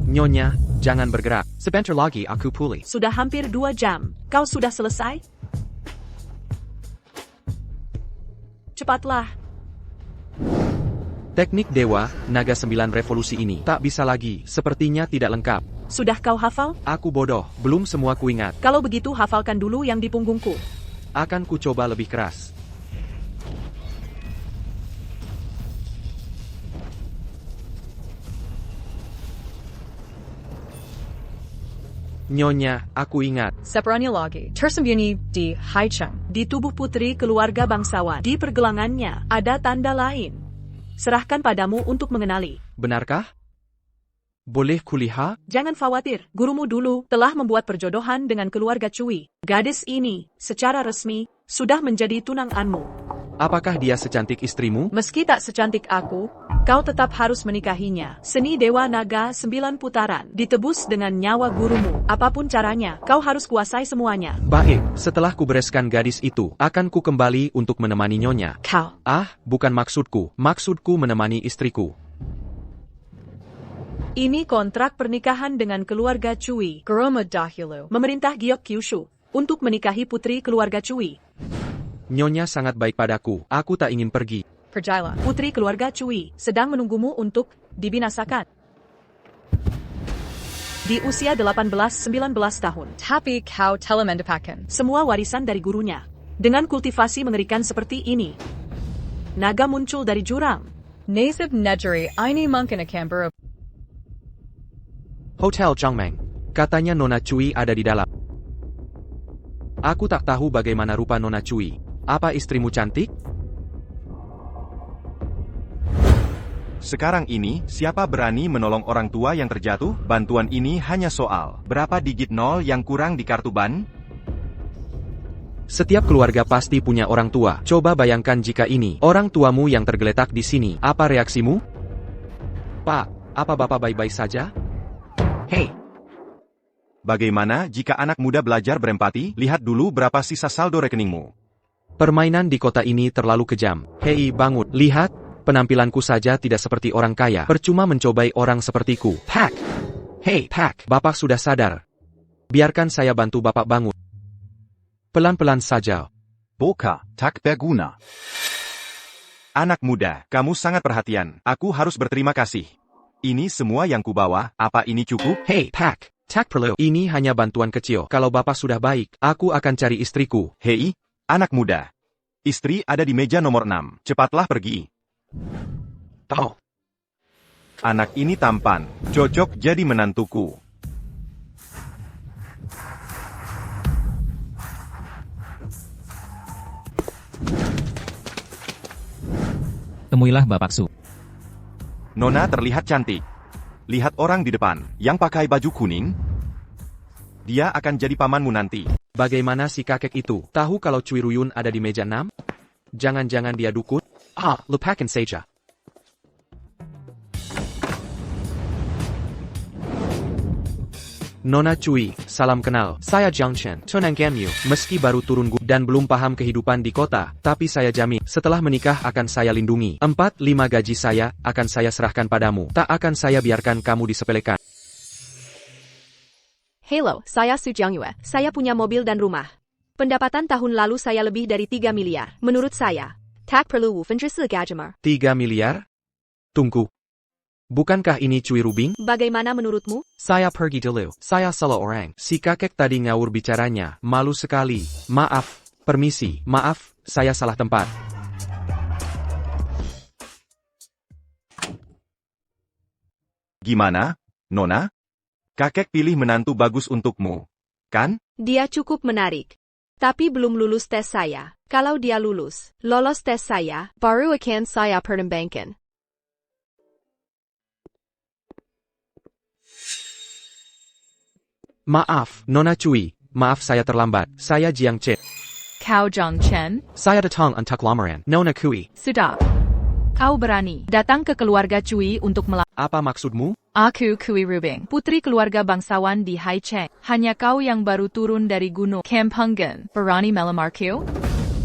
Nyonya, jangan bergerak. Sebentar lagi aku pulih. Sudah hampir 2 jam. Kau sudah selesai? Cepatlah. Teknik Dewa, Naga 9 Revolusi ini tak bisa lagi, sepertinya tidak lengkap. Sudah kau hafal? Aku bodoh, belum semua kuingat. Kalau begitu hafalkan dulu yang di punggungku. Akan ku coba lebih keras. Nyonya, aku ingat. Sepertinya lagi tersembunyi di Haicheng. Di tubuh putri keluarga bangsawan. Di pergelangannya ada tanda lain. Serahkan padamu untuk mengenali. Benarkah? Boleh kulihat? Jangan khawatir, gurumu dulu telah membuat perjodohan dengan keluarga Cui. Gadis ini, secara resmi, sudah menjadi tunanganmu. Apakah dia secantik istrimu? Meski tak secantik aku, kau tetap harus menikahinya. Seni Dewa Naga 9 putaran, ditebus dengan nyawa gurumu. Apapun caranya, kau harus kuasai semuanya. Baik, setelah kubereskan gadis itu, akan ku kembali untuk menemani Nyonya. Kau. Bukan maksudku. Maksudku menemani istriku. Ini kontrak pernikahan dengan keluarga Cui. Geroma dahulu memerintah Giok Kyushu untuk menikahi putri keluarga Cui. Nyonya sangat baik padaku. Aku tak ingin pergi. Percayalah, putri keluarga Cui sedang menunggumu untuk dibinasakan. Di usia 18-19 tahun. Tapi kau telah mendapatkan semua warisan dari gurunya. Dengan kultivasi mengerikan seperti ini, naga muncul dari jurang. Nasib negeri ini mungkin akan berubah. Hotel Changmeng. Katanya Nona Cui ada di dalam. Aku tak tahu bagaimana rupa Nona Cui. Apa istrimu cantik? Sekarang ini, siapa berani menolong orang tua yang terjatuh? Bantuan ini hanya soal berapa digit nol yang kurang di kartu ban? Setiap keluarga pasti punya orang tua. Coba bayangkan jika ini orang tuamu yang tergeletak di sini. Apa reaksimu? Pak, apa Bapak baik-baik saja? Hei. Bagaimana jika anak muda belajar berempati? Lihat dulu berapa sisa saldo rekeningmu. Permainan di kota ini terlalu kejam. Hei, bangun. Lihat, penampilanku saja tidak seperti orang kaya. Percuma mencobai orang sepertiku. Pak! Hei, Pak! Bapak sudah sadar. Biarkan saya bantu Bapak bangun. Pelan-pelan saja. Boka, tak berguna. Anak muda, kamu sangat perhatian. Aku harus berterima kasih. Ini semua yang kubawa, apa ini cukup? Hei, Pak! Tak perlu. Ini hanya bantuan kecil. Kalau Bapak sudah baik, aku akan cari istriku. Hei, anak muda. Istri ada di meja nomor 6. Cepatlah pergi. Tahu. Anak ini tampan. Cocok jadi menantuku. Temuilah Bapak Su. Nona terlihat cantik. Lihat orang di depan, yang pakai baju kuning. Dia akan jadi pamanmu nanti. Bagaimana si kakek itu? Tahu kalau Cui Ruyun ada di meja 6? Jangan-jangan dia dukun? Lupakan saja. Nona Cui, salam kenal. Saya Jiang Chen, tunanganmu. Meski baru turun dan belum paham kehidupan di kota, tapi saya jamin, setelah menikah akan saya lindungi. 4-5 gaji saya, akan saya serahkan padamu. Tak akan saya biarkan kamu disepelekan. Hello, saya Su Jiangyue. Saya punya mobil dan rumah. Pendapatan tahun lalu saya lebih dari 3 miliar. Menurut saya, tak perlu 4 gajimer. 3 miliar? Tunggu. Bukankah ini Cui Rubing? Bagaimana menurutmu? Saya pergi dulu. Saya salah orang. Si kakek tadi ngawur bicaranya. Malu sekali. Maaf. Permisi. Maaf, saya salah tempat. Gimana, Nona? Kakek pilih menantu bagus untukmu, kan? Dia cukup menarik. Tapi belum lulus tes saya. Kalau dia lolos tes saya, baru akan saya pertimbangkan. Maaf, Nona Cui. Maaf saya terlambat. Saya Jiang Chen. Kau Jiang Chen? Saya datang untuk lamaran. Nona Cui. Sudah. Kau berani datang ke keluarga Cui untuk Apa maksudmu? Aku Cui Rubing, putri keluarga bangsawan di Haicheng. Hanya kau yang baru turun dari gunung Kampungan. Berani melamarku?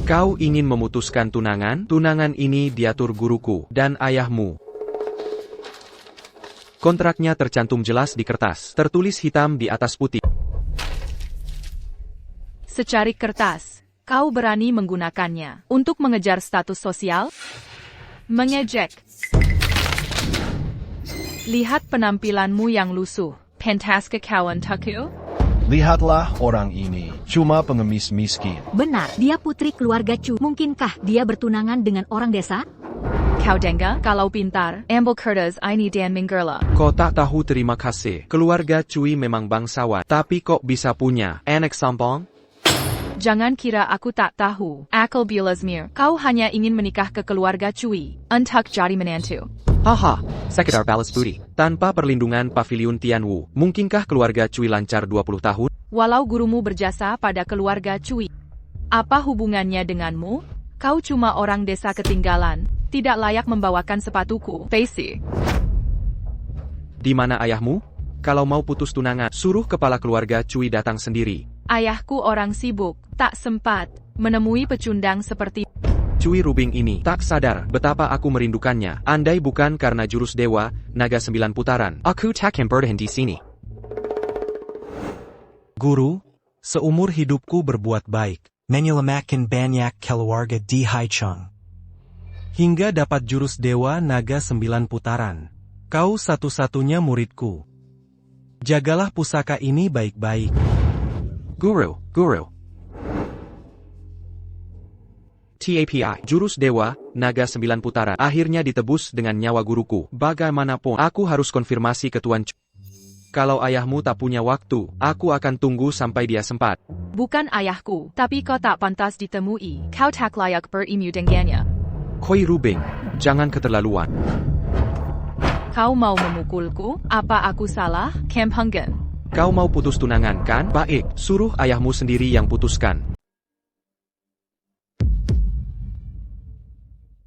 Kau ingin memutuskan tunangan? Tunangan ini diatur guruku dan ayahmu. Kontraknya tercantum jelas di kertas, tertulis hitam di atas putih. Secarik kertas. Kau berani menggunakannya untuk mengejar status sosial? Mengejek. Lihat penampilanmu yang lusuh. Pentaska kawan taku? Lihatlah orang ini, cuma pengemis miskin. Benar, dia putri keluarga Chu. Mungkinkah dia bertunangan dengan orang desa? Kau dengar? Kalau pintar, ambil kertas ini dan menggerla. Kau tak tahu terima kasih. Keluarga Cui memang bangsawan, tapi kok bisa punya anak sampong? Jangan kira aku tak tahu. Akal Bilazmir, kau hanya ingin menikah ke keluarga Cui. Untuk jadi menantu. Haha, sekedar balas budi. Tanpa perlindungan Paviliun Tianwu, mungkinkah keluarga Cui lancar 20 tahun? Walau gurumu berjasa pada keluarga Cui. Apa hubungannya denganmu? Kau cuma orang desa ketinggalan. Tidak layak membawakan sepatuku. Face. Di mana ayahmu? Kalau mau putus tunangan, suruh kepala keluarga Cui datang sendiri. Ayahku orang sibuk, tak sempat menemui pecundang seperti Cui Rubing ini tak sadar betapa aku merindukannya. Andai bukan karena jurus dewa, naga 9 putaran, aku takkan bertahan di sini. Guru, seumur hidupku berbuat baik, menyelamatkan banyak keluarga di Haicheng. Hingga dapat jurus dewa naga 9 putaran. Kau satu-satunya muridku. Jagalah pusaka ini baik-baik. Guru. TAPI, jurus dewa, naga 9 putaran, akhirnya ditebus dengan nyawa guruku. Bagaimanapun, aku harus konfirmasi ke Tuan Chu. Kalau ayahmu tak punya waktu, aku akan tunggu sampai dia sempat. bukan ayahku, tapi kau tak pantas ditemui. Kau tak layak berilmu dengannya. Cui Rubing, jangan keterlaluan. Kau mau memukulku? Apa aku salah? Kempengan. Kau mau putus tunangan kan? Baik, suruh ayahmu sendiri yang putuskan.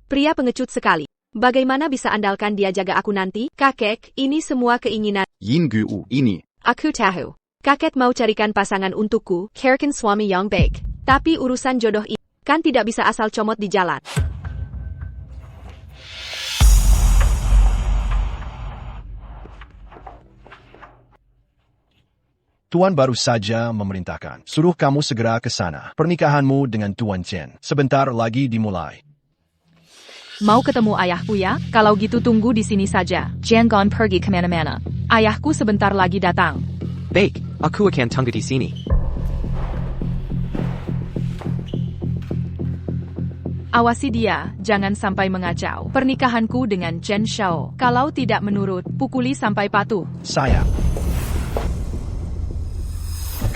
Pria pengecut sekali. Bagaimana bisa andalkan dia jaga aku nanti? Kakek, ini semua keinginan. Yin Gu ini. Aku tahu. Kakek mau carikan pasangan untukku, carikan suami yang baik. Tapi urusan jodoh ini kan tidak bisa asal comot di jalan. Tuan baru saja memerintahkan. Suruh kamu segera ke sana. Pernikahanmu dengan Tuan Chen sebentar lagi dimulai. Mau ketemu ayahku ya? Kalau gitu tunggu di sini saja. Jangan pergi kemana-mana. Ayahku sebentar lagi datang. Baik, aku akan tunggu di sini. Awasi dia, jangan sampai mengacau. Pernikahanku dengan Chen Shao. Kalau tidak menurut, pukuli sampai patuh. Saya.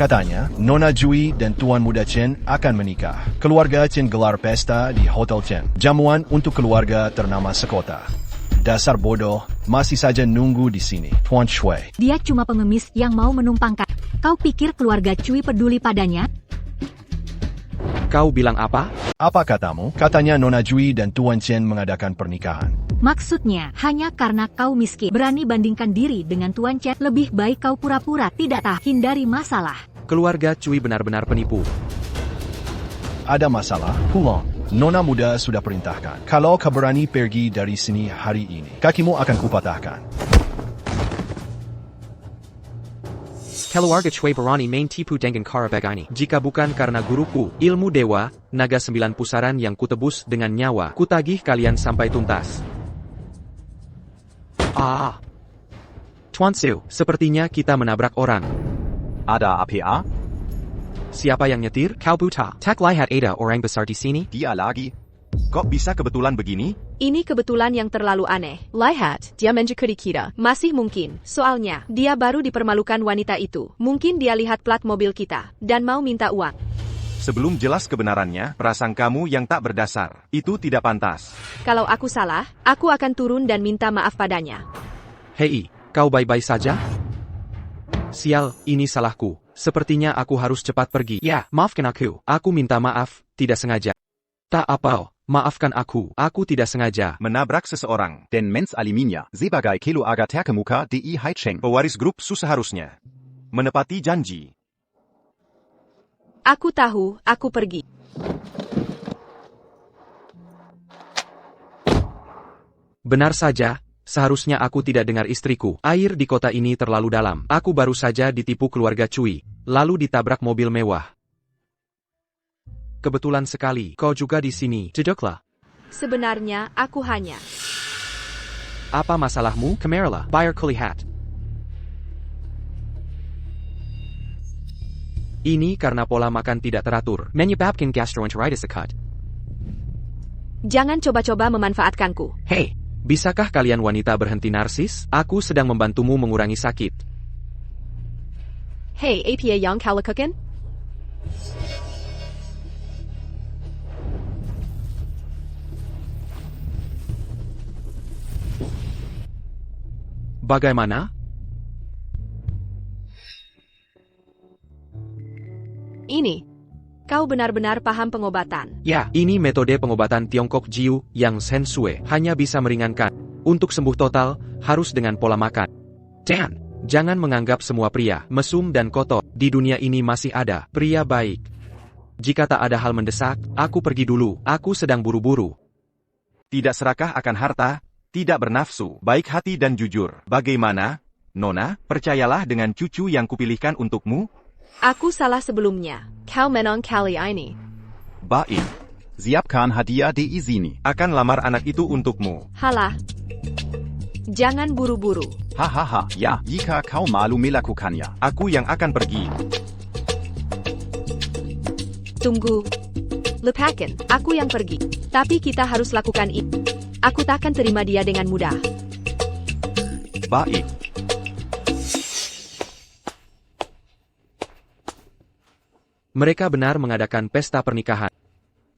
Katanya, Nona Jui dan Tuan Muda Chen akan menikah. Keluarga Chen gelar pesta di Hotel Chen. Jamuan untuk keluarga ternama sekota. Dasar bodoh, masih saja nunggu di sini. Tuan Shui. Dia cuma pengemis yang mau menumpangkan. Kau pikir keluarga Cui peduli padanya? Kau bilang apa? Apa katamu? Katanya Nona Jui dan Tuan Chen mengadakan pernikahan. Maksudnya, hanya karena kau miskin, berani bandingkan diri dengan Tuan Chen, lebih baik kau pura-pura tidak tahu, hindari masalah. Keluarga Cui benar-benar penipu. Ada masalah? Pulong. Nona muda sudah perintahkan. Kalau kau berani pergi dari sini hari ini, kakimu akan kupatahkan. Keluarga Cui berani main tipu dengan cara begini. Jika bukan karena guruku, ilmu dewa, naga 9 pusaran yang kutebus dengan nyawa, kutagih kalian sampai tuntas. Tuan Su, sepertinya kita menabrak orang. Ada apa? Siapa yang nyetir? Kau buta. Tak lihat ada orang besar di sini? Dia lagi. Kok bisa kebetulan begini? Ini kebetulan yang terlalu aneh. Lihat, dia menjekuri kita. Masih mungkin. Soalnya, dia baru dipermalukan wanita itu. Mungkin dia lihat plat mobil kita dan mau minta uang. Sebelum jelas kebenarannya, prasangkamu yang tak berdasar. Itu tidak pantas. Kalau aku salah, aku akan turun dan minta maaf padanya. Hei, kau baik-baik saja? Sial, ini salahku. Sepertinya aku harus cepat pergi. Ya, maafkan aku. Aku minta maaf, tidak sengaja. Tak apa, maafkan aku tidak sengaja. Menabrak seseorang. Dan mens aliminya, sebagai keluarga terkemuka di Haicheng. Pewaris grup seharusnya menepati janji. Aku tahu, aku pergi. Benar saja, seharusnya aku tidak dengar istriku. Air di kota ini terlalu dalam. Aku baru saja ditipu keluarga Cui, lalu ditabrak mobil mewah. Kebetulan sekali, kau juga di sini. Duduklah. Sebenarnya, aku hanya... Apa masalahmu? Kameralah, bayar kulihat. Ini karena pola makan tidak teratur. Menyebabkan gastroenteritis akut. Jangan coba-coba memanfaatkanku. Hei, bisakah kalian wanita berhenti narsis? Aku sedang membantumu mengurangi sakit. Hey, apa yang kau lakukan? Bagaimana? Ini. Kau benar-benar paham pengobatan. Ya, ini metode pengobatan Tiongkok Jiu yang sensue hanya bisa meringankan. Untuk sembuh total, harus dengan pola makan. Dan, jangan menganggap semua pria mesum dan kotor. Di dunia ini masih ada pria baik. Jika tak ada hal mendesak, aku pergi dulu. Aku sedang buru-buru. Tidak serakah akan harta, tidak bernafsu, baik hati dan jujur. Bagaimana, Nona? Percayalah dengan cucu yang kupilihkan untukmu? Aku salah sebelumnya. Kau menang kali ini. Baik. Siapkan hadiah di sini. Akan lamar anak itu untukmu. Halah. Jangan buru-buru. Hahaha, ya, jika kau malu melakukannya. Aku yang akan pergi. Tunggu. Lupakan, aku yang pergi. Tapi kita harus lakukan itu. Aku takkan terima dia dengan mudah. Baik. Mereka benar mengadakan pesta pernikahan.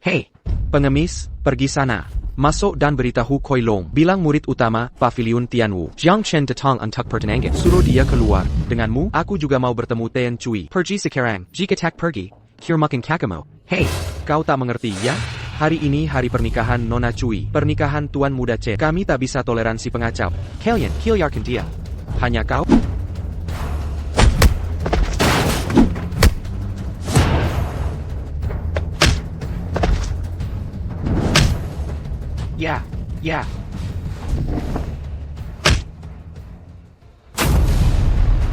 Hei, pengemis, pergi sana. Masuk dan beritahu Koi Long. Bilang murid utama, Pavilion Tianwu. Jiang Chen datang untuk pertunangan. Suruh dia keluar. Denganmu, aku juga mau bertemu Tian Cui. Pergi sekarang. Jika tak pergi, kir makin kakamo. Hei, kau tak mengerti ya? Hari ini hari pernikahan Nona Cui. Pernikahan Tuan Muda Chen. Kami tak bisa toleransi pengacau. Kalian, hilarkan dia. Hanya kau? Ya, ya.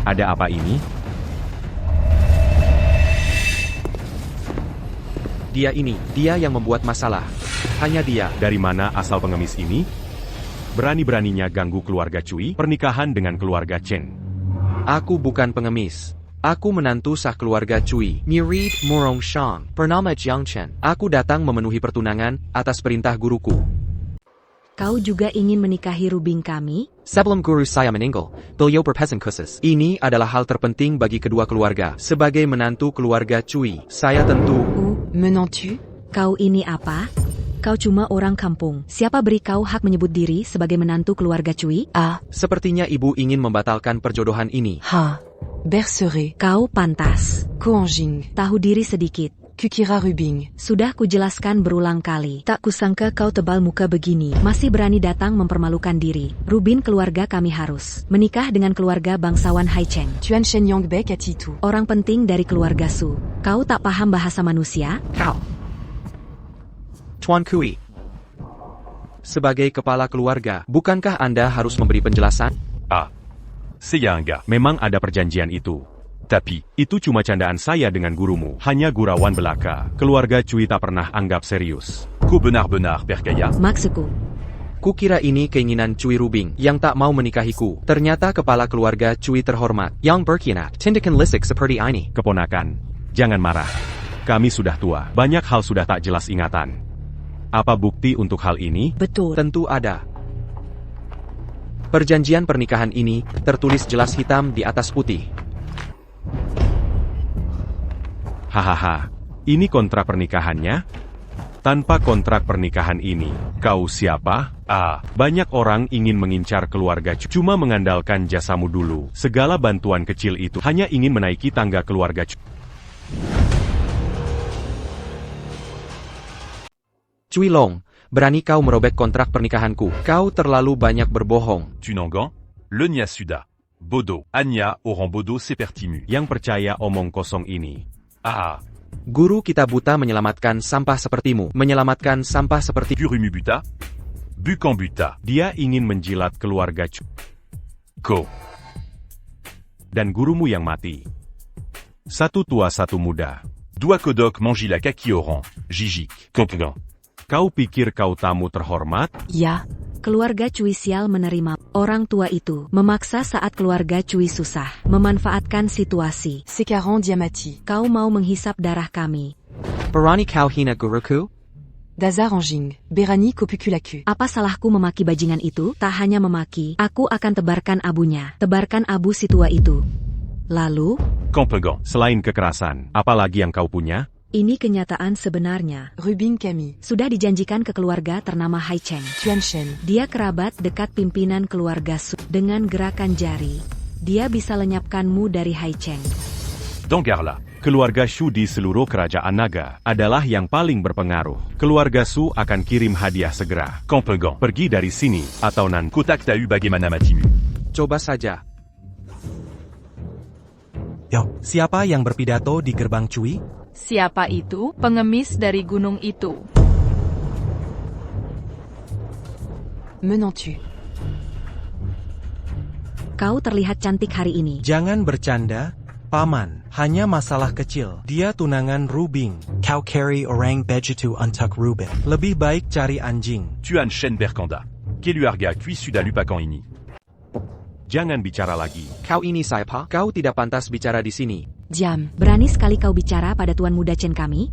Ada apa ini? Dia yang membuat masalah. Hanya dia. Dari mana asal pengemis ini? Berani-beraninya ganggu keluarga Cui, pernikahan dengan keluarga Chen. Aku bukan pengemis. Aku menantu sah keluarga Cui. Murid Murong Shang, bernama Jiang Chen. Aku datang memenuhi pertunangan atas perintah guruku. Kau juga ingin menikahi Rubing kami? Sebelum guru saya meninggal, beliau berpesan khusus. Ini adalah hal terpenting bagi kedua keluarga. Sebagai menantu keluarga Cui, saya tentu... Menantu? Kau ini apa? Kau cuma orang kampung. Siapa beri kau hak menyebut diri sebagai menantu keluarga Cui? Sepertinya ibu ingin membatalkan perjodohan ini. Berseré. Kau pantas. Kuanjing. Tahu diri sedikit. Kukira Rubing. Sudah kujelaskan berulang kali. Tak kusangka kau tebal muka begini. Masih berani datang mempermalukan diri. Rubin keluarga kami harus menikah dengan keluarga bangsawan Hai Cheng. Tuan Shen Yongbek at itu. Orang penting dari keluarga Su. Kau tak paham bahasa manusia? Kau. Tuan Kui. Sebagai kepala keluarga, bukankah Anda harus memberi penjelasan? Saya enggak. Memang ada perjanjian itu. Tapi, itu cuma candaan saya dengan gurumu. Hanya gurauan belaka. Keluarga Cui tak pernah anggap serius. Ku benar-benar percaya. Maksudku. Kukira ini keinginan Cui Rubing yang tak mau menikahiku. Ternyata kepala keluarga Cui terhormat yang berkhianat. Tindakan lisik seperti ini. Keponakan, jangan marah. Kami sudah tua. Banyak hal sudah tak jelas ingatan. Apa bukti untuk hal ini? Betul. Tentu ada. Perjanjian pernikahan ini tertulis jelas hitam di atas putih. Hahaha, ini kontrak pernikahannya? Tanpa kontrak pernikahan ini, kau siapa? Banyak orang ingin mengincar keluarga cuma mengandalkan jasamu dulu. Segala bantuan kecil itu hanya ingin menaiki tangga keluarga Cui Long, berani kau merobek kontrak pernikahanku. Kau terlalu banyak berbohong. Tunangan, le nia suda. Bodo, Anya, orang bodo sepertimu. Yang percaya omong kosong ini. Guru kita buta menyelamatkan sampah sepertimu. Menyelamatkan sampah seperti... Purimu buta? Bukan buta. Dia ingin menjilat keluarga Chu Ko. dan gurumu yang mati. Satu tua satu muda. Doigt Kodok mangi la kaki oran. Jijik. Compgan. Kau pikir kau tamu terhormat? Ya. Keluarga Cui sial menerima. Orang tua itu memaksa saat keluarga Cui susah. Memanfaatkan situasi. Sekaran Diamati. Kau mau menghisap darah kami. Berani kau hina guruku? Dazar Anjing. Berani Kopukulaku. Apa salahku memaki bajingan itu? Tak hanya memaki, aku akan tebarkan abunya. Tebarkan abu si tua itu. Lalu, Compgan. Selain kekerasan, apa lagi yang kau punya? ini kenyataan sebenarnya. Rubing Camille. Sudah dijanjikan ke keluarga ternama Hai Cheng. Tuan Shen. Dia kerabat dekat pimpinan keluarga Su. Dengan gerakan jari, dia bisa lenyapkanmu dari Hai Cheng. Dangarla. Keluarga Shu di seluruh kerajaan naga adalah yang paling berpengaruh. Keluarga Su akan kirim hadiah segera. Compgan. Pergi dari sini, atau nanti. Kotak ta u bagaimana matimu. Coba saja. Yo, siapa yang berpidato di gerbang Cui? Siapa itu? Pengemis dari gunung itu. Menantu. Kau terlihat cantik hari ini. Jangan bercanda, Paman. Hanya masalah kecil. Dia tunangan Rubing. Kau carry orang begitu untuk Rubin. Lebih baik cari anjing. Tuan Shen Berkanda. Keluarga Kui sudah lupakan ini. Jangan bicara lagi. Kau ini siapa? Kau tidak pantas bicara di sini. Diam. Berani sekali kau bicara pada Tuan Muda Chen kami?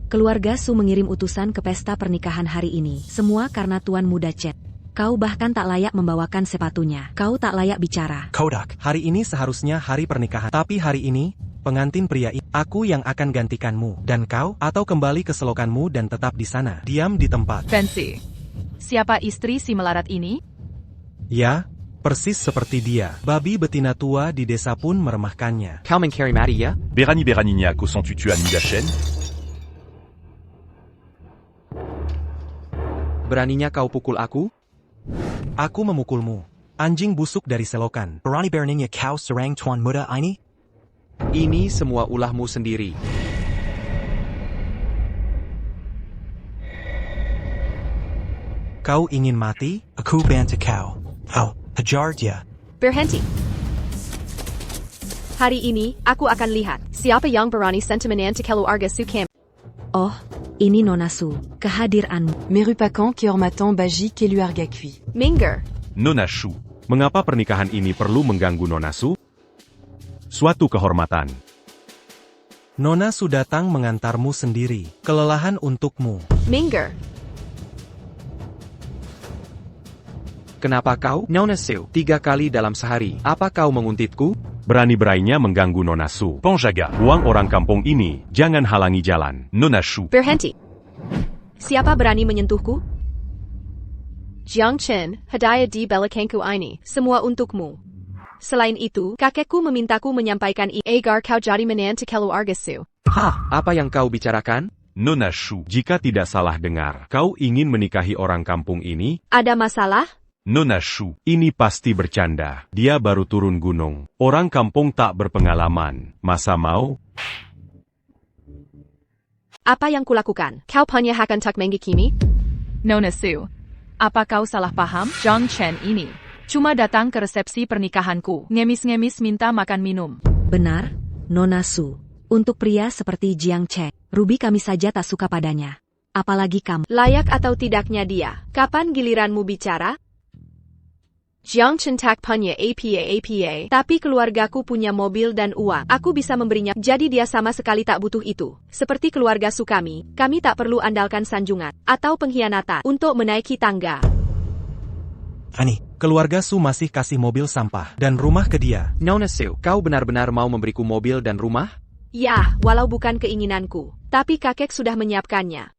Keluarga Su mengirim utusan ke pesta pernikahan hari ini. Semua karena Tuan Muda Chen. Kau bahkan tak layak membawakan sepatunya. Kau tak layak bicara. Kodak. Hari ini seharusnya hari pernikahan. Tapi hari ini, pengantin pria ini, aku yang akan gantikanmu. Dan kau, atau kembali ke selokanmu dan tetap di sana. Diam di tempat. Fancy. Siapa istri si melarat ini? Ya, persis seperti dia. Babi betina tua di desa pun meremahkannya. Kau mengkari mati ya? Berani aku sont tuan Muda Shen. Beraninya kau pukul aku? Aku memukulmu. Anjing busuk dari selokan. Berani-beraninya kau serang Tuan Muda ini? Ini semua ulahmu sendiri. Kau ingin mati? Aku bantu kau. Hajar dia. Berhenti. Hari ini, aku akan lihat siapa yang berani sentimenan ke keluarga Su Kam. Oh, ini Nona Su. Kehadiranmu. Merupakan kehormatan bagi keluarga Kui. Minggir. Nona Shu. Mengapa pernikahan ini perlu mengganggu Nona Su? Suatu kehormatan. Nona Su datang mengantarmu sendiri. Kelelahan untukmu. Minggir. Kenapa kau? Nona Su, 3 kali dalam sehari. Apa kau menguntitku? Berani-beraninya mengganggu Nona Su. Panjaga. Uang orang kampung ini, jangan halangi jalan. Nona Shu. Berhenti. Siapa berani menyentuhku? Jiang Chen, hadiah di belakangku ini, semua untukmu. Selain itu, kakekku memintaku menyampaikan agar kau jadi menantu keluarga Su. Hah, apa yang kau bicarakan? Nona Shu. Jika tidak salah dengar, kau ingin menikahi orang kampung ini? Ada masalah? Nona Shu. Ini pasti bercanda. Dia baru turun gunung. Orang kampung tak berpengalaman. Masa mau? Apa yang kulakukan? Kau punya hak untuk menghakimi? Nona Su. Apa kau salah paham? Jiang Chen ini cuma datang ke resepsi pernikahanku. Ngemis-ngemis minta makan minum. Benar, Nona Su. Untuk pria seperti Jiang Chen, Ruby kami saja tak suka padanya. Apalagi kamu. Layak atau tidaknya dia? Kapan giliranmu bicara? Jiang Chen tak punya apa, tapi keluargaku punya mobil dan uang. Aku bisa memberinya, jadi dia sama sekali tak butuh itu. Seperti keluarga Su kami tak perlu andalkan sanjungan atau pengkhianatan untuk menaiki tangga. Ani, keluarga Su masih kasih mobil sampah dan rumah ke dia. Nona Su, kau benar-benar mau memberiku mobil dan rumah? Ya, walau bukan keinginanku, tapi kakek sudah menyiapkannya.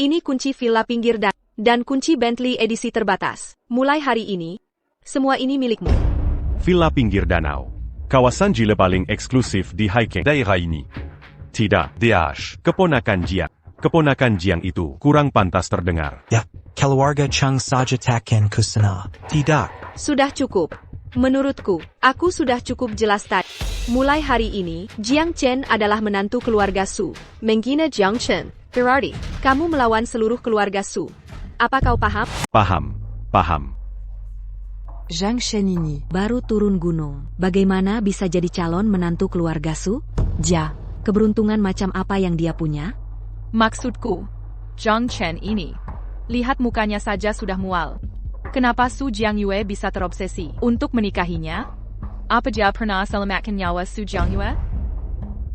Ini kunci villa pinggir dan kunci Bentley edisi terbatas. Mulai hari ini, semua ini milikmu. Villa pinggir danau. Kawasan gila paling eksklusif di Haikeng. Daerah ini. Tidak. DH. Keponakan Jiang. Keponakan Jiang itu kurang pantas terdengar. Ya, keluarga Chang saja takkan kusana. Tidak. Sudah cukup. Menurutku, aku sudah cukup jelas tadi. Mulai hari ini, Jiang Chen adalah menantu keluarga Su. Menghina Jiang Chen Berarti, kamu melawan seluruh keluarga Su. Apa kau paham? Paham. Zhang Shenini. Baru turun gunung. Bagaimana bisa jadi calon menantu keluarga Su? Dia. Keberuntungan macam apa yang dia punya? Maksudku, Zhang Chen ini. Lihat mukanya saja sudah mual. Kenapa Su Jiangyue bisa terobsesi untuk menikahinya? Apa dia pernah selamatkan nyawa Su Jiangyue?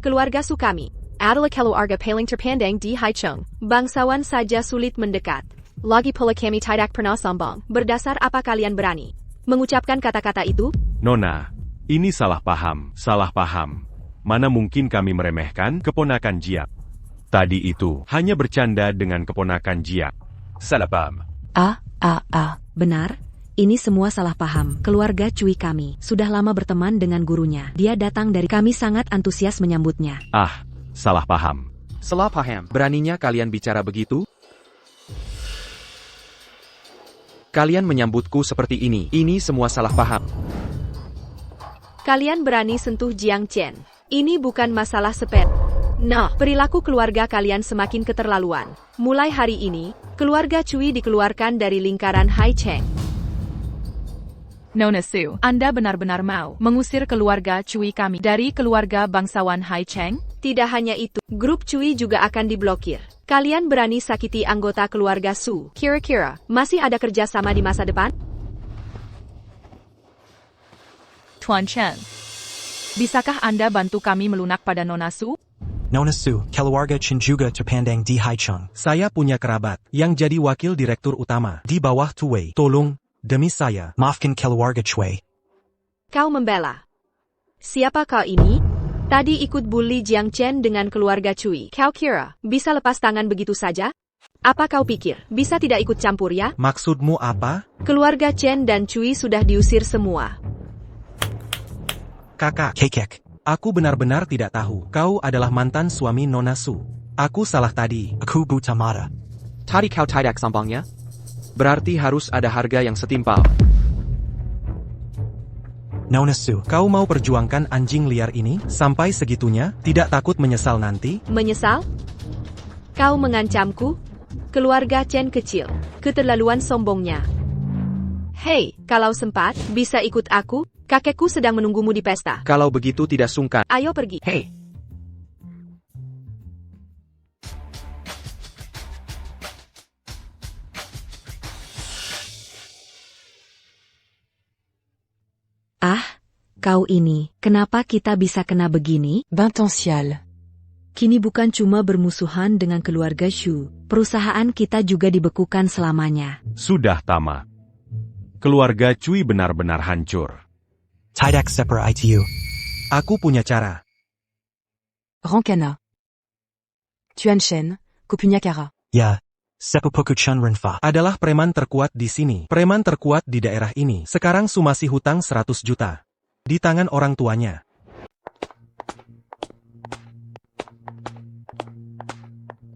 Keluarga Su kami adalah keluarga paling terpandang di Haicheng. Bangsawan saja sulit mendekat. Lagi pula kami tidak pernah sombong. Berdasar apa kalian berani mengucapkan kata-kata itu? Nona, ini salah paham. Mana mungkin kami meremehkan keponakan Jiak. Tadi itu hanya bercanda dengan keponakan Jiak. Salah paham. Benar, ini semua salah paham. Keluarga Cui kami sudah lama berteman dengan gurunya. Dia datang dari kami sangat antusias menyambutnya. Salah paham. Salah paham. Beraninya kalian bicara begitu? Kalian menyambutku seperti ini. Ini semua salah paham. Kalian berani sentuh Jiang Chen. Ini bukan masalah sepele. Nah, perilaku keluarga kalian semakin keterlaluan. Mulai hari ini, keluarga Cui dikeluarkan dari lingkaran Haicheng. Nona Su, Anda benar-benar mau mengusir keluarga Cui kami dari keluarga bangsawan Haicheng? Tidak hanya itu, grup Cui juga akan diblokir. Kalian berani sakiti anggota keluarga Su. Kira-kira, masih ada kerjasama di masa depan? Tuan Chen, bisakah Anda bantu kami melunak pada Nona Su? Nona Su, keluarga Chen juga terpandang di Haicheng. Saya punya kerabat yang jadi wakil direktur utama di bawah Tuwei. Tolong, demi saya. Maafkan keluarga Cui. Kau membela. Siapa kau ini? Tadi ikut bully Jiang Chen dengan keluarga Cui. Kau kira bisa lepas tangan begitu saja? Apa kau pikir bisa tidak ikut campur ya? Maksudmu apa? Keluarga Chen dan Cui sudah diusir semua. Kakak, Kekek. aku benar-benar tidak tahu. Kau adalah mantan suami Nona Su. Aku salah tadi. Aku buta mata. Tadi kau tidak sombongnya? Berarti harus ada harga yang setimpal. Nona Su, Kau mau perjuangkan anjing liar ini sampai segitunya? Tidak takut menyesal nanti? Menyesal? Kau mengancamku? Keluarga Chen kecil. Keterlaluan sombongnya. Hei, kalau sempat, bisa ikut aku? Kakekku sedang menunggumu di pesta. Kalau begitu tidak sungkan. Ayo pergi. Hei. Kau ini, kenapa kita bisa kena begini? Bentensial. Kini bukan cuma bermusuhan dengan keluarga Shu, perusahaan kita juga dibekukan selamanya. Sudah tamat. Keluarga Cui benar-benar hancur. Tidak seperti itu. Aku punya cara. Rancana. Tuan Shen, Kopunyakara. Ya. Sepupuku Chen Renfa. Adalah preman terkuat di sini. Preman terkuat di daerah ini. Sekarang Su masih hutang 100 juta. Di tangan orang tuanya.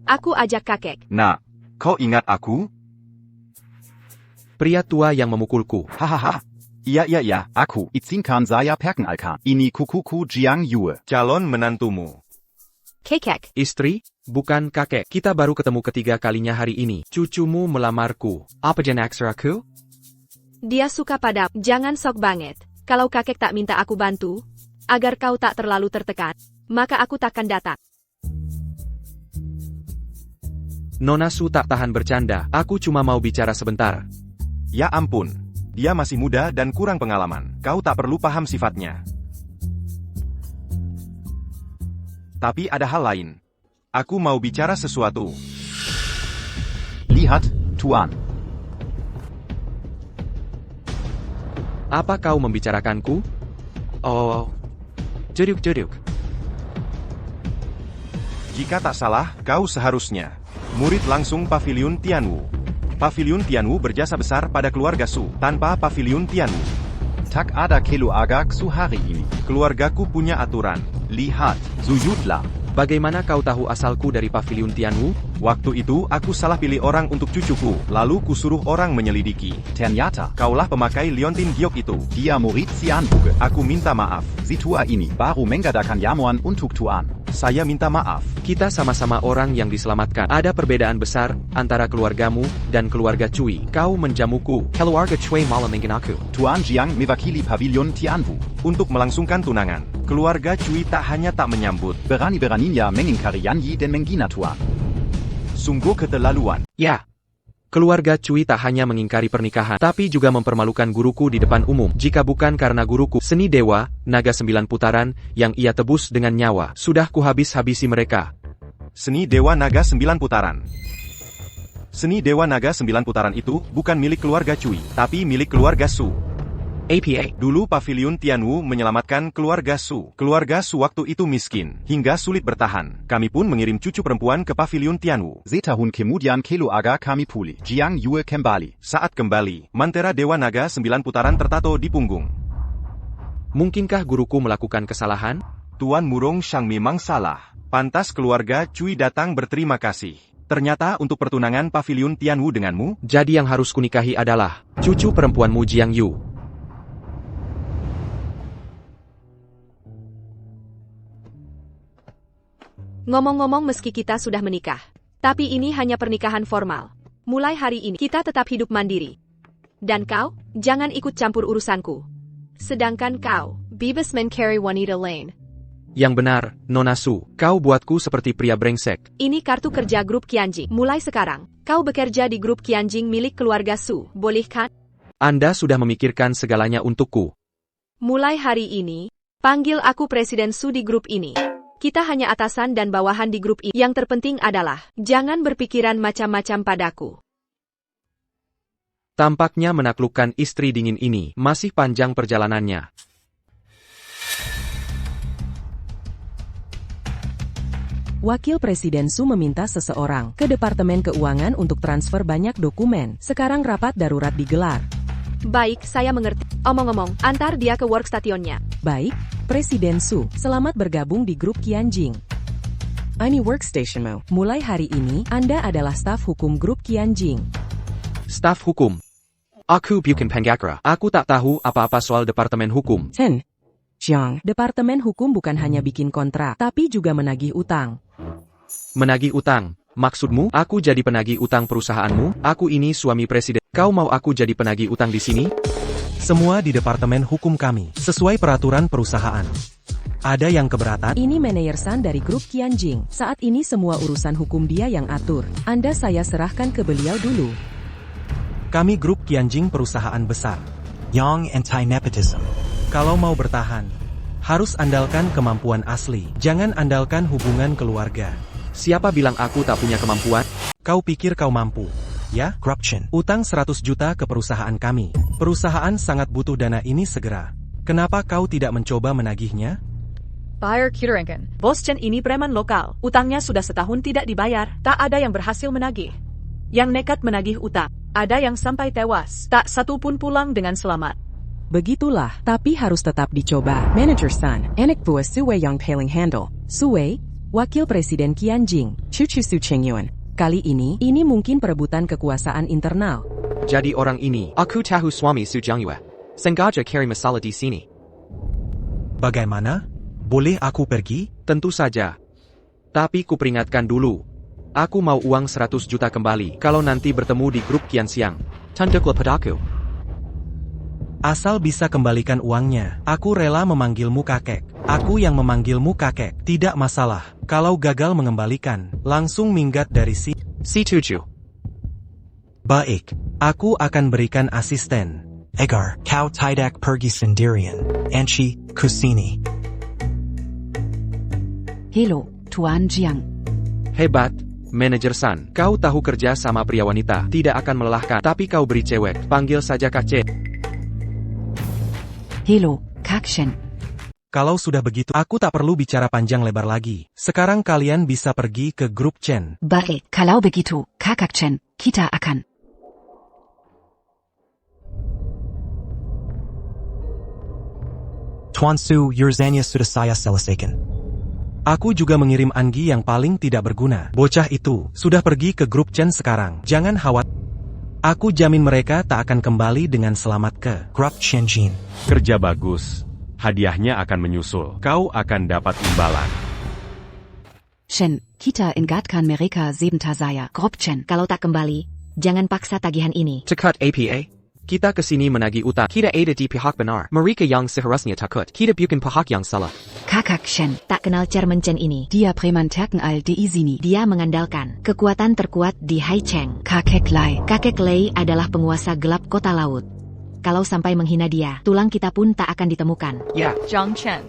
Aku ajak kakek. Nah, kau ingat aku? Pria tua yang memukulku. Hahaha. Iya, aku. Izinkan saya perkenalkan. Ini kukuku Jiang Yue. Calon menantumu. Kekek. Istri? Bukan kakek. Kita baru ketemu ketiga kalinya hari ini. Cucumu melamarku. Apa jenaksir aku? Dia suka pada. Jangan sok banget. Kalau kakek tak minta aku bantu, agar kau tak terlalu tertekan, maka aku takkan datang. Nona Su tak tahan bercanda. Aku cuma mau bicara sebentar. Ya ampun. Dia masih muda dan kurang pengalaman. Kau tak perlu paham sifatnya. Tapi ada hal lain. Aku mau bicara sesuatu. Lihat, Tuan. Apa kau membicarakanku? Oh, jeduk. Jika tak salah, kau seharusnya murid langsung Paviliun Tianwu. Paviliun Tianwu berjasa besar pada keluarga Su. Tanpa Paviliun Tianwu, Tak ada keluarga Su hari ini. keluargaku punya aturan. Lihat, Zuyutlah. Bagaimana kau tahu asalku dari Paviliun Tianwu? Waktu itu aku salah pilih orang untuk cucuku, lalu kusuruh orang menyelidiki. Ternyata, Kaulah pemakai Liontin Giok itu. dia murid Sian Buge. Aku minta maaf. Situa ini baru mengadakan jamuan untuk Tuan. Saya minta maaf. Kita sama-sama orang yang diselamatkan. Ada perbedaan besar antara keluargamu dan keluarga Cui. Kau menjamuku. Keluarga Cui malah menggin aku. Tuan Jiang mewakili pavilion Tianwu. Untuk melangsungkan tunangan, keluarga Cui tak hanya tak menyambut, Berani-beraninya mengingkari janji dan menghina Tuan. sungguh keterlaluan. Ya. Keluarga Cui tak hanya mengingkari pernikahan, tapi juga mempermalukan guruku di depan umum. Jika bukan karena guruku, seni dewa, naga 9 putaran, yang ia tebus dengan nyawa, sudah kuhabis-habisi mereka. Seni Dewa Naga 9 Putaran. Seni Dewa Naga 9 Putaran itu bukan milik keluarga Cui, tapi milik keluarga Su. APA. Dulu pavilion Tianwu menyelamatkan keluarga Su. Keluarga Su waktu itu miskin, hingga sulit bertahan. Kami pun mengirim cucu perempuan ke pavilion Tianwu. Setahun kemudian keluarga kami pulih. Jiang Yue kembali. Saat kembali, Mantera Dewa Naga 9 Putaran tertato di punggung. Mungkinkah guruku melakukan kesalahan? Tuan Murong Shang memang salah. Pantas keluarga Cui datang berterima kasih. Ternyata untuk pertunangan pavilion Tianwu denganmu, Jadi yang harus kunikahi adalah cucu perempuanmu Jiang Yu. Ngomong-ngomong meski kita sudah menikah, tapi ini hanya pernikahan formal. Mulai hari ini kita tetap hidup mandiri. Dan kau, jangan ikut campur urusanku. Sedangkan kau, bebas men-carry wanita lain. Yang benar, Nona Su, kau buatku seperti pria brengsek. Ini kartu kerja grup Qianjing. Mulai sekarang, kau bekerja di grup Qianjing milik keluarga Su, boleh kan? Anda sudah memikirkan segalanya untukku. Mulai hari ini, panggil aku Presiden Su di grup ini. Kita hanya atasan dan bawahan di grup ini. Yang terpenting adalah, jangan berpikiran macam-macam padaku. Tampaknya menaklukkan istri dingin ini masih panjang perjalanannya. Wakil Presiden Su meminta seseorang ke Departemen Keuangan untuk transfer banyak dokumen. Sekarang rapat darurat digelar. Baik, saya mengerti. Omong-omong, antar dia ke workstationnya. Baik, Presiden Su, selamat bergabung di grup Qianjing. Ini workstationmu. Mulai hari ini, Anda adalah staf hukum grup Qianjing. Staf hukum. Aku bukan penggakra. Aku tak tahu apa-apa soal departemen hukum. Jiang, Departemen Hukum bukan hanya bikin kontrak, tapi juga menagih utang. Menagih utang. Maksudmu, aku jadi penagih utang perusahaanmu? Aku ini suami presiden. Kau mau aku jadi penagih utang di sini? Semua di Departemen Hukum kami, sesuai peraturan perusahaan. Ada yang keberatan? Ini manajer San dari grup Qianjing. Saat ini semua urusan hukum dia yang atur. Anda saya serahkan ke beliau dulu. Kami grup Qianjing perusahaan besar. Young anti-nepotism. Kalau mau bertahan, harus andalkan kemampuan asli. Jangan andalkan hubungan keluarga. Siapa bilang aku tak punya kemampuan? Kau pikir kau mampu? Ya, Corruption. utang 100 juta ke perusahaan kami. Perusahaan sangat butuh dana ini segera. Kenapa kau tidak mencoba menagihnya? Buyer Kirangan. Bos Chen ini preman lokal. Utangnya sudah setahun tidak dibayar. Tak ada yang berhasil menagih. Yang nekat menagih utang. Ada yang sampai tewas. Tak satu pun pulang dengan selamat. Begitulah, tapi harus tetap dicoba. Manager San, anak buah Suwei yang paling handle. Suwei, Wakil Presiden Qianjing, Cucu Su Chengyuan. Kali ini mungkin perebutan kekuasaan internal. Jadi orang ini, aku tahu suami Su Jiangyue. Sengaja carry masalah di sini. Bagaimana? Boleh aku pergi? Tentu saja. Tapi kuperingatkan dulu. Aku mau uang 100 juta kembali kalau nanti bertemu di grup Qianxiang. Tunduklah padaku. Asal bisa kembalikan uangnya, aku rela memanggilmu kakek. Aku yang memanggilmu kakek, tidak masalah. Kalau gagal mengembalikan, langsung minggat dari Si Tuju. Baik, aku akan berikan asisten. Egar, kau tidak pergi sendirian. Anchi, kusini. Hello, Tuan Jiang. Hebat, Manajer San. Kau tahu kerja sama pria wanita tidak akan melelahkan, tapi kau beri cewek. Panggil saja Kak C. Hello, Kak Shen. Kalau sudah begitu, aku tak perlu bicara panjang lebar lagi. Sekarang kalian bisa pergi ke grup Chen. Baik, kalau begitu, Kakak Chen, kita akan. Tuan Su, urzanya sudah saya selesaikan. Aku juga mengirim Anggi yang paling tidak berguna. Bocah itu sudah pergi ke grup Chen sekarang. Jangan khawatir. Aku jamin mereka tak akan kembali dengan selamat ke grup Chen Jin. Kerja bagus. Hadiahnya akan menyusul. Kau akan dapat imbalan. Shen, kita ingatkan mereka sebentar saya. Grup Chen. Kalau tak kembali, jangan paksa tagihan ini. Cekat APA. Kita kesini menagih utang. Kita ada di pihak benar. Mereka yang seharusnya takut. Kita bukan pihak yang salah. Kakak Shen. Tak kenal Chairman Chen ini. Dia preman terkenal di sini. Dia mengandalkan kekuatan terkuat di Haicheng. Kakek Lai. Kakek Lei adalah penguasa gelap kota laut. Kalau sampai menghina dia, tulang kita pun tak akan ditemukan. Ya. Zhang Chen,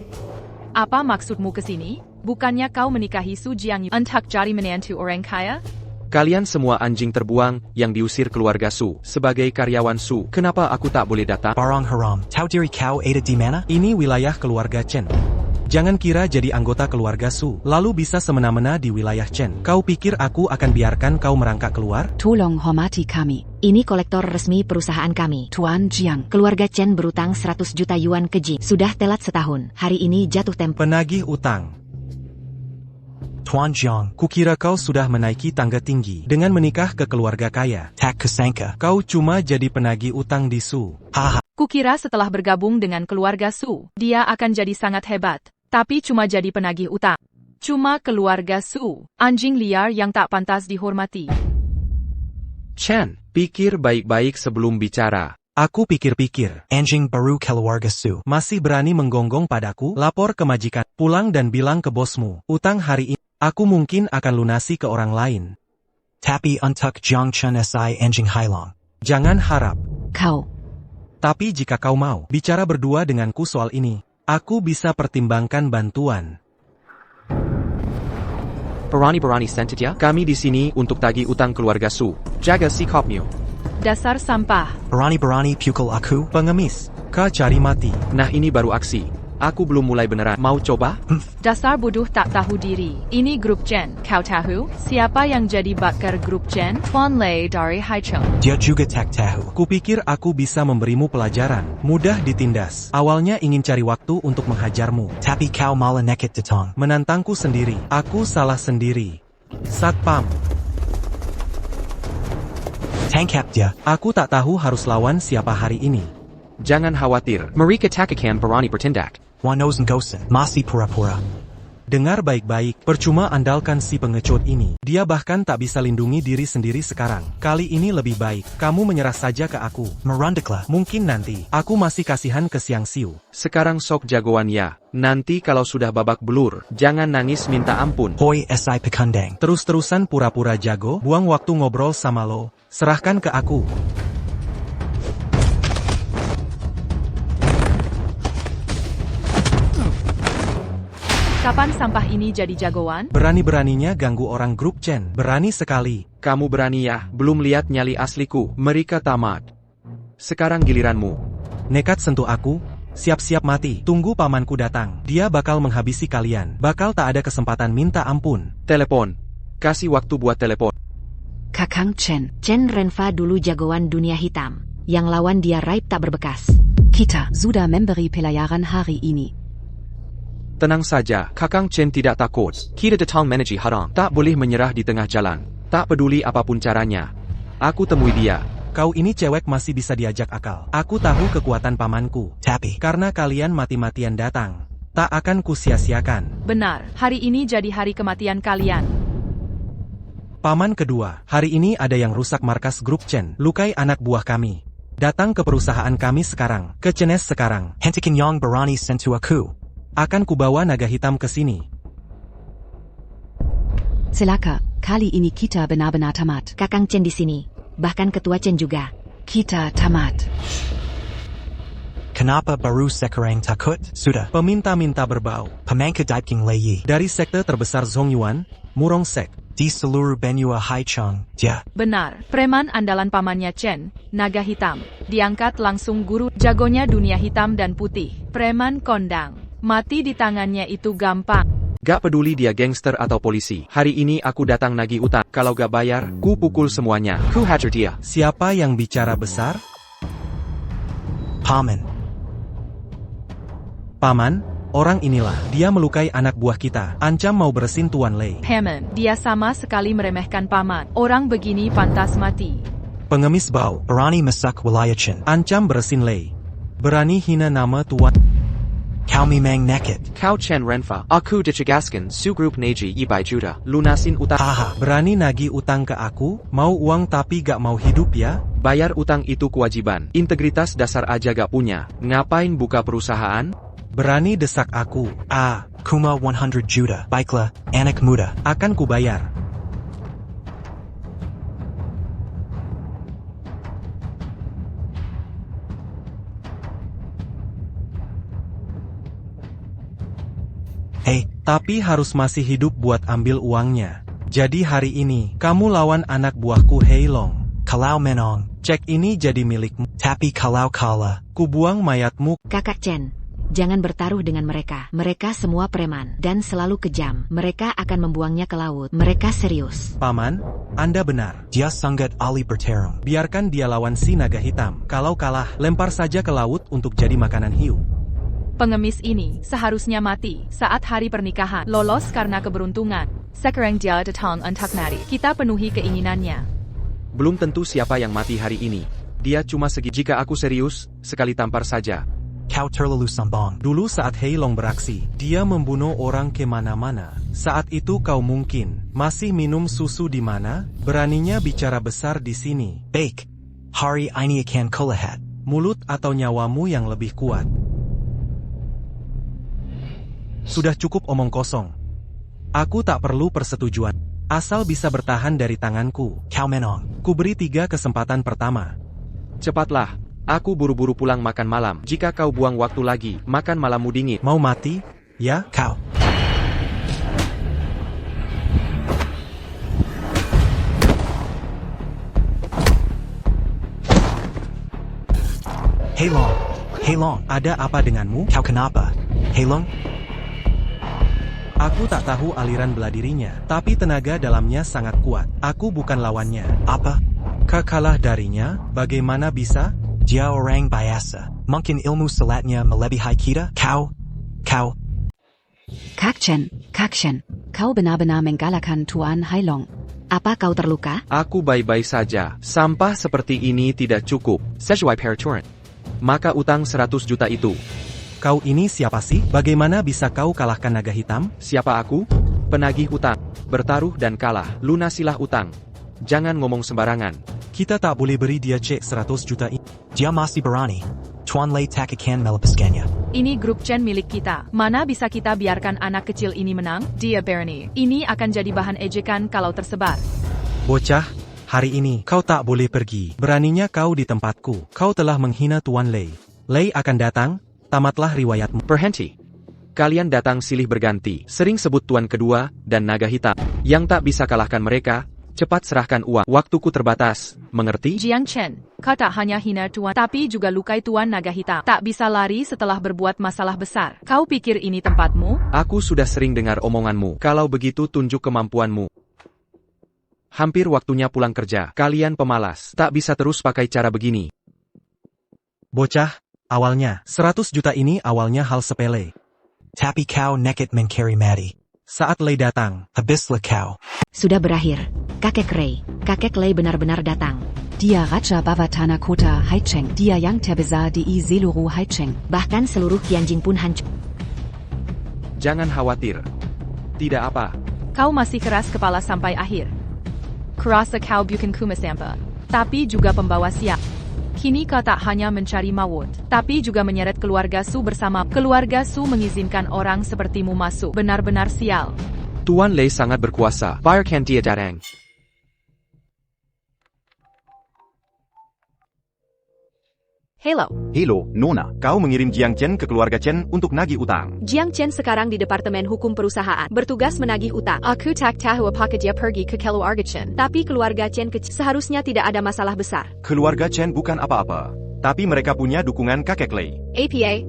apa maksudmu kesini? Bukannya kau menikahi Su Jiangyu untuk jadi menantu orang kaya? Kalian semua anjing terbuang yang diusir keluarga Su. Sebagai karyawan Su, kenapa aku tak boleh datang? Barang haram. Tahu diri kau ada di mana? Ini wilayah keluarga Chen. Jangan kira jadi anggota keluarga Su, lalu bisa semena-mena di wilayah Chen. Kau pikir aku akan biarkan kau merangkak keluar? Tolong hormati kami. Ini kolektor resmi perusahaan kami. Tuan Jiang. Keluarga Chen berutang 100 juta yuan ke Jin. Sudah telat setahun. Hari ini jatuh tempo. Penagih utang. Tuan Jiang, kukira kau sudah menaiki tangga tinggi dengan menikah ke keluarga kaya. Tak kusangka, kau cuma jadi penagih utang di Su. Haha. Kukira setelah bergabung dengan keluarga Su, dia akan jadi sangat hebat. Tapi cuma jadi penagih utang. Cuma keluarga Su, anjing liar yang tak pantas dihormati. Chen, pikir baik-baik sebelum bicara. Aku pikir-pikir, anjing baru keluarga Su masih berani menggonggong padaku, lapor ke majikan, pulang dan bilang ke bosmu, utang hari ini aku mungkin akan lunasi ke orang lain. Tapi untuk Jiang Chen si anjing Hailong, jangan harap. Kau. Tapi jika kau mau bicara berdua denganku soal ini, aku bisa pertimbangkan bantuan. Berani-berani sentit ya? Kami di sini untuk tagih utang keluarga Su. Jaga sikapmu. Dasar sampah. Berani-berani pukul aku, pengemis. Kau cari mati. Nah ini baru aksi. Aku belum mulai beneran. Mau coba? Dasar bodoh tak tahu diri. Ini grup Chen. Kau tahu siapa yang jadi bakar grup Chen? Tuan Lei dari Haicheng. Dia juga tak tahu. Kupikir aku bisa memberimu pelajaran. Mudah ditindas. Awalnya ingin cari waktu untuk menghajarmu. Tapi kau malah nekat datang. Menantangku sendiri. Aku salah sendiri. Satpam. Tangkap dia. Aku tak tahu harus lawan siapa hari ini. Jangan khawatir. Mereka tak akan berani bertindak. Wanozen Gosen, masih pura-pura. Dengar baik-baik, percuma andalkan si pengecut ini. Dia bahkan tak bisa lindungi diri sendiri sekarang. Kali ini lebih baik, kamu menyerah saja ke aku. Merandeklah, mungkin nanti. Aku masih kasihan ke Siang Siu. Sekarang sok jagoan ya. Nanti kalau sudah babak belur, jangan nangis minta ampun. Hoi SI Pekandeng. Terus-terusan pura-pura jago, buang waktu ngobrol sama lo. Serahkan ke aku. Kapan sampah ini jadi jagoan? Berani-beraninya ganggu orang grup Chen. Berani sekali. Kamu berani ya? Belum lihat nyali asliku. Mereka tamat. Sekarang giliranmu. Nekat sentuh aku? Siap-siap mati. Tunggu pamanku datang. Dia bakal menghabisi kalian. Bakal tak ada kesempatan minta ampun. Telepon. Kasih waktu buat telepon. Kakang Chen. Chen Renfa dulu jagoan dunia hitam. Yang lawan dia raib tak berbekas. Kita sudah memberi pelajaran hari ini. Tenang saja, Kakang Chen tidak takut. Kita datang menuju haram. Tak boleh menyerah di tengah jalan. Tak peduli apapun caranya. Aku temui dia. Kau ini cewek masih bisa diajak akal. Aku tahu kekuatan pamanku. Tapi, karena kalian mati-matian datang, tak akan kusia-siakan. Benar, hari ini jadi hari kematian kalian. Paman kedua, hari ini ada yang rusak markas grup Chen. Lukai anak buah kami. Datang ke perusahaan kami sekarang. Ke Chenes sekarang. Hentikin yang berani sentuh aku. Akan kubawa naga hitam ke sini. Celaka, kali ini kita benar-benar tamat. Kakang Chen di sini. Bahkan ketua Chen juga. Kita tamat. Kenapa baru sekarang takut? Sudah. Peminta-minta berbau. Pemangka Daipking Lei dari sekte terbesar Zongyuan, Murong Sek. Di seluruh benua Haicheng. Dia. Benar, preman andalan pamannya Chen, naga hitam. Diangkat langsung guru jagonya dunia hitam dan putih. Preman kondang. Mati di tangannya itu gampang. Gak peduli dia gangster atau polisi. Hari ini aku datang nagih utang. Kalau gak bayar, ku pukul semuanya. Ku hajar dia. Siapa yang bicara besar? Paman. Paman, Orang inilah, dia melukai anak buah kita. Ancam mau bersin Tuan Lei. Paman, dia sama sekali meremehkan paman. Orang begini pantas mati. Pengemis bau. Berani mesak wilayah Chen. Ancam bersin Lei. Berani hina nama Tuan. Kau memang naked. Kau Chen Renfa, aku dicegaskan su grup Neji 100 juta, lunasin utang. Haha, berani nagih utang ke aku? Mau uang tapi gak mau hidup ya? Bayar utang itu kewajiban. Integritas dasar aja gak punya. Ngapain buka perusahaan? Berani desak aku. Kuma 100 juta. Baiklah, anak muda. Akan kubayar. Tapi harus masih hidup buat ambil uangnya. Jadi hari ini, kamu lawan anak buahku Hei Long. Kalau menang, cek ini jadi milikmu. Tapi kalau kalah, kubuang mayatmu. Kakak Chen, jangan bertaruh dengan mereka. Mereka semua preman dan selalu kejam. Mereka akan membuangnya ke laut. Mereka serius. Paman, Anda benar. dia sangat ahli bertarung. Biarkan dia lawan si naga hitam. Kalau kalah, lempar saja ke laut untuk jadi makanan hiu. Pengemis ini seharusnya mati saat hari pernikahan. Lolos karena keberuntungan. Sekarang dia datang untuk mati. Kita penuhi keinginannya. Belum tentu siapa yang mati hari ini. Dia cuma segi. Jika aku serius, sekali tampar saja. Kau terlalu sombong. Dulu saat Hei Long beraksi, dia membunuh orang kemana-mana. Saat itu kau mungkin masih minum susu di mana? Beraninya bicara besar di sini. Baik, hari ini akan kulihat. Mulut atau nyawamu yang lebih kuat. Sudah cukup omong kosong. Aku tak perlu persetujuan. Asal bisa bertahan dari tanganku. Kau menang. Ku beri 3 kesempatan pertama. Cepatlah. Aku buru-buru pulang makan malam. Jika kau buang waktu lagi, makan malammu dingin. Mau mati? Ya? Kau. Hei Long. Hei Long. Ada apa denganmu? Kau kenapa? Hei Long. Aku tak tahu aliran bela dirinya, tapi tenaga dalamnya sangat kuat. Aku bukan lawannya. Apa? Kau kalah darinya? Bagaimana bisa? Dia orang biasa. Mungkin ilmu silatnya melebihi kita? Kau. Kak Chen, kau benar-benar menggalakkan Tuan Hailong. Apa kau terluka? Aku baik-baik saja. Sampah seperti ini tidak cukup. Sesuai peraturan. Maka utang 100 juta itu. Kau ini siapa sih? Bagaimana bisa kau kalahkan naga hitam? Siapa aku? Penagih utang. Bertaruh dan kalah. Lunasilah utang. Jangan ngomong sembarangan. Kita tak boleh beri dia cek 100 juta ini. Dia masih berani. Tuan Lei tak akan melepaskannya. Ini grup Chen milik kita. Mana bisa kita biarkan anak kecil ini menang? Dia berani. Ini akan jadi bahan ejekan kalau tersebar. Bocah, hari ini kau tak boleh pergi. Beraninya kau di tempatku. Kau telah menghina Tuan Lei. Lei akan datang. Tamatlah riwayatmu. Berhenti. Kalian datang silih berganti. Sering sebut Tuan Kedua dan Naga Hitam. Yang tak bisa kalahkan mereka, cepat serahkan uang. Waktuku terbatas. Mengerti? Jiang Chen, kau tak hanya hina Tuan, tapi juga lukai Tuan Naga Hitam. Tak bisa lari setelah berbuat masalah besar. Kau pikir ini tempatmu? Aku sudah sering dengar omonganmu. Kalau begitu tunjuk kemampuanmu. Hampir waktunya pulang kerja. Kalian pemalas. Tak bisa terus pakai cara begini. Bocah. Awalnya, 100 juta ini awalnya hal sepele. Tapi kau naked mencari mati. Saat Lei datang, habislah kau. Sudah berakhir. Kakek Lei. Kakek Lei benar-benar datang. Dia Raja Bawah Kota Haicheng. Dia yang terbesar di seluruh Haicheng. Bahkan seluruh Tianjin pun hancur. Jangan khawatir. Tidak apa. Kau masih keras kepala sampai akhir. Kerasa kau bukan kumasampa, tapi juga pembawa siap. Kini kau tak hanya mencari maut, tapi juga menyeret keluarga Su bersama. Keluarga Su mengizinkan orang sepertimu masuk. Benar-benar sial. Tuan Lei sangat berkuasa. Biarkan dia datang. Hello, Nona. Kau mengirim Jiang Chen ke keluarga Chen untuk nagih utang. Jiang Chen sekarang di Departemen Hukum Perusahaan, bertugas menagih utang. Aku tak tahu apakah dia pergi ke keluarga Chen, tapi keluarga Chen kecil seharusnya tidak ada masalah besar. Keluarga Chen bukan apa-apa, tapi mereka punya dukungan kakek Lei. APA?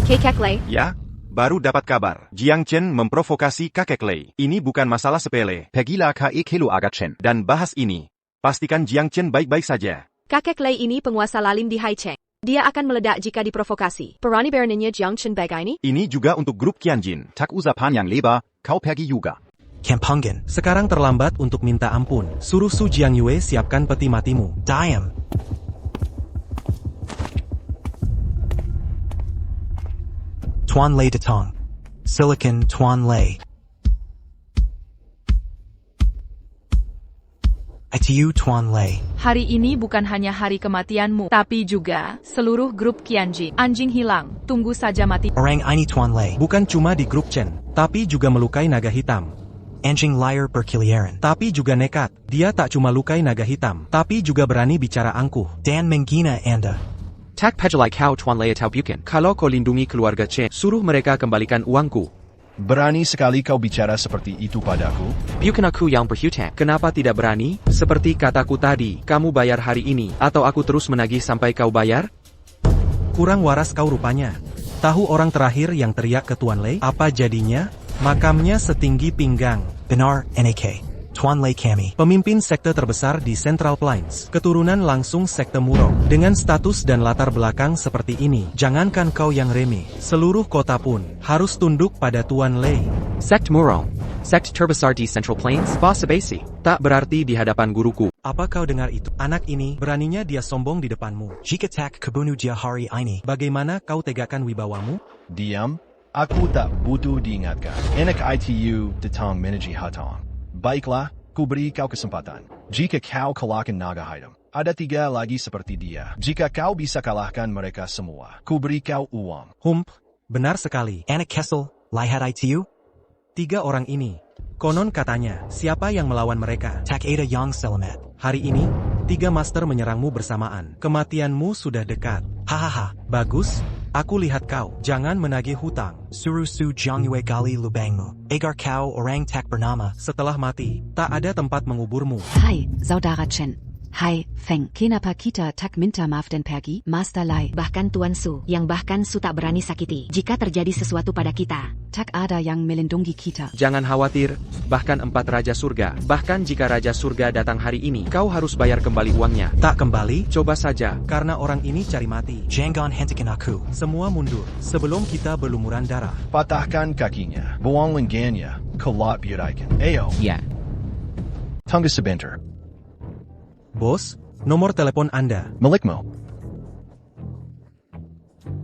Kakek Lei? Ya, baru dapat kabar. Jiang Chen memprovokasi kakek Lei. Ini bukan masalah sepele. Pergilah ke keluarga Chen dan bahas ini. Pastikan Jiang Chen baik-baik saja. Kakek Lei ini penguasa lalim di Haicheng. Dia akan meledak jika diprovokasi. Berani beraninya Jiang Chen bagai ini? Ini juga untuk grup Qianjin. Tak usah panjang lebar, kau pergi juga. Kampungan. Sekarang terlambat untuk minta ampun. Suruh Su Jiangyue siapkan peti matimu. Diam. Tuan Lei Datang. Silicon Tuan Lei. ITU Tuan Lei. Hari ini bukan hanya hari kematianmu, tapi juga seluruh grup Qianjin. Anjing hilang, tunggu saja mati. Orang ini Tuan Lei. Bukan cuma di grup Chen, tapi juga melukai naga hitam. Anjing liar berkeliaran. Tapi juga nekat. Dia tak cuma lukai naga hitam, tapi juga berani bicara angkuh. Dan menghina Anda. Tak pejelai kau Tuan Lei atau Bukan. Kalau kau lindungi keluarga Chen, suruh mereka kembalikan uangku. Berani sekali kau bicara seperti itu padaku? Bukan aku yang berhutang. Kenapa tidak berani? Seperti kataku tadi, kamu bayar hari ini, atau aku terus menagih sampai kau bayar? Kurang waras kau rupanya. Tahu orang terakhir yang teriak ke Tuan Lei? Apa jadinya? Makamnya setinggi pinggang. Benar, NAK. Tuan Lei kami. Pemimpin sekte terbesar di Central Plains. Keturunan langsung sekte Murong. Dengan status dan latar belakang seperti ini, jangankan kau yang remeh, seluruh kota pun harus tunduk pada Tuan Lei. Sekt Murong. Sekt terbesar di Central Plains. Basa basi. Tak berarti di hadapan guruku. Apa kau dengar itu? Anak ini, beraninya dia sombong di depanmu. Jika tak kebunuh dia hari ini, bagaimana kau tegakkan wibawamu? Diam. Aku tak butuh diingatkan. Enak ITU datang menuju hatang. Baiklah, ku beri kau kesempatan. Jika kau kalahkan naga hitam, ada 3 lagi seperti dia. Jika kau bisa kalahkan mereka semua, ku beri kau uang. Benar sekali. Anak Kessel, lihat ITU? 3 orang ini. Konon katanya, siapa yang melawan mereka? Tak ada yang selamat. Hari ini, 3 master menyerangmu bersamaan. Kematianmu sudah dekat. Hahaha, bagus. Aku lihat kau. Jangan menagih hutang. Suruh Su Jiangyue gali lubangmu. Agar kau orang tak bernama. Setelah mati, tak ada tempat menguburmu. Hai, Saudara Chen. Hai, Feng. Kenapa kita tak minta maaf dan pergi, Master Lai? Bahkan Tuan Su, yang bahkan Su tak berani sakiti. Jika terjadi sesuatu pada kita, Tak ada yang melindungi kita. Jangan khawatir, bahkan 4 Raja Surga. Bahkan jika Raja Surga datang hari ini, kau harus bayar kembali uangnya. Tak kembali? Coba saja. Karena orang ini cari mati. Jangan hentikan aku. Semua mundur, sebelum kita berlumuran darah. Patahkan kakinya. Buang lengannya. Kelak biarkan. Ayo. Ya. Tunggu sebentar. Bos, nomor telepon Anda. Milikmu.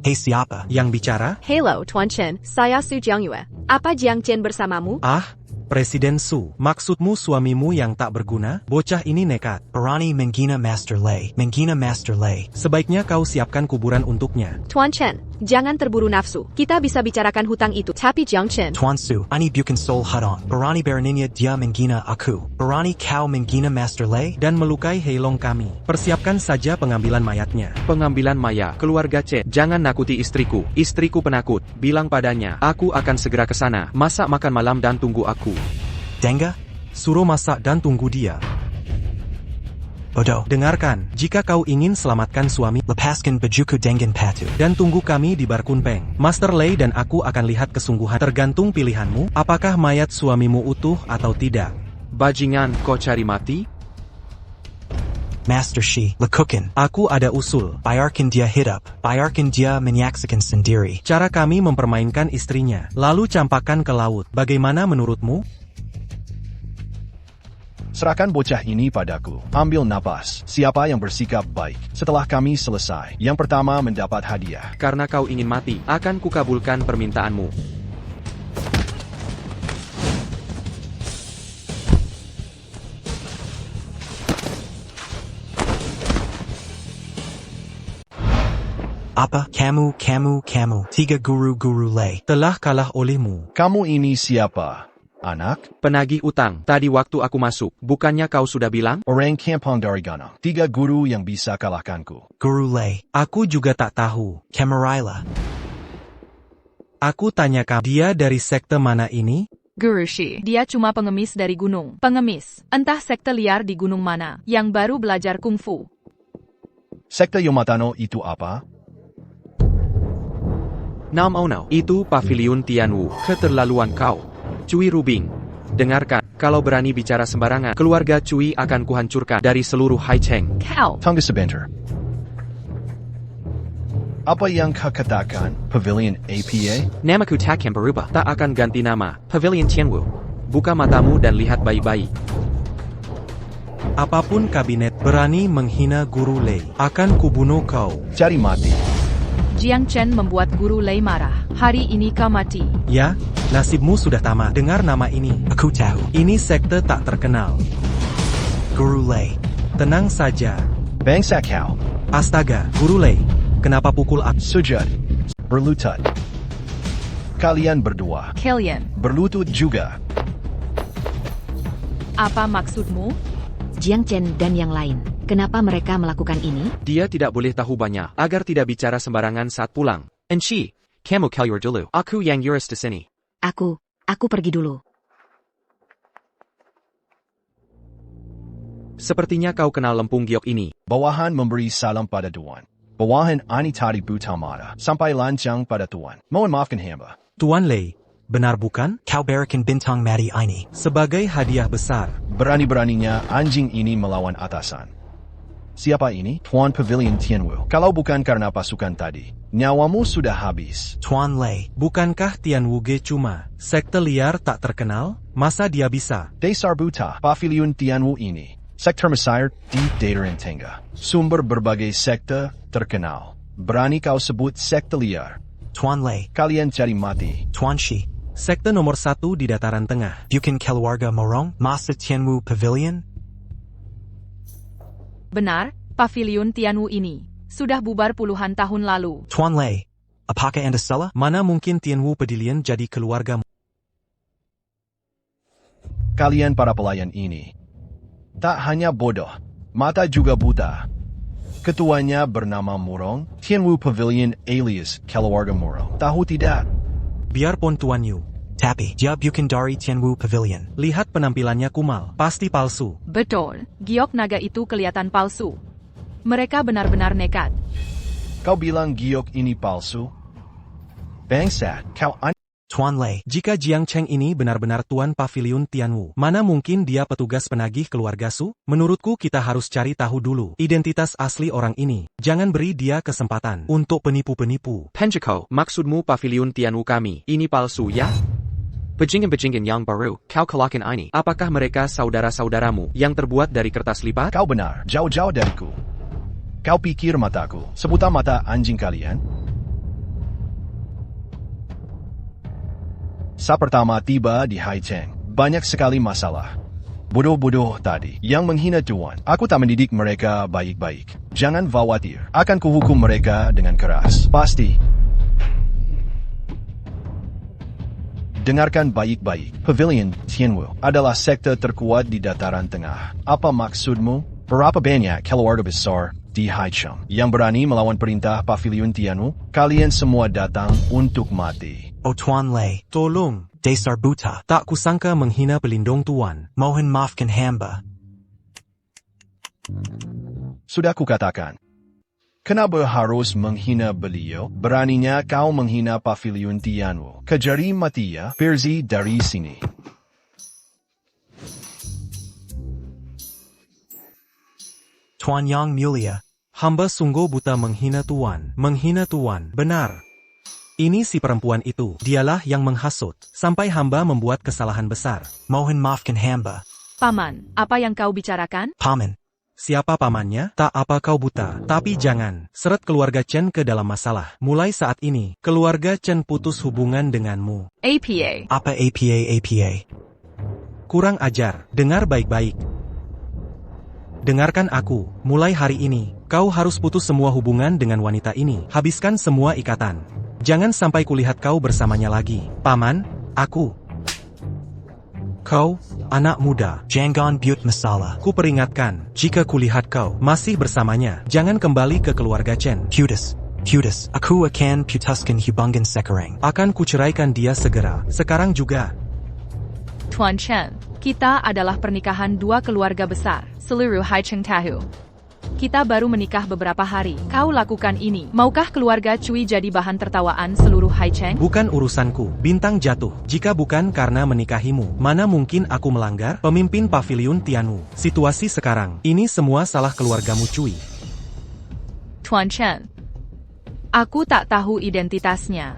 Hei, siapa yang bicara? Hello, Tuan Chen. Saya Su Jiangyue. Apa Jiang Chen bersamamu? Ah, Presiden Su. Maksudmu suamimu yang tak berguna? Bocah ini nekat. Berani menghina Master Lei. Menghina Master Lei. Sebaiknya kau siapkan kuburan untuknya. Tuan Chen, jangan terburu nafsu. Kita bisa bicarakan hutang itu. Tapi Jiang Chen. Tuan Su, ini bukan soal hutang. Berani beraninya dia menghina aku. Berani kau menghina Master Lei dan melukai Heilong kami. Persiapkan saja pengambilan mayatnya. Pengambilan mayat. Keluarga Chen, jangan nakuti istriku. Istriku penakut. Bilang padanya, aku akan segera ke sana. Masak makan malam dan tunggu aku. Dengga, suruh masak dan tunggu dia. Bodoh, dengarkan, jika kau ingin selamatkan suami, lepaskan bajuku dengan patuh. Dan tunggu kami di Bar Kunpeng. Master Lei dan aku akan lihat kesungguhan. Tergantung pilihanmu, apakah mayat suamimu utuh atau tidak. Bajingan, kau cari mati? Master Shi, lekukan. Aku ada usul. Biarkan dia hidup. Biarkan dia menyaksikan sendiri. Cara kami mempermainkan istrinya. Lalu campakkan ke laut. Bagaimana menurutmu? Serahkan bocah ini padaku. Ambil napas. Siapa yang bersikap baik? Setelah kami selesai, yang pertama mendapat hadiah. Karena kau ingin mati, akan kukabulkan permintaanmu. Apa? Kamu, 3 guru-guru Lei telah kalah olehmu. Kamu ini siapa? Anak? Penagih utang. Tadi waktu aku masuk, bukannya kau sudah bilang? Orang kampung dari Ganang. 3 guru yang bisa kalahkanku. Guru Lei, aku juga tak tahu. Camarilla. Aku tanya kamu, dia dari sekte mana ini? Guru Shi, dia cuma pengemis dari gunung. Pengemis, entah sekte liar di gunung mana, yang baru belajar kungfu. Sekte Yomatano itu apa? Nam Ono, itu Pavilion Tianwu. Keterlaluan kau. Cui Rubing. Dengarkan, kalau berani bicara sembarangan, keluarga Cui akan kuhancurkan dari seluruh Haicheng. Kau. Tunggu sebentar. Apa yang kau katakan, Pavilion APA? Namaku takkan berubah. Tak akan ganti nama. Pavilion Tianwu. Buka matamu dan lihat baik-baik. Apapun kabinet berani menghina Guru Lei, akan kubunuh kau. Jadi mati. Jiang Chen membuat Guru Lei marah. Hari ini kau mati. Ya, nasibmu sudah tamat. Dengar nama ini. Aku tahu. Ini sekte tak terkenal. Guru Lei. Tenang saja. Bangsa kau. Astaga, Guru Lei. Kenapa pukul aku? Sujud. Berlutut. Kalian berdua. Kalian. Berlutut juga. Apa maksudmu? Jiang Chen dan yang lain. Kenapa mereka melakukan ini? Dia tidak boleh tahu banyak, agar tidak bicara sembarangan saat pulang. Enshi, kamu keluar dulu. Aku yang urus di sini. Aku pergi dulu. Sepertinya kau kenal lempung giok ini. Bawahan memberi salam pada Tuan. Bawahan ani tadi buta mata, sampai lancang pada Tuan. Mohon maafkan hamba. Tuan Lei, benar bukan? Kau berikan bintang mati ini sebagai hadiah besar. Berani-beraninya anjing ini melawan atasan. Siapa ini? Tuan Pavilion Tianwu. Kalau bukan karena pasukan tadi, nyawamu sudah habis. Tuan Lei, bukankah Tianwu Ge cuma sekte liar tak terkenal? Masa dia bisa? Dasar buta, Pavilion Tianwu ini. Sekte Mesir di Dataran Tengah. Sumber berbagai sekte terkenal. Berani kau sebut sekte liar? Tuan Lei, kalian cari mati. Tuan Shi, sekte nomor 1 di Dataran Tengah. Bukan keluarga Morong, masa Tianwu Pavilion? Benar, Pavilion Tianwu ini sudah bubar puluhan tahun lalu. Tuan Lei, apakah Anda salah? Mana mungkin Tianwu Pavilion jadi keluarga? Kalian para pelayan ini tak hanya bodoh, mata juga buta. Ketuanya bernama Murong, Tianwu Pavilion alias keluarga Murong. Tahu tidak? Biarpun Tuan Yu, tapi dia bukan dari Tianwu Pavilion. Lihat penampilannya kumal, pasti palsu. Betul, giok naga itu kelihatan palsu. Mereka benar-benar nekat. Kau bilang giok ini palsu? Bangsat, kau Tuan Lei, jika Jiang Cheng ini benar-benar Tuan Pavilion Tianwu, mana mungkin dia petugas penagih keluarga Su? Menurutku kita harus cari tahu dulu identitas asli orang ini. Jangan beri dia kesempatan untuk penipu-penipu. Penjiko, maksudmu Pavilion Tianwu kami, ini palsu ya? Bajingan-bajingan yang baru, kau kelakin ini. Apakah mereka saudara-saudaramu yang terbuat dari kertas lipat? Kau benar, jauh-jauh dariku. Kau pikir mataku sebuta mata anjing kalian? Saat pertama tiba di Haicheng, banyak sekali masalah. Bodoh-bodoh tadi yang menghina Tuan. Aku tak mendidik mereka baik-baik. Jangan khawatir, akan kuhukum mereka dengan keras. Pasti. Dengarkan baik-baik. Pavilion Tianwu adalah sekte terkuat di Dataran Tengah. Apa maksudmu? Berapa banyak keluarga besar di Haicheng yang berani melawan perintah Pavilion Tianwu? Kalian semua datang untuk mati. Oh Tuan Lei, tolong, dasar buta. Tak kusangka menghina pelindung Tuan. Mohon maafkan hamba. Sudah kukatakan. Kenapa harus menghina beliau? Beraninya kau menghina Pavilion Tianwu. Kejari mati ya, pergi dari sini. Tuan Yang Mulia, hamba sungguh buta menghina Tuan. Menghina Tuan, benar. Ini si perempuan itu, dialah yang menghasut, sampai hamba membuat kesalahan besar. Mohon maafkan hamba. Paman, apa yang kau bicarakan? Paman. Siapa pamannya? Tak apa kau buta. Tapi jangan seret keluarga Chen ke dalam masalah. Mulai saat ini, keluarga Chen putus hubungan denganmu. APA. Apa APA? Kurang ajar, dengar baik-baik. Dengarkan aku, mulai hari ini, kau harus putus semua hubungan dengan wanita ini. Habiskan semua ikatan. Jangan sampai kulihat kau bersamanya lagi. Paman, aku. Kau, anak muda, jangan buat masalah. Ku peringatkan, jika kulihat kau masih bersamanya, jangan kembali ke keluarga Chen. Putus, aku akan putuskan hubungan sekarang. Akan kuceraikan dia segera, sekarang juga. Tuan Chen, kita adalah pernikahan dua keluarga besar, seluruh Haicheng tahu. Kita baru menikah beberapa hari. Kau lakukan ini. Maukah keluarga Cui jadi bahan tertawaan seluruh Haicheng? Bukan urusanku. Bintang jatuh. Jika bukan karena menikahimu, mana mungkin aku melanggar? Pemimpin Pavilion Tianwu. Situasi sekarang, ini semua salah keluargamu Cui. Tuan Chen, Aku tak tahu identitasnya.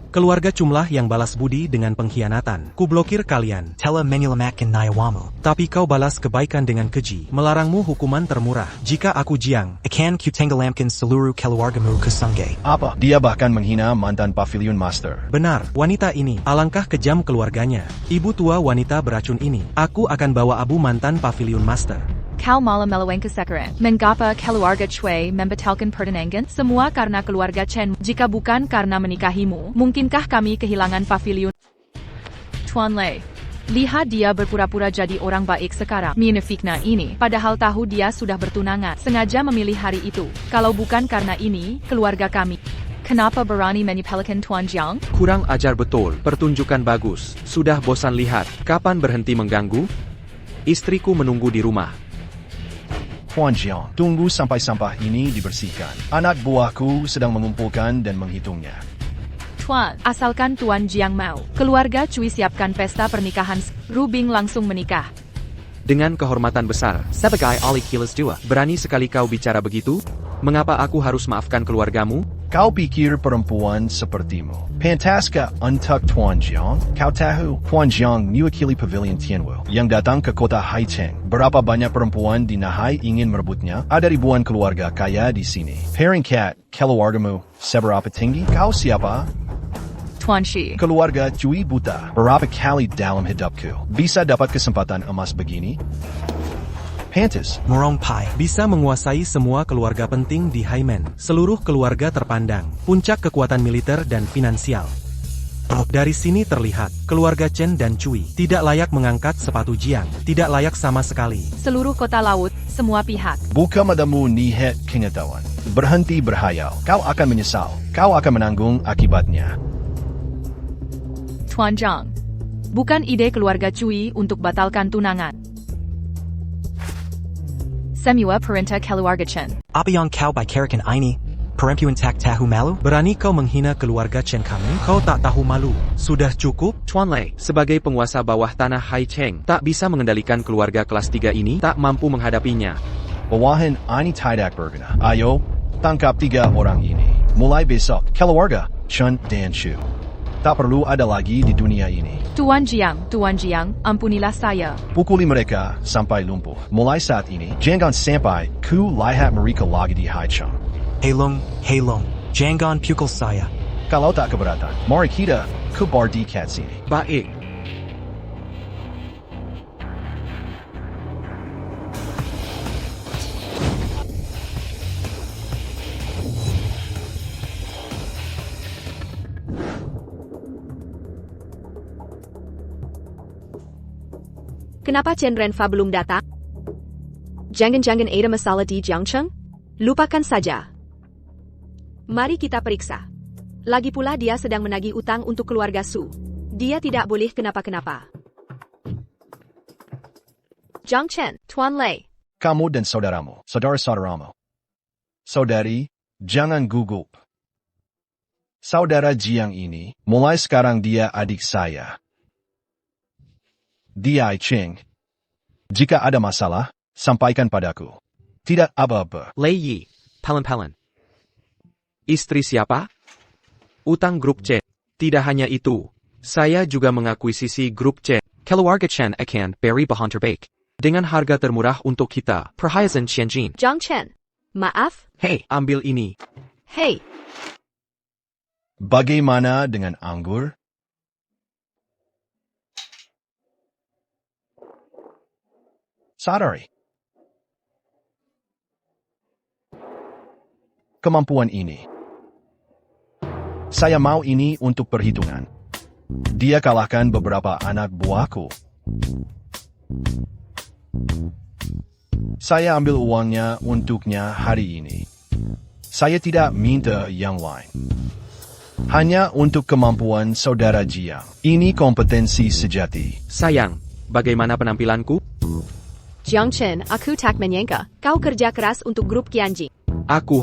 Keluarga Cumlah yang balas budi dengan pengkhianatan. Ku blokir kalian. Tela menyelamatkan nyawamu. Tapi kau balas kebaikan dengan keji. Melarangmu hukuman termurah. Jika aku Jiang, Akan ku tenggelamkan seluruh keluargamu ke sungai. Apa? Dia bahkan menghina mantan Pavilion Master. benar, wanita ini, alangkah kejam keluarganya. Ibu tua wanita beracun ini. Aku akan bawa abu mantan Pavilion Master. Kau malah melawan kesekeran. Mengapa keluarga Cui membatalkan pertunangan? Semua karena keluarga Chen. Jika bukan karena menikahimu, mungkinkah kami kehilangan pavilion? Tuan Lei, lihat dia berpura-pura jadi orang baik sekarang. Menafikna ini, padahal tahu dia sudah bertunangan. Sengaja memilih hari itu. Kalau bukan karena ini, keluarga kami. Kenapa berani menyepelekan Tuan Jiang? Kurang ajar betul, pertunjukan bagus. Sudah bosan lihat, kapan berhenti mengganggu? Istriku menunggu di rumah. Tuan Jiang, tunggu sampai sampah ini dibersihkan. Anak buahku sedang mengumpulkan dan menghitungnya. Tuan, asalkan Tuan Jiang mau. Keluarga Cui siapkan pesta pernikahan. Rubing langsung menikah. Dengan kehormatan besar, sebagai ahli kilas 2, berani sekali kau bicara begitu? Mengapa aku harus maafkan keluargamu? Kau pikir perempuan sepertimu pantaskah untuk Tuan Jiang? Kau tahu, Tuan Jiang mewakili Pavilion Tianwu yang datang ke kota Haicheng. Berapa banyak perempuan di Nahai ingin merebutnya? Ada ribuan keluarga kaya di sini. Peringkat keluargamu seberapa tinggi? Kau siapa? Tuan Shi. Keluarga Cui buta. Berapa kali dalam hidupku bisa dapat kesempatan emas begini? Pantas. Murong Pai. Bisa menguasai semua keluarga penting di Haimen. Seluruh keluarga terpandang. Puncak kekuatan militer dan finansial. Dari sini terlihat, keluarga Chen dan Cui tidak layak mengangkat sepatu Jiang. Tidak layak sama sekali. Seluruh kota laut, semua pihak. Buka matamu nihat pengetahuan. Berhenti berhayal. Kau akan menyesal. Kau akan menanggung akibatnya. Tuan Jiang. Bukan ide keluarga Cui untuk batalkan tunangan. Semua perintah keluarga Chen. Apa yang kau bicarakan ini? Perempuan tak tahu malu? Berani kau menghina keluarga Chen kami? Kau tak tahu malu. Sudah cukup? Tuan Lei, sebagai penguasa bawah tanah Haicheng, tak bisa mengendalikan keluarga kelas 3 ini, tak mampu menghadapinya. Bawahan ini tidak berguna. Ayo, tangkap 3 orang ini. Mulai besok, keluarga Chen dan Shu tak perlu ada lagi di dunia ini. Tuan Jiang, ampunilah saya. Pukuli mereka sampai lumpuh. Mulai saat ini, jangan sampai ku lihat mereka lagi di Haicheng. Helong, jangan pukul saya. Kalau tak keberatan, mari kita ke bar di kat sini. Baik. Kenapa Chen Renfa belum datang? Jangan-jangan ada masalah di Jiangcheng? Lupakan saja. Mari kita periksa. Lagi pula dia sedang menagih utang untuk keluarga Su. Dia tidak boleh kenapa-kenapa. Jiang Chen, Tuan Lei. Kamu dan saudaramu, saudara-saudaramu. Saudari, jangan gugup. Saudara Jiang ini, mulai sekarang dia adik saya. Di Haicheng. Jika ada masalah, sampaikan padaku. Tidak apa-apa. Lei Yi, Palen. Istri siapa? Utang grup C. Tidak hanya itu, saya juga mengakuisisi grup C. Keluarga Chen akan beri bahan terbaik. Dengan harga termurah untuk kita, perhiasan Qianjin. Jiang Chen, maaf. Hei, ambil ini. Hei. Bagaimana dengan anggur? Sadari. Kemampuan ini. Saya mau ini untuk perhitungan. Dia kalahkan beberapa anak buahku. Saya ambil uangnya untuknya hari ini. Saya tidak minta yang lain. Hanya untuk kemampuan saudara Jiang. Ini kompetensi sejati. Sayang, bagaimana penampilanku? Jiang Chen, aku tak menyangka. Kau kerja keras untuk grup Qianjing. Aku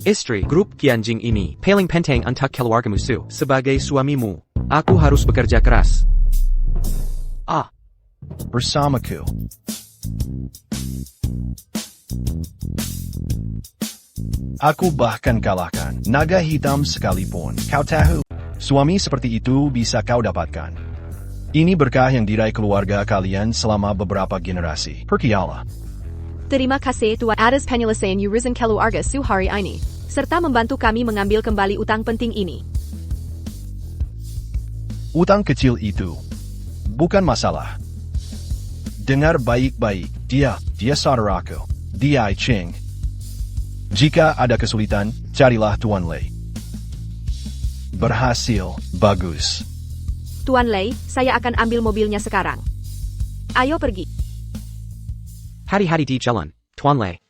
istri grup Qianjing ini, paling penting untuk keluarga musuh. Sebagai suamimu, aku harus bekerja keras. Bersamaku. Aku bahkan kalahkan naga hitam sekalipun. Kau tahu, suami seperti itu bisa kau dapatkan. Ini berkah yang diraih keluarga kalian selama beberapa generasi. Percayalah. Terima kasih Tuan atas penyelesaian urusan keluarga Su hari ini, serta membantu kami mengambil kembali utang penting ini. Utang kecil itu bukan masalah. Dengar baik-baik, dia saudaraku, dia Ching. Jika ada kesulitan, carilah Tuan Lei. Berhasil, bagus. Tuan Lei, saya akan ambil mobilnya sekarang. Ayo pergi. Hari-hari di jalan, Tuan Lei.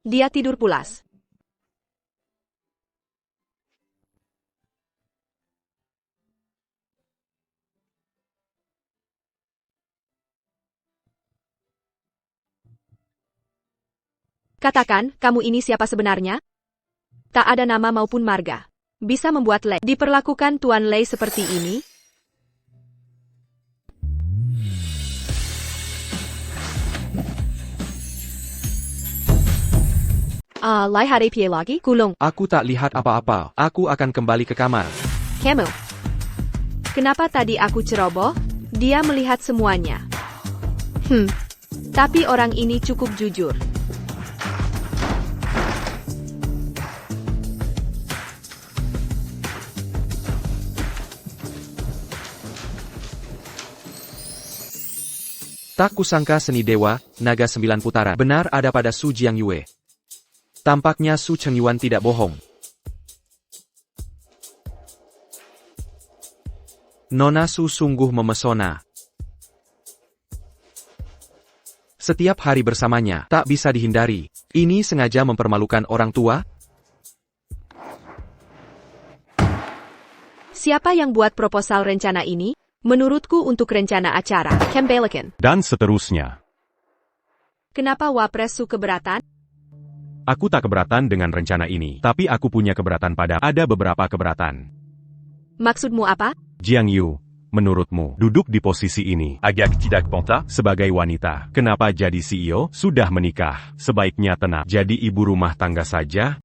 Dia tidur pulas. Katakan, kamu ini siapa sebenarnya? Tak ada nama maupun marga. Bisa membuat Lei diperlakukan Tuan Lei seperti ini? Lei hari pie lagi, kulung. Aku tak lihat apa-apa. Aku akan kembali ke kamar. Kamu. Kenapa tadi aku ceroboh? Dia melihat semuanya. Tapi orang ini cukup jujur. Tak kusangka seni dewa, naga 9 putaran, benar ada pada Su Jiangyue. Tampaknya Su Chengyuan tidak bohong. Nona Su sungguh memesona. Setiap hari bersamanya, tak bisa dihindari. Ini sengaja mempermalukan orang tua? Siapa yang buat proposal rencana ini? Menurutku untuk rencana acara, Kembalikan. Dan seterusnya. Kenapa Wapres Su keberatan? Aku tak keberatan dengan rencana ini, tapi aku punya keberatan ada beberapa keberatan. Maksudmu apa? Jiang Yu, menurutmu, duduk di posisi ini, Agak tidak Panta, sebagai wanita, kenapa jadi CEO? Sudah menikah, sebaiknya tenang, jadi ibu rumah tangga saja?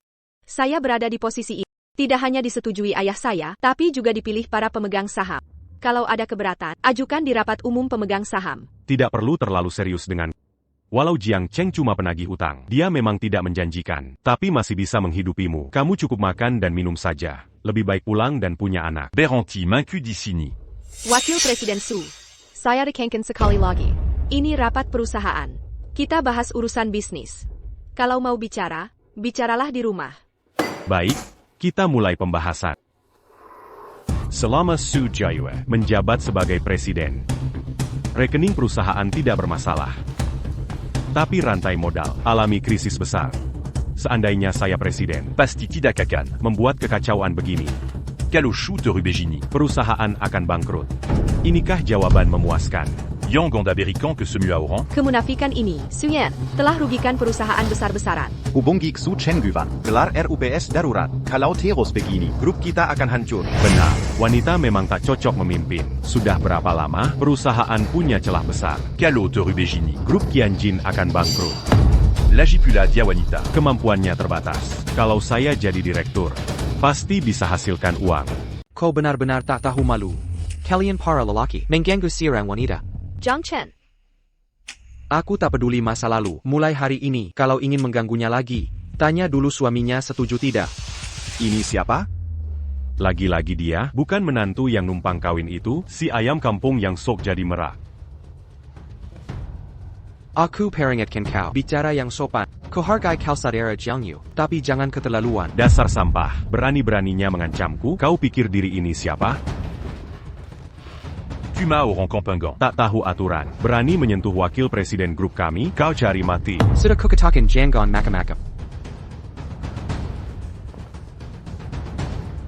Saya berada di posisi ini. Tidak hanya disetujui ayah saya, tapi juga dipilih para pemegang saham. Kalau ada keberatan, ajukan di rapat umum pemegang saham. Tidak perlu terlalu serius dengan... Walau Jiang Cheng cuma penagih utang, dia memang tidak menjanjikan, tapi masih bisa menghidupimu. Kamu cukup makan dan minum saja. Lebih baik pulang dan punya anak. Beranti Minku di sini. Wakil Presiden Su, saya rekenkan sekali lagi. Ini rapat perusahaan. Kita bahas urusan bisnis. Kalau mau bicara, bicaralah di rumah. Baik, kita mulai pembahasan. Selama Su Jiayue menjabat sebagai presiden, rekening perusahaan tidak bermasalah. Tapi rantai modal alami krisis besar. Seandainya saya presiden, Pasti tidak akan membuat kekacauan begini, Kalau chute Rubegini. perusahaan akan bangkrut. Inikah jawaban memuaskan? Yang Gonda berikan ke semua orang. Kemunafikan ini, Suyen, telah rugikan perusahaan besar-besaran. Hubungi Su Chengyuan, gelar RUPS darurat. Kalau terus begini, grup kita akan hancur. Benar, wanita memang tak cocok memimpin. Sudah berapa lama perusahaan punya celah besar? Kalau Rubegini. Grup Qianjin akan bangkrut. Lagipula dia wanita. Kemampuannya terbatas. Kalau saya jadi direktur, pasti bisa hasilkan uang. Kau benar-benar tak tahu malu. Kalian para lelaki, mengganggu seorang wanita. Zhang Chen. Aku tak peduli masa lalu. Mulai hari ini, kalau ingin mengganggunya lagi, tanya dulu suaminya setuju tidak. Ini siapa? Lagi-lagi dia, bukan menantu yang numpang kawin itu, si ayam kampung yang sok jadi merak. Aku peringatkan kau, bicara yang sopan. Kau hargai kau saudara Jiang Yu, tapi jangan keterlaluan. Dasar sampah, berani-beraninya mengancamku, kau pikir diri ini siapa? Kuma orang Kampengan. Tak tahu aturan, berani menyentuh wakil presiden grup kami, kau cari mati. Sudah kau katakan jangan macam-macam.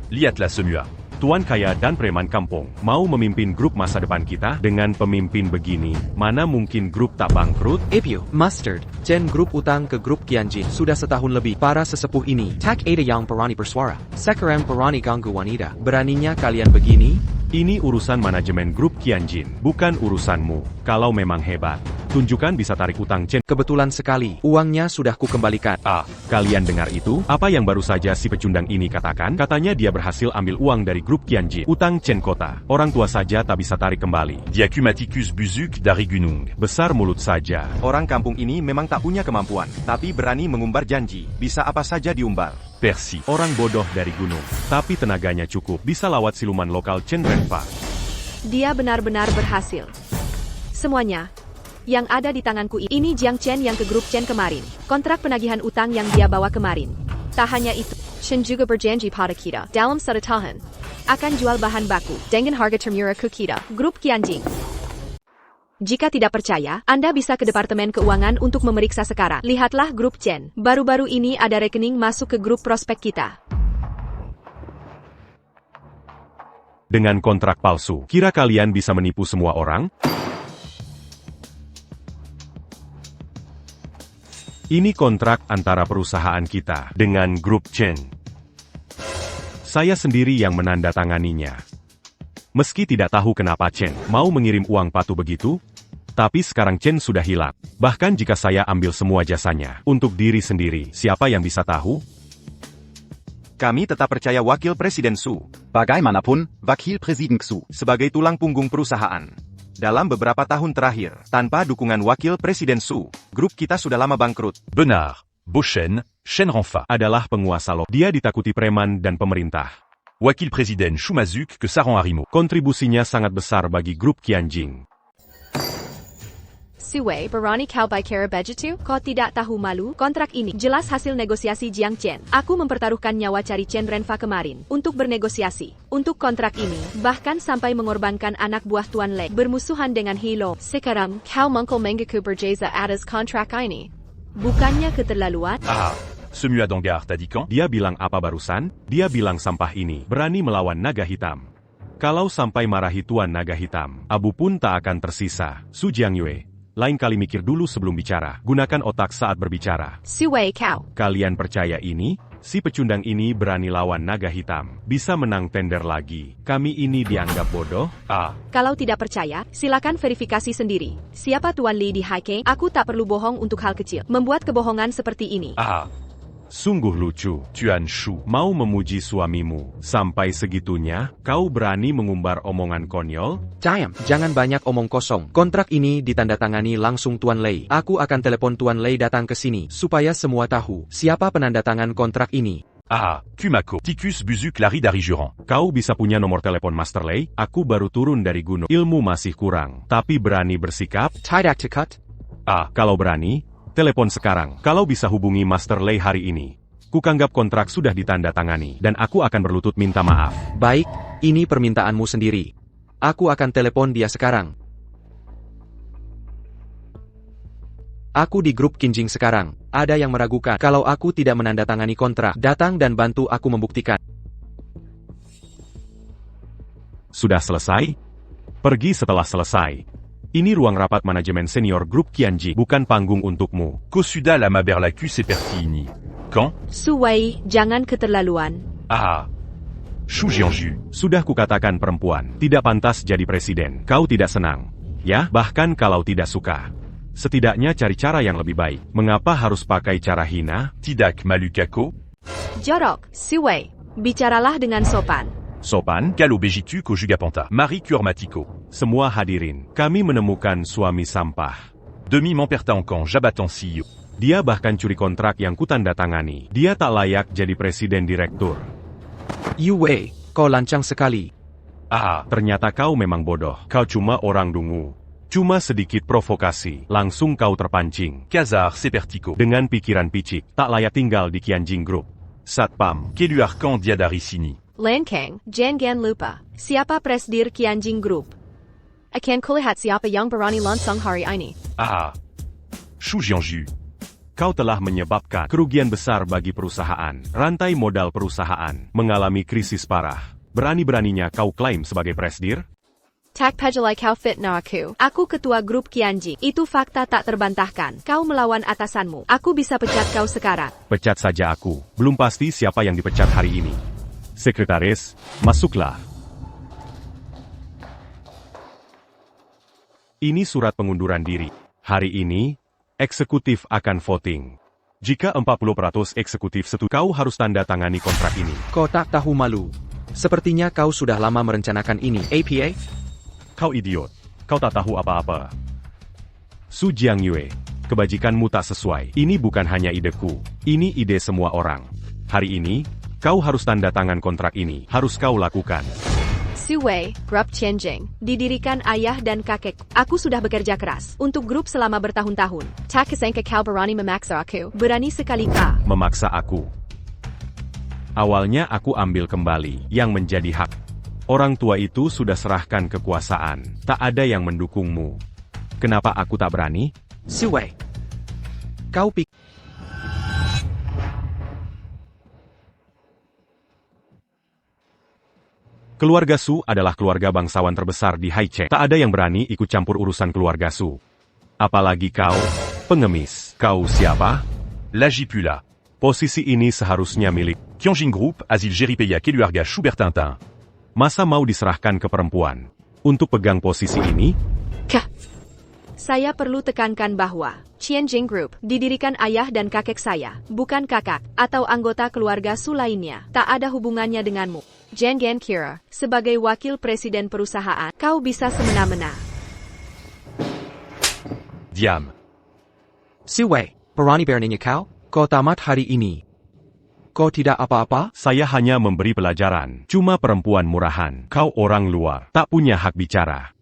Lihatlah semua. Tuan kaya dan preman kampung mau memimpin grup masa depan kita. Dengan pemimpin begini, mana mungkin grup tak bangkrut? Epio, Mustard, Chen grup utang ke grup Qianjin sudah setahun lebih. Para sesepuh ini, tak ada yang berani bersuara. Sekarang berani ganggu wanita. Beraninya kalian begini? Ini urusan manajemen grup Qianjin, bukan urusanmu. Kalau memang hebat, tunjukkan bisa tarik utang Chen. Kebetulan sekali, uangnya sudah kukembalikan. Kalian dengar itu? Apa yang baru saja si pecundang ini katakan? Katanya dia berhasil ambil uang dari grup Qianjin. Utang Chen kota. Orang tua saja tak bisa tarik kembali. Diacumaticus Buzuk dari Gunung. Besar mulut saja. Orang kampung ini memang tak punya kemampuan, tapi berani mengumbar janji. Bisa apa saja diumbar. Persi. Orang bodoh dari gunung, tapi tenaganya cukup. Bisa lawat siluman lokal Chen Renfa. Dia benar-benar berhasil. Semuanya yang ada di tanganku ini Jiang Chen yang ke grup Chen kemarin. Kontrak penagihan utang yang dia bawa kemarin. Tak hanya itu, Chen juga berjanji pada kita dalam 1 tahun akan jual bahan baku dengan harga termurah ke kita, grup Qianjin. Jika tidak percaya, Anda bisa ke Departemen Keuangan untuk memeriksa sekarang. Lihatlah grup Chen. Baru-baru ini ada rekening masuk ke grup prospek kita. Dengan kontrak palsu, kira kalian bisa menipu semua orang? Ini kontrak antara perusahaan kita dengan grup Chen. Saya sendiri yang menandatanganinya. Meski tidak tahu kenapa Chen mau mengirim uang palsu begitu, tapi sekarang Chen sudah hilang. Bahkan jika saya ambil semua jasanya untuk diri sendiri, siapa yang bisa tahu? Kami tetap percaya Wakil Presiden Su. Bagaimanapun, Wakil Presiden Su sebagai tulang punggung perusahaan. Dalam beberapa tahun terakhir, tanpa dukungan Wakil Presiden Su, grup kita sudah lama bangkrut. Benar. Boshen, Shen Renfa adalah penguasa Dia ditakuti preman dan pemerintah. Wakil Presiden Shumazuk ke Saron Harimo. Kontribusinya sangat besar bagi grup Qianjin. Suwei berani kau bicara begitu? Kau tidak tahu malu? Kontrak ini jelas hasil negosiasi Jiang Chen. Aku mempertaruhkan nyawa cari Chen Renfa kemarin untuk bernegosiasi. Untuk kontrak ini, bahkan sampai mengorbankan anak buah Tuan Lek bermusuhan dengan Hilo. Sekarang, kau mengko-menggaku berjaya atas kontrak ini. Bukannya keterlaluan? Semua Donggar tadi kan? Dia bilang apa barusan? Dia bilang sampah ini berani melawan naga hitam. Kalau sampai marahi Tuan Naga Hitam, abu pun tak akan tersisa. Su Jiangyue, lain kali mikir dulu sebelum bicara. Gunakan otak saat berbicara. Suwei kau. Kalian percaya ini? Si pecundang ini berani lawan naga hitam. Bisa menang tender lagi. Kami ini dianggap bodoh? Kalau tidak percaya, silakan verifikasi sendiri. Siapa Tuan Li di Haikeng? Aku tak perlu bohong untuk hal kecil. Membuat kebohongan seperti ini. Sungguh lucu. Tuan Shu mau memuji suamimu. Sampai segitunya, kau berani mengumbar omongan konyol? Jangan banyak omong kosong. Kontrak ini ditandatangani langsung Tuan Lei. Aku akan telepon Tuan Lei datang ke sini, supaya semua tahu siapa penandatangan kontrak ini. Kumako, Ticus Buzuk lari dari jurang. Kau bisa punya nomor telepon Master Lei? Aku baru turun dari gunung. Ilmu masih kurang, tapi berani bersikap? Tidak cekat. Kalau berani, telepon sekarang. Kalau bisa hubungi Master Lei hari ini. Kukanggap kontrak sudah ditandatangani, dan aku akan berlutut minta maaf. Baik, ini permintaanmu sendiri. Aku akan telepon dia sekarang. Aku di grup Qianjin sekarang. Ada yang meragukan kalau aku tidak menandatangani kontrak. Datang dan bantu aku membuktikan. Sudah selesai? Pergi setelah selesai. Ini ruang rapat manajemen senior grup Qianjin, bukan panggung untukmu. Kosuda la maberlaku seperti Quand? Suwei, jangan keterlaluan. Shu Jiangju. Sudah kukatakan perempuan, tidak pantas jadi presiden. Kau tidak senang. Ya, bahkan kalau tidak suka. Setidaknya cari cara yang lebih baik. Mengapa harus pakai cara hina? Tidak malukako? Jorok, Suwei, bicaralah dengan sopan. Sopan? Kalau begitu ko jugapanta. Marie Kurmatiko. Semua hadirin, kami menemukan suami sampah. Demi m'emperta encore jabatan CEO. Dia bahkan curi kontrak yang kutandatangani. Dia tak layak jadi presiden direktur. Yue, kau lancang sekali. Ternyata kau memang bodoh. Kau cuma orang dungu. Cuma sedikit provokasi, langsung kau terpancing. Kazar sepertiko. Dengan pikiran picik, tak layak tinggal di Qianjin Group. Satpam. Keluarkan dia dari sini. Lankang, jangan lupa, siapa presdir Qianjin Group? Akan kulihat siapa yang berani lansang hari ini. Shu Jiangju. Kau telah menyebabkan kerugian besar bagi perusahaan. Rantai modal perusahaan mengalami krisis parah. Berani-beraninya kau klaim sebagai presdir? Tak pajalai kau fitnah aku. Aku ketua grup Qianjing. Itu fakta tak terbantahkan. Kau melawan atasanmu. Aku bisa pecat kau sekarang. Pecat saja aku. Belum pasti siapa yang dipecat hari ini. Sekretaris, masuklah. Ini surat pengunduran diri. Hari ini, eksekutif akan voting. Jika 40% eksekutif setuju, kau harus tanda tangani kontrak ini. Kau tak tahu malu. Sepertinya kau sudah lama merencanakan ini. APA? Kau idiot. Kau tak tahu apa-apa. Su Jiangyue, kebajikanmu tak sesuai. Ini bukan hanya ideku. Ini ide semua orang. Hari ini, kau harus tanda tangan kontrak ini. Harus kau lakukan. Suwei, Grup Qianjing, didirikan ayah dan kakek. Aku sudah bekerja keras untuk grup selama bertahun-tahun. Tak kesangka kau berani memaksa aku. Berani sekali kau. Memaksa aku. Awalnya aku ambil kembali yang menjadi hak. Orang tua itu sudah serahkan kekuasaan. Tak ada yang mendukungmu. Kenapa aku tak berani? Suwei. Kau pikir keluarga Su adalah keluarga bangsawan terbesar di Haicheng. Tak ada yang berani ikut campur urusan keluarga Su. Apalagi kau, pengemis. Kau siapa? L'Agipula. Posisi ini seharusnya milik Qianjing Group, Asil Jeripeya Keluarga Schubert Tintin. Masa mau diserahkan ke perempuan? Untuk pegang posisi ini? Saya perlu tekankan bahwa Qianjing Group didirikan ayah dan kakek saya, bukan kakak atau anggota keluarga Su lainnya. Tak ada hubungannya denganmu. Jangan kira, sebagai wakil presiden perusahaan, kau bisa semena-mena. Diam. Suwei, berani-beraninya kau? Kau tamat hari ini. Kau tidak apa-apa? Saya hanya memberi pelajaran. Cuma perempuan murahan. Kau orang luar. Tak punya hak bicara.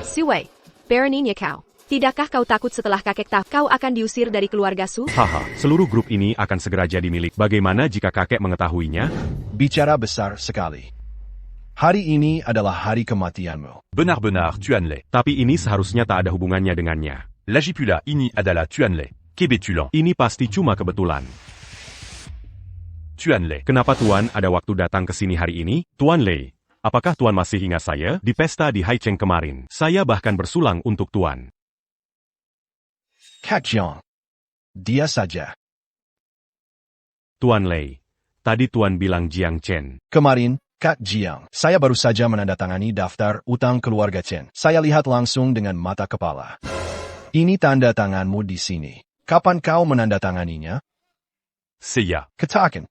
Suwei, beraninya kau. Tidakkah kau takut setelah kakek tahu kau akan diusir dari keluarga Su? Haha, seluruh grup ini akan segera jadi milik. Bagaimana jika kakek mengetahuinya? Bicara besar sekali. Hari ini adalah hari kematianmu. Benar-benar Tuanle. Tapi ini seharusnya tak ada hubungannya dengannya. L'Agipula ini adalah Tuanle. Kebetulan. Ini pasti cuma kebetulan. Tuanle. Kenapa Tuan ada waktu datang ke sini hari ini? Tuan Lei, apakah Tuan masih ingat saya? Di pesta di Haicheng kemarin, saya bahkan bersulang untuk Tuan. Kak Jiang. Dia saja. Tuan Lei, tadi Tuan bilang Jiang Chen. Kemarin, Kak Jiang, saya baru saja menandatangani daftar utang keluarga Chen. Saya lihat langsung dengan mata kepala. Ini tanda tanganmu di sini. Kapan kau menandatanganinya? Seya. Katakan.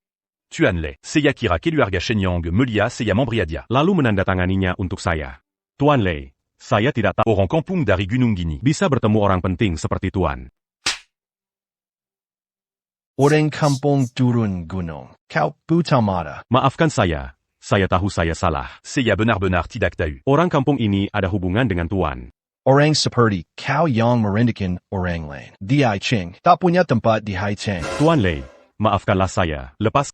Tuanle. Seya kira Keluarga Shenyang Melia Seya Membriadia. Lalu menandatanganinya untuk saya. Tuan Lei, saya tidak tahu. Orang kampung dari Gunung Gini. Bisa bertemu orang penting seperti Tuan. Orang kampung turun gunung. Kau buta mata. Maafkan saya tahu saya salah. Seya benar-benar tidak tahu. Orang kampung ini ada hubungan dengan Tuan. Orang seperti kau yang merendahkan orang lain. Di Haicheng, tak punya tempat di Haicheng. Tuan Lei, maafkanlah saya. Lepas.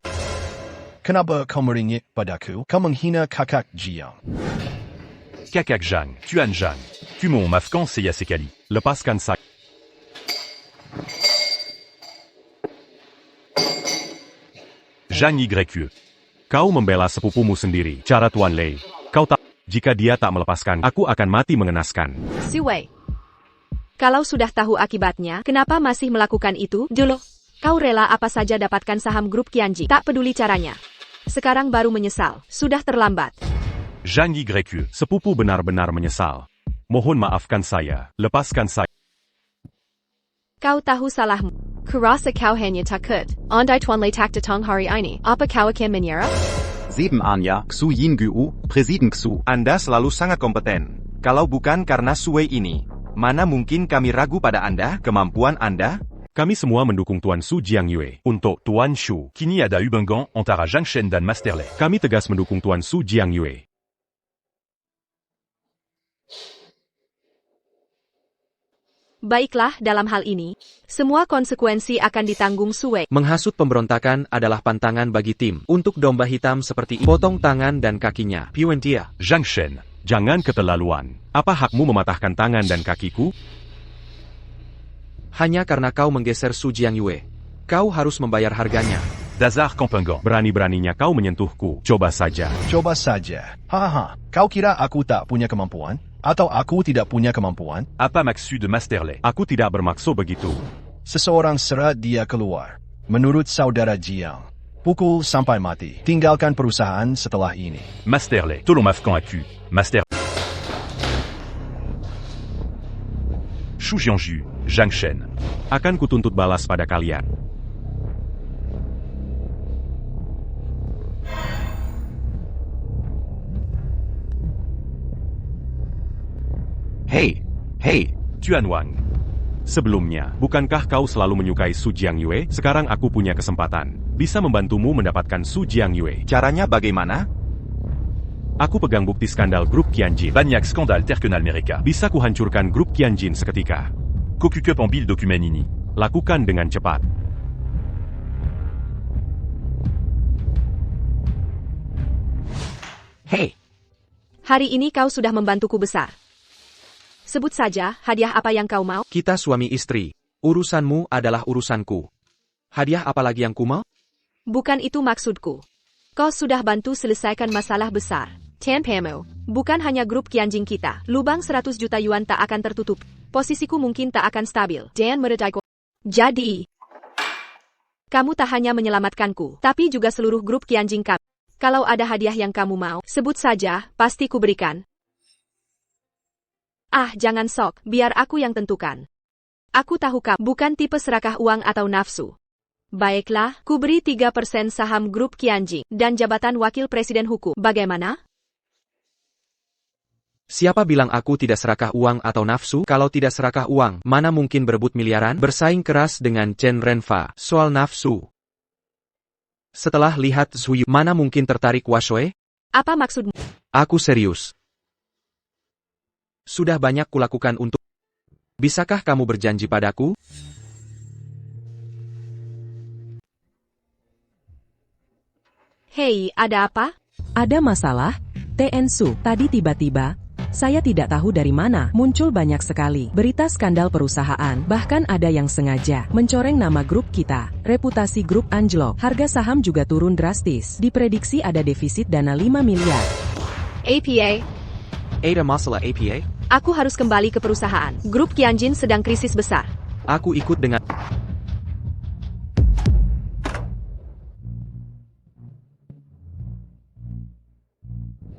Kenapa kau meringik padaku? Kau menghina kakak Jiang. Kakak Zhang, Tuan Zhang. Tu m'en maafkan Seya sekali. Lepaskan saya. Zhang YQ. Kau membela sepupumu sendiri. Cara Tuan Lei. Kau tak. Jika dia tak melepaskan, aku akan mati mengenaskan. Suwei. Kalau sudah tahu akibatnya, kenapa masih melakukan itu? Dulu, kau rela apa saja dapatkan saham grup Qianjing. Tak peduli caranya. Sekarang baru menyesal. Sudah terlambat. Zhang YQ. Sepupu benar-benar menyesal. Mohon maafkan saya. Lepaskan saya. Kau tahu salahmu. Kurasa kau hanya takut. Andai Tuan Lei tak datang hari ini, apa kau akan menyerah? 7 Anya, Xu Yin Gu, Presiden Xu. Anda selalu sangat kompeten. Kalau bukan karena Suwei ini, mana mungkin kami ragu pada Anda, kemampuan Anda? Kami semua mendukung Tuan Su Jiangyue. Untuk Tuan Shu, Kini ada Ubengan antara Zhang Shen dan Master Lei. kami tegas mendukung Tuan Su Jiangyue. Baiklah, dalam hal ini, semua konsekuensi akan ditanggung Suwei. Menghasut pemberontakan adalah pantangan bagi tim. Untuk domba hitam seperti ini, potong tangan dan kakinya. Puentia. Zhang Shen. Jangan keterlaluan. Apa hakmu mematahkan tangan dan kakiku? Hanya karena kau menggeser Su Jiangyue. Kau harus membayar harganya. Dazar Campingan. Berani-beraninya kau menyentuhku. Coba saja. Coba saja. Haha, kau kira aku tak punya kemampuan? Atau aku tidak punya kemampuan? Apa maksud de Masterley? Aku tidak bermaksud begitu. Seseorang serat dia keluar. Menurut saudara Jiang. Pukul sampai mati. Tinggalkan perusahaan setelah ini. Masterley. Tolong maafkan aku. Master. Shu Jiangju. Zhang Shen. Akan kutuntut balas pada kalian. Hei, Tuan Wang. Sebelumnya, bukankah kau selalu menyukai Su Jiangyue? Sekarang aku punya kesempatan. Bisa membantumu mendapatkan Su Jiangyue. caranya bagaimana? Aku pegang bukti skandal grup Qianjin. Banyak skandal terkenal mereka. Bisa kuhancurkan grup Qianjin seketika. Kokuke ambil dokumen ini. Lakukan dengan cepat. Hei, Hari ini kau sudah membantuku besar. Sebut saja, hadiah apa yang kau mau? Kita suami istri. Urusanmu adalah urusanku. Hadiah apa lagi yang ku mau? Bukan itu maksudku. Kau sudah bantu selesaikan masalah besar. Tanpamu, bukan hanya grup Qianjin kita. Lubang 100 juta yuan tak akan tertutup. Posisiku mungkin tak akan stabil. Dan meredaiku. Jadi, kamu tak hanya menyelamatkanku, tapi juga seluruh grup Qianjin kami. Kalau ada hadiah yang kamu mau, sebut saja, pasti kuberikan. Ah, jangan sok, biar aku yang tentukan. Aku tahu kamu bukan tipe serakah uang atau nafsu. Baiklah, kuberi 3% saham grup Qianjin dan jabatan wakil presiden hukum. Bagaimana? Siapa bilang aku tidak serakah uang atau nafsu? Kalau tidak serakah uang, mana mungkin berebut miliaran? Bersaing keras dengan Chen Renfa. Soal nafsu. Setelah lihat Zhuyu, mana mungkin tertarik Washui? Apa maksudmu? Aku serius. Sudah banyak kulakukan untuk... Bisakah kamu berjanji padaku? Hei, ada apa? Ada masalah? TN Su, tadi tiba-tiba, saya tidak tahu dari mana, muncul banyak sekali berita skandal perusahaan, bahkan ada yang sengaja mencoreng nama grup kita. Reputasi grup anjlok, harga saham juga turun drastis. Diprediksi ada defisit dana 5 miliar. APA, Ada masalah APA? aku harus kembali ke perusahaan. Grup Qianjin sedang krisis besar. Aku ikut dengan...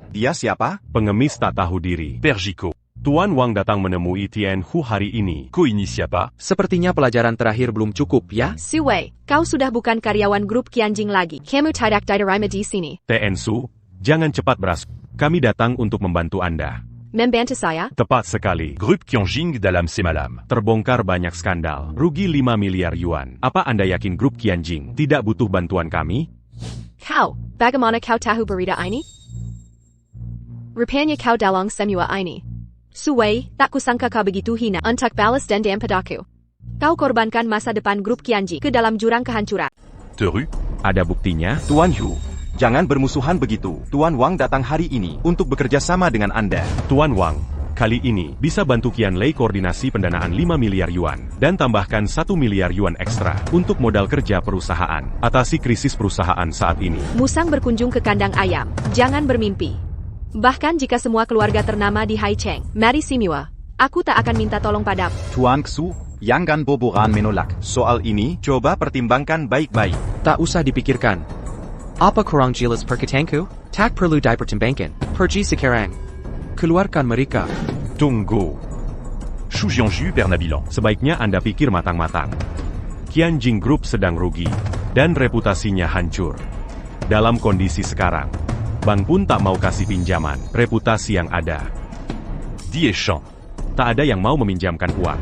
dia siapa? Pengemis tak tahu diri. Perjiko. Tuan Wang datang menemui Tian Hu hari ini. Ko ini siapa? Sepertinya pelajaran terakhir belum cukup, ya? Su Wei, kau sudah bukan karyawan grup Qianjin lagi. Kamu tidak diterima di sini. TN Su, jangan cepat beras. Kami datang untuk membantu Anda. Membantu saya? Tepat sekali. Grup Qianjin dalam semalam. Terbongkar banyak skandal. Rugi 5 miliar yuan. Apa Anda yakin grup Qianjin tidak butuh bantuan kami? Kau, bagaimana kau tahu berita ini? Rupanya kau dalang semua ini. Su Wei, tak kusangka kau begitu hina untuk balas dendam padaku. Kau korbankan masa depan grup Qianjin ke dalam jurang kehancuran. Teru. Ada buktinya? Tuan Hu, jangan bermusuhan begitu. Tuan Wang datang hari ini untuk bekerja sama dengan Anda. Tuan Wang, kali ini bisa bantu Qian Lei koordinasi pendanaan 5 miliar yuan dan tambahkan 1 miliar yuan ekstra untuk modal kerja perusahaan. Atasi krisis perusahaan saat ini. Musang berkunjung ke kandang ayam. Jangan bermimpi. Bahkan jika semua keluarga ternama di Haicheng, mari Simua, aku tak akan minta tolong padamu. Tuan Xu, jangan boboran menolak. Soal ini, coba pertimbangkan baik-baik. Tak usah dipikirkan. Apa kurang jelas perkataanku? Tak perlu dipertimbangkan. Pergi sekarang. Keluarkan mereka. Tunggu. Shu Jiangju Bernabilan. Sebaiknya Anda pikir matang-matang. Qianjin Group sedang rugi, dan reputasinya hancur. Dalam kondisi sekarang, bank pun tak mau kasih pinjaman. Reputasi yang ada. Diechamp. Tak ada yang mau meminjamkan uang.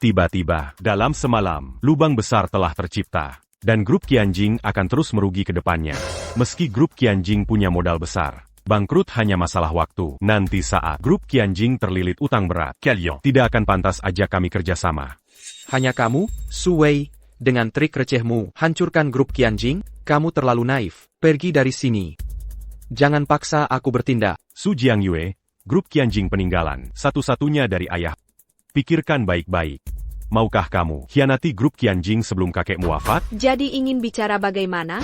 Tiba-tiba, dalam semalam, lubang besar telah tercipta. Dan grup Qianjin akan terus merugi ke depannya. Meski grup Qianjin punya modal besar, bangkrut hanya masalah waktu. Nanti saat grup Qianjin terlilit utang berat, Kalian tidak akan pantas ajak kami kerjasama. Hanya kamu, Su Wei, dengan trik recehmu, hancurkan grup Qianjin, kamu terlalu naif. Pergi dari sini. Jangan paksa aku bertindak. Su Jiangyue, grup Qianjin peninggalan, satu-satunya dari ayah. Pikirkan baik-baik. Maukah kamu hianati grup Qianjing sebelum kakekmu wafat? Jadi ingin bicara bagaimana?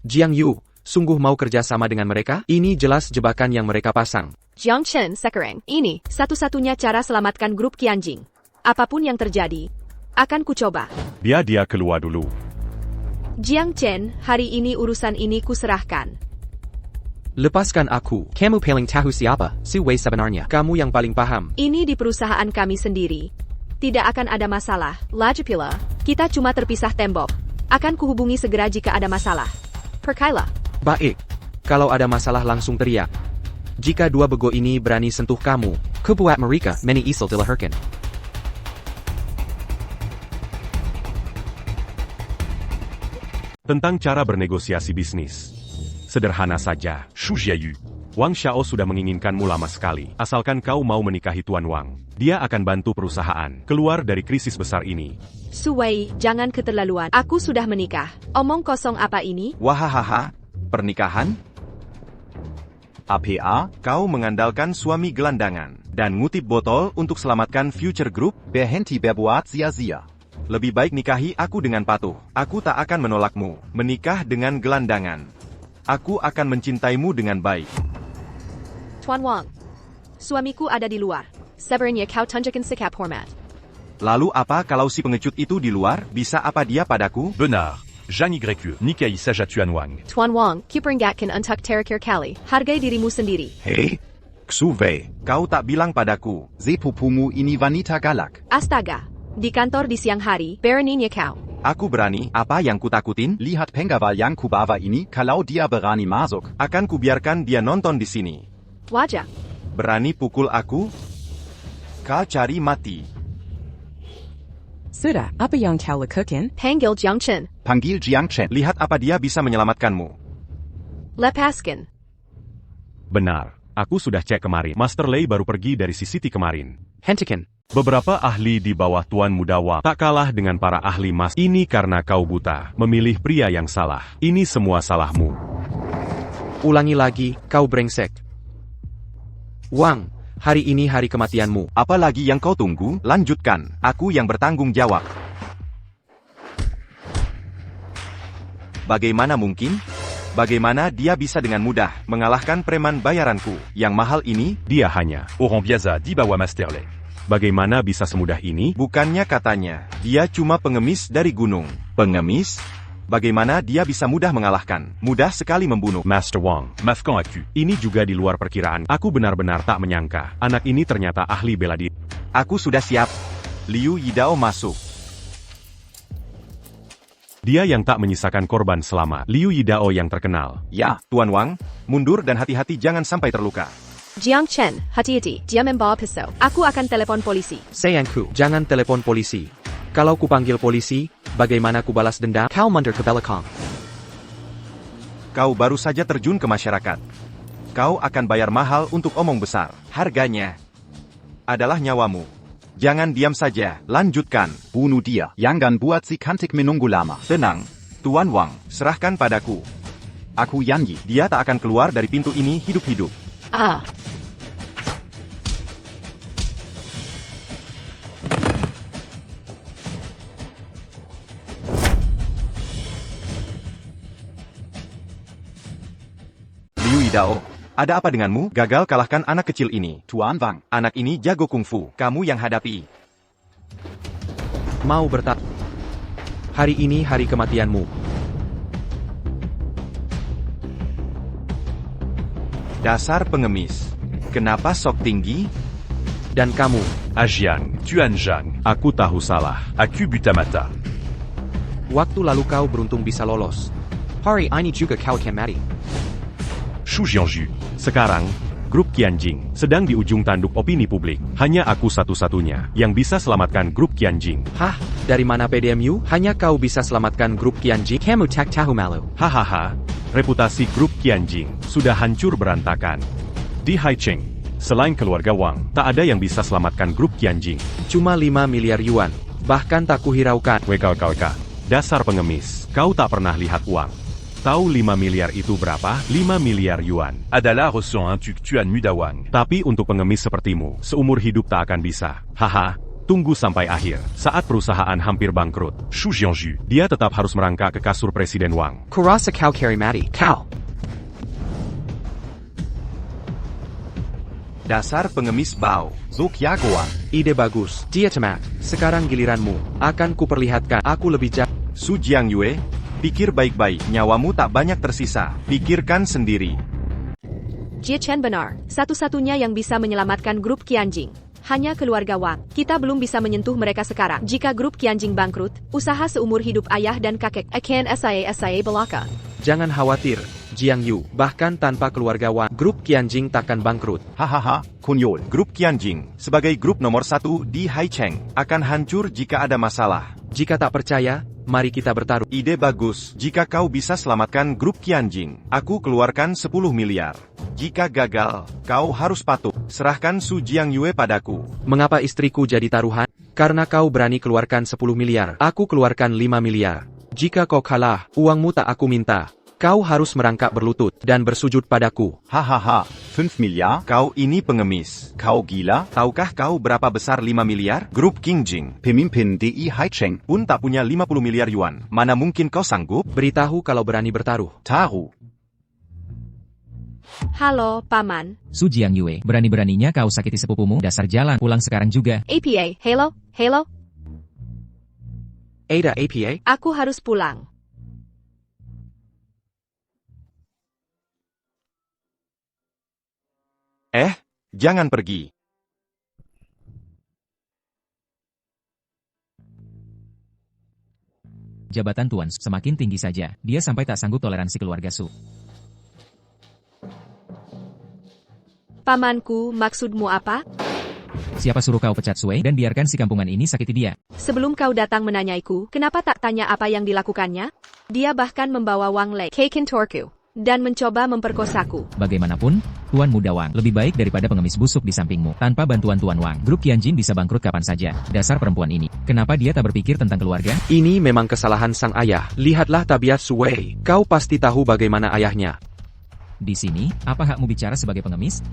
Jiang Yu, sungguh mau kerja sama dengan mereka? Ini jelas jebakan yang mereka pasang. Jiang Chen sekarang, ini satu-satunya cara selamatkan grup Qianjing. Apapun yang terjadi, akan kucoba. Biar dia keluar dulu. Jiang Chen, hari ini urusan ini kuserahkan. Lepaskan aku. Kamu paling tahu siapa, Su Wei sebenarnya. Kamu yang paling paham. Ini di perusahaan kami sendiri. Tidak akan ada masalah. Lagi pula, kita cuma terpisah tembok. Akan kuhubungi segera jika ada masalah. Percayalah. Baik. Kalau ada masalah langsung teriak. Jika dua bego ini berani sentuh kamu, kubuat mereka meni isel dilahirkan. Tentang cara bernegosiasi bisnis. Sederhana saja. Shu Jiayu. Wang Xiao sudah menginginkanmu lama sekali. Asalkan kau mau menikahi Tuan Wang, dia akan bantu perusahaan keluar dari krisis besar ini. Su Wei, jangan keterlaluan. Aku sudah menikah. Omong kosong apa ini? Wahahaha, pernikahan? APA, kau mengandalkan suami gelandangan dan ngutip botol untuk selamatkan Future Group? Berhenti berbuat sia-sia. Lebih baik nikahi aku dengan patuh. Aku tak akan menolakmu. Menikah dengan gelandangan. Aku akan mencintaimu dengan baik. Tuan Wang, suamiku ada di luar. Sebenarnya kau tunjukkan sikap hormat. Lalu apa kalau si pengecut itu di luar? Bisa apa dia padaku? Benar. Zhang YQ, Nikai Saja Tuan Wang. Tuan Wang, kiperingatkan untuk terakhir kali. Hargai dirimu sendiri. Hei, Xu Wei, kau tak bilang padaku. Sepupumu ini wanita galak. Astaga, di kantor di siang hari, beraninya kau. Aku berani, apa yang kutakutin? Lihat pengawal yang kubawa ini, kalau dia berani masuk, akan kubiarkan dia nonton di sini. Wajah. Berani pukul aku? Kau cari mati. Sudah, apa yang kau lakukan? Panggil Jiang Chen. Panggil Jiang Chen. Lihat apa dia bisa menyelamatkanmu. Lepaskan. Benar, aku sudah cek kemarin. Master Lei baru pergi dari City kemarin. Hentikan. Beberapa ahli di bawah Tuan Muda Wang tak kalah dengan para ahli mas. Ini karena kau buta, memilih pria yang salah. Ini semua salahmu. Ulangi lagi, kau brengsek. Wang, hari ini hari kematianmu. Apa lagi yang kau tunggu? Lanjutkan, aku yang bertanggung jawab. Bagaimana mungkin? Bagaimana dia bisa dengan mudah mengalahkan preman bayaranku yang mahal ini? Dia hanya Oran Biaza di bawah Master Lei. Bagaimana bisa semudah ini? Bukannya katanya, dia cuma pengemis dari gunung. Pengemis? Bagaimana dia bisa mudah mengalahkan? Mudah sekali membunuh. Master Wang, Mafkan Aku. ini juga di luar perkiraan. Aku benar-benar tak menyangka, anak ini ternyata ahli bela diri. Aku sudah siap. Liu Yidao masuk. Dia yang tak menyisakan korban selama Liu Yidao yang terkenal. Ya, Tuan Wang, mundur dan hati-hati jangan sampai terluka. Jiang Chen, hati-hati, dia membawa pisau. Aku akan telepon polisi. Sayangku, jangan telepon polisi. Kalau kupanggil polisi, bagaimana ku balas dendam? Kau mundur ke belakang. Kau baru saja terjun ke masyarakat. Kau akan bayar mahal untuk omong besar. Harganya adalah nyawamu. Jangan diam saja, lanjutkan. Bunuh dia. Jangan buat si kantik menunggu lama. Tenang, Tuan Wang, serahkan padaku. Aku janji, dia tak akan keluar dari pintu ini hidup-hidup. Ah. Liu Yidao, ada apa denganmu? Gagal kalahkan anak kecil ini. Tuan Wang, anak ini jago kungfu. Kamu yang hadapi. Mau bertak. Hari ini hari kematianmu. Dasar pengemis. Kenapa sok tinggi? Dan kamu, Ajiang, Tuan Zhang. Aku tahu salah. Aku buta mata. waktu lalu kau beruntung bisa lolos. Hari ini juga kau akan mati. Shu Jiangju. Sekarang, grup Qianjing sedang di ujung tanduk opini publik. Hanya aku satu-satunya yang bisa selamatkan grup Qianjing. Hah? Dari mana PDMU? Hanya kau bisa selamatkan grup Qianjing? Kamu tak tahu malu. Hahaha, reputasi grup Qianjing sudah hancur berantakan. Di Haicheng, selain keluarga Wang, tak ada yang bisa selamatkan grup Qianjing. Cuma 5 miliar yuan. Bahkan tak kuhiraukan. WKWK, dasar pengemis, kau tak pernah lihat uang. Tahu 5 miliar itu berapa? 5 miliar yuan. Adala ressent un Tuan Muda Wang. Tapi untuk pengemis sepertimu, seumur hidup tak akan bisa. Haha, Tunggu sampai akhir, saat perusahaan hampir bangkrut. Shu Jiangju. Dia tetap harus merangkak ke kasur Presiden Wang. Kurasa kau carry mati. Kau. Dasar pengemis bau. Zokyagoan. Ide bagus. Dia cemat. Sekarang giliranmu. Akan kuperlihatkan aku lebih jago. Su Jiangyue, pikir baik-baik, nyawamu tak banyak tersisa. Pikirkan sendiri. Jie Chen benar, satu-satunya yang bisa menyelamatkan grup Qianjing. Hanya keluarga Wang. Kita belum bisa menyentuh mereka sekarang. Jika grup Qianjing bangkrut, usaha seumur hidup ayah dan kakek akan saya belaka. Jangan khawatir, Jiang Yu. Bahkan tanpa keluarga Wang, grup Qianjing takkan bangkrut. Hahaha, konyol. Grup Qianjing, sebagai grup nomor 1 di Haicheng, akan hancur jika ada masalah. Jika tak percaya, mari kita bertaruh. Ide bagus. Jika kau bisa selamatkan grup Qianjing, aku keluarkan 10 miliar. Jika gagal, kau harus patuh. Serahkan Su Jiangyue padaku. Mengapa istriku jadi taruhan? Karena kau berani keluarkan 10 miliar. Aku keluarkan 5 miliar. Jika kau kalah, uangmu tak aku minta. Kau harus merangkak berlutut dan bersujud padaku. Hahaha, 5 miliar? Kau ini pengemis. Kau gila? Tahukah kau berapa besar 5 miliar? Grup Qingjing, pemimpin DI Haicheng, pun tak punya 50 miliar yuan. Mana mungkin kau sanggup? Beritahu kalau berani bertaruh. Tahu. Halo, Paman. Su Jiangyue, berani-beraninya kau sakiti sepupumu, dasar jalan, pulang sekarang juga. APA, hello? Ada APA? Aku harus pulang. Jangan pergi. Jabatan Tuan semakin tinggi saja, dia sampai tak sanggup toleransi keluarga Su. Pamanku, maksudmu apa? Siapa suruh kau pecat Sui dan biarkan si kampungan ini sakiti dia? Sebelum kau datang menanyaiku, kenapa tak tanya apa yang dilakukannya? Dia bahkan membawa Wang Lei ke kantorku dan mencoba memperkosaku. Bagaimanapun, Tuan Muda Wang lebih baik daripada pengemis busuk di sampingmu. Tanpa bantuan Tuan Wang, grup Qianjing bisa bangkrut kapan saja. Dasar perempuan ini. Kenapa dia tak berpikir tentang keluarga? Ini memang kesalahan sang ayah. Lihatlah tabiat Sui. Kau pasti tahu bagaimana ayahnya. Di sini, apa hakmu bicara sebagai pengemis?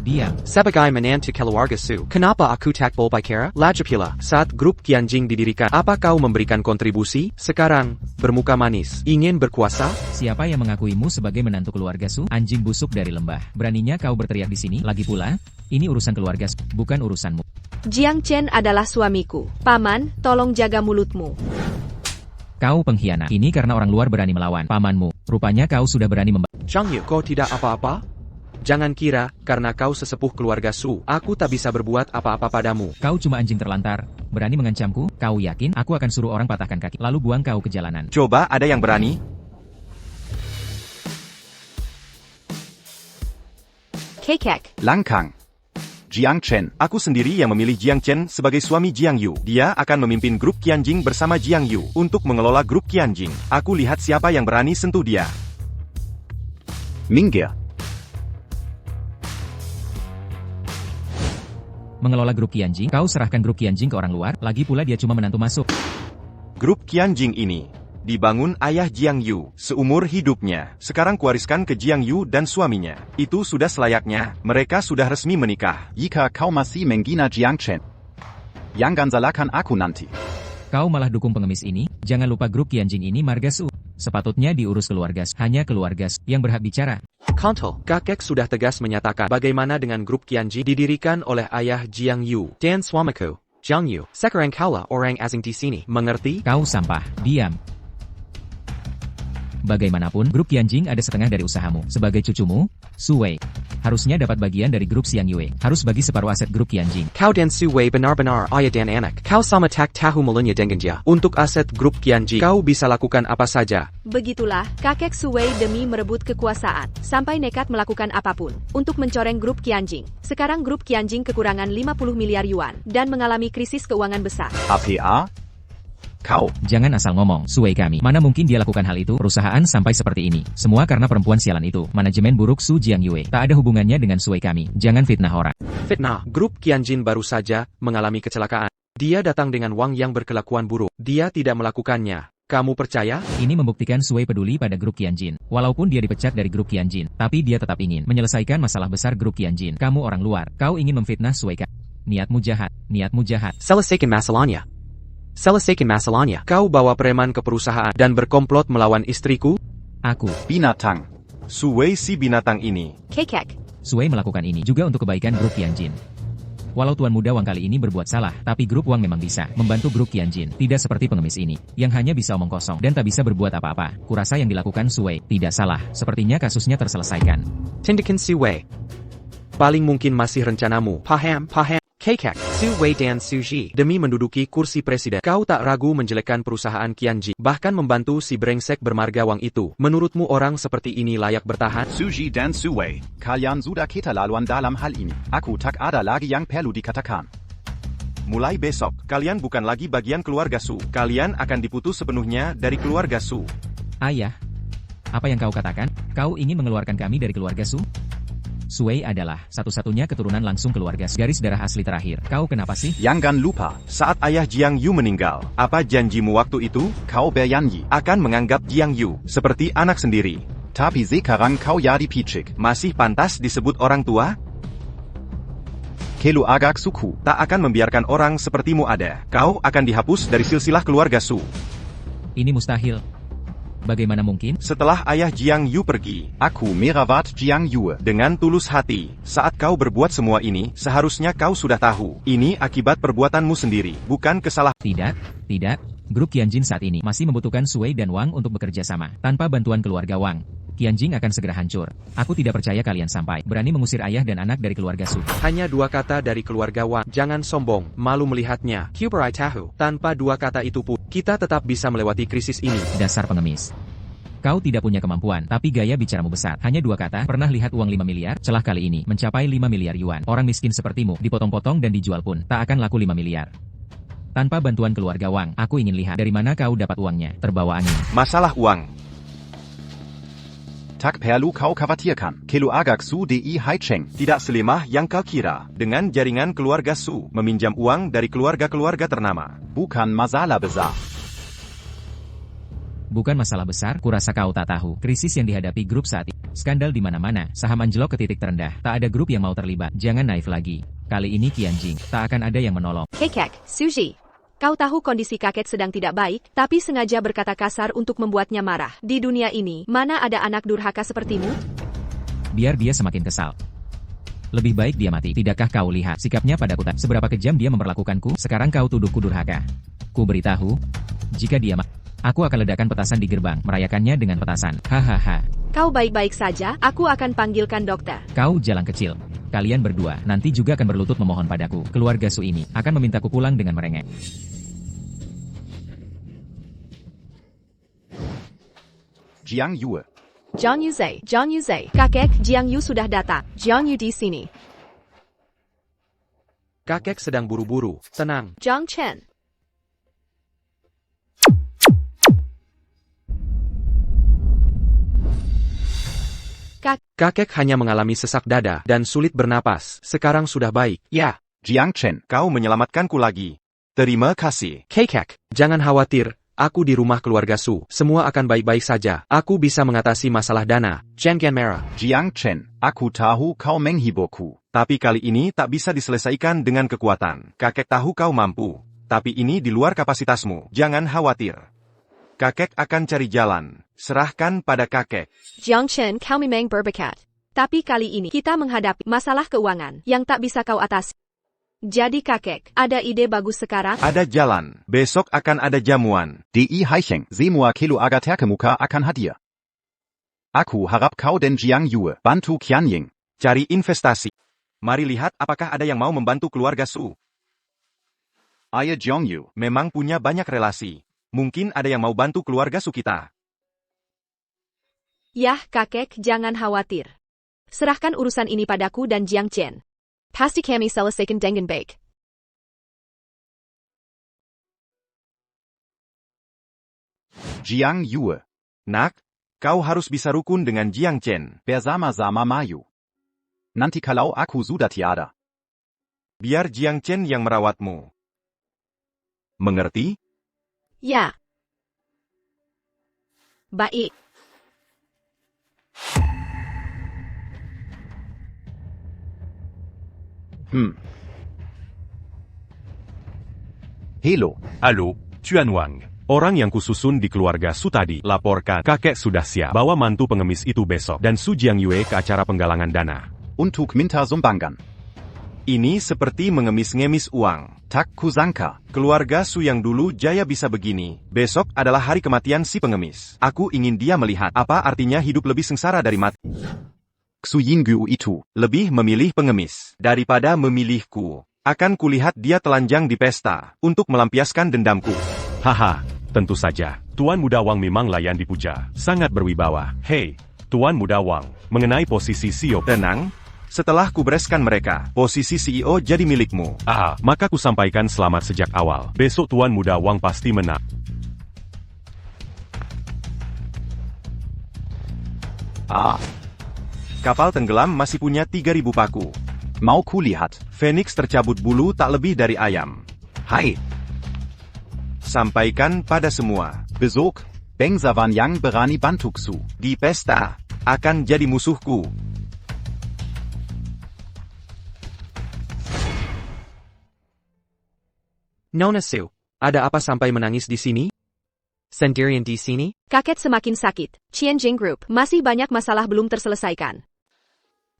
Diam. Sebagai menantu keluarga Su, kenapa aku tak boleh bicara? Lagipula, saat grup Qianjing didirikan, apa kau memberikan kontribusi? Sekarang, bermuka manis, ingin berkuasa? Siapa yang mengakuimu sebagai menantu keluarga Su? Anjing busuk dari lembah. Beraninya kau berteriak di sini? Lagi pula, ini urusan keluarga Su, bukan urusanmu. Jiang Chen adalah suamiku. Paman, tolong jaga mulutmu. Kau pengkhianat. Ini karena orang luar berani melawan pamanmu. Rupanya kau sudah berani Zhang Yu, kau tidak apa-apa? Jangan kira, karena kau sesepuh keluarga Su, aku tak bisa berbuat apa-apa padamu. Kau cuma anjing terlantar. Berani mengancamku? Kau yakin aku akan suruh orang patahkan kaki, lalu buang kau ke jalanan? Coba ada yang berani? Kekek. Langkang. Jiang Chen. Aku sendiri yang memilih Jiang Chen sebagai suami Jiang Yu. Dia akan memimpin grup Qianjing bersama Jiang Yu untuk mengelola grup Qianjing. Aku lihat siapa yang berani sentuh dia. Minggir. Mengelola grup Qianjing, kau serahkan grup Qianjing ke orang luar, lagi pula dia cuma menantu masuk. Grup Qianjing ini dibangun ayah Jiang Yu seumur hidupnya. Sekarang kuwariskan ke Jiang Yu dan suaminya. Itu sudah selayaknya. Mereka sudah resmi menikah. Jika kau masih menghina Jiang Chen, yang ganzalakan aku nanti. Kau malah dukung pengemis ini? Jangan lupa grup Qianjing ini marga Su. Sepatutnya diurus keluarga Su. Hanya keluarga Su yang berhak bicara. Kontol, kakek sudah tegas menyatakan bagaimana dengan grup Qianjing didirikan oleh ayah Jiang Yu dan suamiku, Jiang Yu. Sekarang kaulah orang asing di sini. Mengerti? Kau sampah. Diam. Bagaimanapun, grup Qianjing ada setengah dari usahamu. Sebagai cucumu, Su Wei harusnya dapat bagian dari grup Xiang Yue. Harus bagi separuh aset grup Qianjing. Kau dan Su Wei benar-benar ayah dan anak. Kau sama tak tahu melunya dengan dia. Untuk aset grup Qianjing, kau bisa lakukan apa saja. Begitulah, kakek Su Wei demi merebut kekuasaan, sampai nekat melakukan apapun untuk mencoreng grup Qianjing. Sekarang grup Qianjing kekurangan 50 miliar yuan dan mengalami krisis keuangan besar. APA? Kau. Jangan asal ngomong, Su Wei kami. Mana mungkin dia lakukan hal itu? Perusahaan sampai seperti ini. Semua karena perempuan sialan itu. Manajemen buruk Su Jiangyue. Tak ada hubungannya dengan Su Wei kami. Jangan fitnah orang. Fitnah, grup Qianjing baru saja mengalami kecelakaan. Dia datang dengan Wang yang berkelakuan buruk. Dia tidak melakukannya. Kamu percaya? Ini membuktikan Su Wei peduli pada grup Qianjing. Walaupun dia dipecat dari grup Qianjing, tapi dia tetap ingin menyelesaikan masalah besar grup Qianjing. Kamu orang luar. Kau ingin memfitnah Su Wei kami. Niatmu jahat, niatmu jahat. Selesaikan masalahnya. Selesaikan masalahnya. Kau bawa preman ke perusahaan dan berkomplot melawan istriku? Aku, Binatang. Su Wei si binatang ini. Kekek. Sui melakukan ini juga untuk kebaikan grup Qianjin. Walau Tuan Muda Wang kali ini berbuat salah, tapi grup Wang memang bisa membantu grup Qianjin. Tidak seperti pengemis ini, yang hanya bisa omong kosong dan tak bisa berbuat apa-apa. Kurasa yang dilakukan Sui tidak salah. Sepertinya kasusnya terselesaikan. Tindakan Su Wei. Paling mungkin masih rencanamu. Paham, paham. Kekek, Su Wei dan Su Ji. Demi menduduki kursi presiden, kau tak ragu menjelekkan perusahaan Qianjin, bahkan membantu si brengsek bermarga Wang itu. Menurutmu orang seperti ini layak bertahan? Su Ji dan Su Wei. Kalian sudah keterlaluan dalam hal ini. Aku tak ada lagi yang perlu dikatakan. Mulai besok, kalian bukan lagi bagian keluarga Su. Kalian akan diputus sepenuhnya dari keluarga Su. Ayah, apa yang kau katakan? Kau ingin mengeluarkan kami dari keluarga Su? Sui adalah satu-satunya keturunan langsung keluarga garis darah asli terakhir. Kau kenapa sih? Jangan lupa, saat ayah Jiang Yu meninggal, apa janjimu waktu itu? Kau berjanji akan menganggap Jiang Yu seperti anak sendiri. Tapi sekarang kau jadi picik. Masih pantas disebut orang tua? Kelu agak suku tak akan membiarkan orang sepertimu ada. Kau akan dihapus dari silsilah keluarga Su. Ini mustahil. Bagaimana mungkin? Setelah ayah Jiang Yu pergi, aku merawat Jiang Yu dengan tulus hati. Saat kau berbuat semua ini, seharusnya kau sudah tahu. Ini akibat perbuatanmu sendiri, bukan kesalahan. Tidak, tidak. Grup Qianjin saat ini masih membutuhkan Sui dan Wang untuk bekerja sama. Tanpa bantuan keluarga Wang, Qianjin akan segera hancur. Aku tidak percaya kalian sampai berani mengusir ayah dan anak dari keluarga Su. Hanya 2 kata dari keluarga Wang. Jangan sombong, malu melihatnya. Kuberai tahu. Tanpa 2 kata itu pun, kita tetap bisa melewati krisis ini. Dasar pengemis. Kau tidak punya kemampuan, tapi gaya bicaramu besar. Hanya 2 kata, pernah lihat uang 5 miliar? Celah kali ini, mencapai 5 miliar yuan. Orang miskin sepertimu, dipotong-potong dan dijual pun, tak akan laku 5 miliar. Tanpa bantuan keluarga Wang, aku ingin lihat dari mana kau dapat uangnya. Terbawa angin. Masalah uang. Tak perlu kau khawatirkan. Kelu agak Su Di Haicheng. Tidak selemah yang kau kira. Dengan jaringan keluarga Su, meminjam uang dari keluarga-keluarga ternama. Bukan masalah besar. Bukan masalah besar, kurasa kau tak tahu. Krisis yang dihadapi grup saat ini. Skandal di mana-mana, saham anjlok ke titik terendah. Tak ada grup yang mau terlibat. Jangan naif lagi. Kali ini Qianjin, tak akan ada yang menolong. Kekek, Su Ji. Kau tahu kondisi kakek sedang tidak baik, tapi sengaja berkata kasar untuk membuatnya marah. Di dunia ini, mana ada anak durhaka sepertimu? Biar dia semakin kesal. Lebih baik dia mati. Tidakkah kau lihat sikapnya padaku? Seberapa kejam dia memperlakukanku? Sekarang kau tuduhku durhaka. Ku beritahu, jika dia aku akan ledakan petasan di gerbang, merayakannya dengan petasan. Hahaha. Kau baik-baik saja, aku akan panggilkan dokter. Kau jalan kecil. Kalian berdua nanti juga akan berlutut memohon padaku. Keluarga Su ini akan memintaku pulang dengan merengek. Jiang Yu. Jiang Yuzhe. Kakek, Jiang Yu sudah datang. Jiang Yu di sini. Kakek sedang buru-buru. Tenang. Jiang Chen. Kakek hanya mengalami sesak dada dan sulit bernapas. Sekarang sudah baik. Ya. Jiang Chen, kau menyelamatkanku lagi. Terima kasih. Kekek, jangan khawatir. Aku di rumah keluarga Su. Semua akan baik-baik saja. Aku bisa mengatasi masalah dana. Jangan merah. Jiang Chen, aku tahu kau menghiburku. Tapi kali ini tak bisa diselesaikan dengan kekuatan. Kakek tahu kau mampu. Tapi ini di luar kapasitasmu. Jangan khawatir. Kakek akan cari jalan. Serahkan pada kakek. Jiang Chen, kau memang berbakat. Tapi kali ini kita menghadapi masalah keuangan yang tak bisa kau atasi. Jadi kakek, ada ide bagus sekarang? Ada jalan. Besok akan ada jamuan. Di Haicheng, semua kelu agak terkemuka akan hadir. Aku harap kau dan Jiang Yu bantu Qianjin. Cari investasi. Mari lihat apakah ada yang mau membantu keluarga Su. Ayah Jiang Yu memang punya banyak relasi. Mungkin ada yang mau bantu keluarga Su kita. Yah, kakek, jangan khawatir. Serahkan urusan ini padaku dan Jiang Chen. Pasti kami selesaikan dengan baik. Jiang Yu. Nak, kau harus bisa rukun dengan Jiang Chen. Bersama-sama maju. Nanti kalau aku sudah tiada. Biar Jiang Chen yang merawatmu. Mengerti? Ya. Baik. Hello. Allô, Tuan Wang. Orang yang kususun di keluarga Su tadi, laporkan, kakek sudah siap. Bawa mantu pengemis itu besok, dan Su Jiangyue ke acara penggalangan dana. Untuk minta sumbangan. Ini seperti mengemis-ngemis uang. Tak kusangka. Keluarga Su yang dulu jaya bisa begini. Besok adalah hari kematian si pengemis. Aku ingin dia melihat apa artinya hidup lebih sengsara dari mati. Xu Yinggu itu. Lebih memilih pengemis daripada memilihku. Akan kulihat dia telanjang di pesta untuk melampiaskan dendamku. Haha, tentu saja. Tuan Muda Wang memang layan dipuja. Sangat berwibawa. Hei, Tuan Muda Wang, mengenai posisi CEO. Tenang, setelah kubereskan mereka, posisi CEO jadi milikmu. Maka ku sampaikan selamat sejak awal. Besok Tuan Muda Wang pasti menang. Kapal tenggelam masih punya 3.000 paku. Mau kulihat. Phoenix tercabut bulu tak lebih dari ayam. Hai. Sampaikan pada semua. Besok, Bangsawan yang berani bantuksu. Di pesta, akan jadi musuhku. Nona Su, ada apa sampai menangis di sini? Centurion di sini? Kakek semakin sakit. Qianjing Group, masih banyak masalah belum terselesaikan.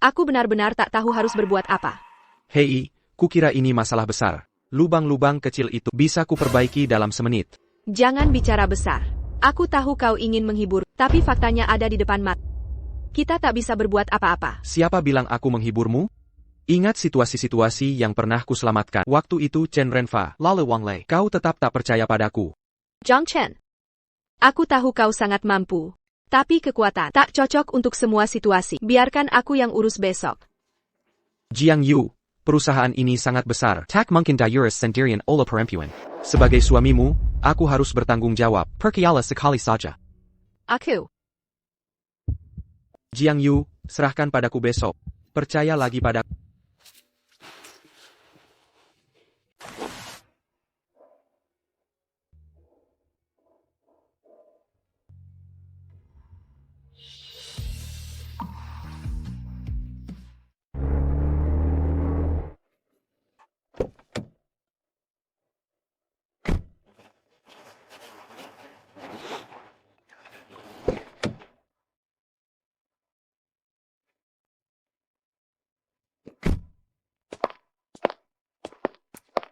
Aku benar-benar tak tahu harus berbuat apa. Hei, kukira ini masalah besar. Lubang-lubang kecil itu bisa kuperbaiki dalam semenit. Jangan bicara besar. Aku tahu kau ingin menghibur, tapi faktanya ada di depan mata. Kita tak bisa berbuat apa-apa. Siapa bilang aku menghiburmu? Ingat situasi-situasi yang pernah kuselamatkan. Waktu itu Chen Renfa, lalu Wang Lei. Kau tetap tak percaya padaku. Zhang Chen. Aku tahu kau sangat mampu. Tapi kekuatan tak cocok untuk semua situasi. Biarkan aku yang urus besok. Jiang Yu, perusahaan ini sangat besar. Tak mungkin Diurus Centurion Ola Perempuan. Sebagai suamimu, aku harus bertanggung jawab. Percayalah sekali saja. Aku. Jiang Yu, serahkan padaku besok. Percaya lagi padaku.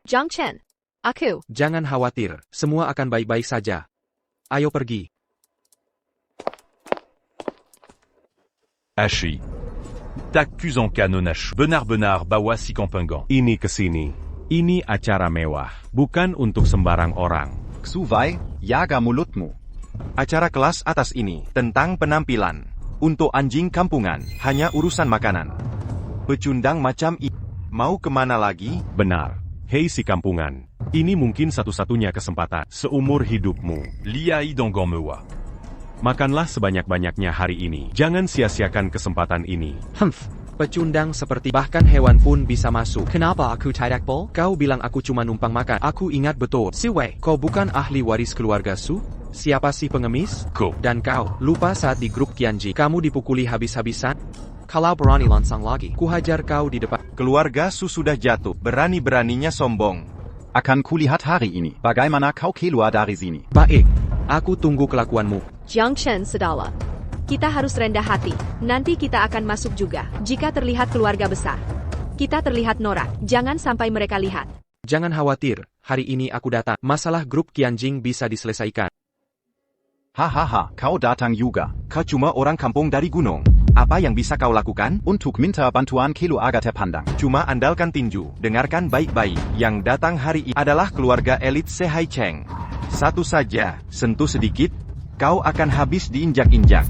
Zhang Chen. Aku. Jangan khawatir, semua akan baik-baik saja. Ayo pergi. Ashi. T'accuse en cas Nonachu. Benar-benar bawa si kampengan. Ini kesini. Ini acara mewah, bukan untuk sembarang orang. Xu Wei, jaga mulutmu. Acara kelas atas ini tentang penampilan. Untuk anjing kampungan, hanya urusan makanan. Pecundang macam ini. Mau kemana lagi? Benar. Hei si kampungan, ini mungkin satu-satunya kesempatan seumur hidupmu. Liai donggang mewa. Makanlah sebanyak-banyaknya hari ini. Jangan sia-siakan kesempatan ini. Pecundang seperti bahkan hewan pun bisa masuk. Kenapa aku tidak boleh? Kau bilang aku cuma numpang makan. Aku ingat betul. Si Wei, kau bukan ahli waris keluarga Su? Siapa si pengemis? Ko. Dan kau, lupa saat di grup Qianji, kamu dipukuli habis-habisan? Kalau berani lansang lagi, kuhajar kau di depan. Keluarga Su sudah jatuh, berani-beraninya sombong. Akan kulihat hari ini, bagaimana kau keluar dari sini. Baik, aku tunggu kelakuanmu. Zhang Chen sedala. Kita harus rendah hati, nanti kita akan masuk juga. Jika terlihat keluarga besar, kita terlihat norak, jangan sampai mereka lihat. Jangan khawatir, hari ini aku datang. Masalah grup Qianjing bisa diselesaikan. Hahaha, kau datang juga. Kau cuma orang kampung dari gunung. Apa yang bisa kau lakukan? Untuk minta bantuan keluarga terpandang. Cuma andalkan tinju. Dengarkan baik-baik. Yang datang hari ini adalah keluarga elit Sehai Cheng. Satu saja, sentuh sedikit, kau akan habis diinjak-injak.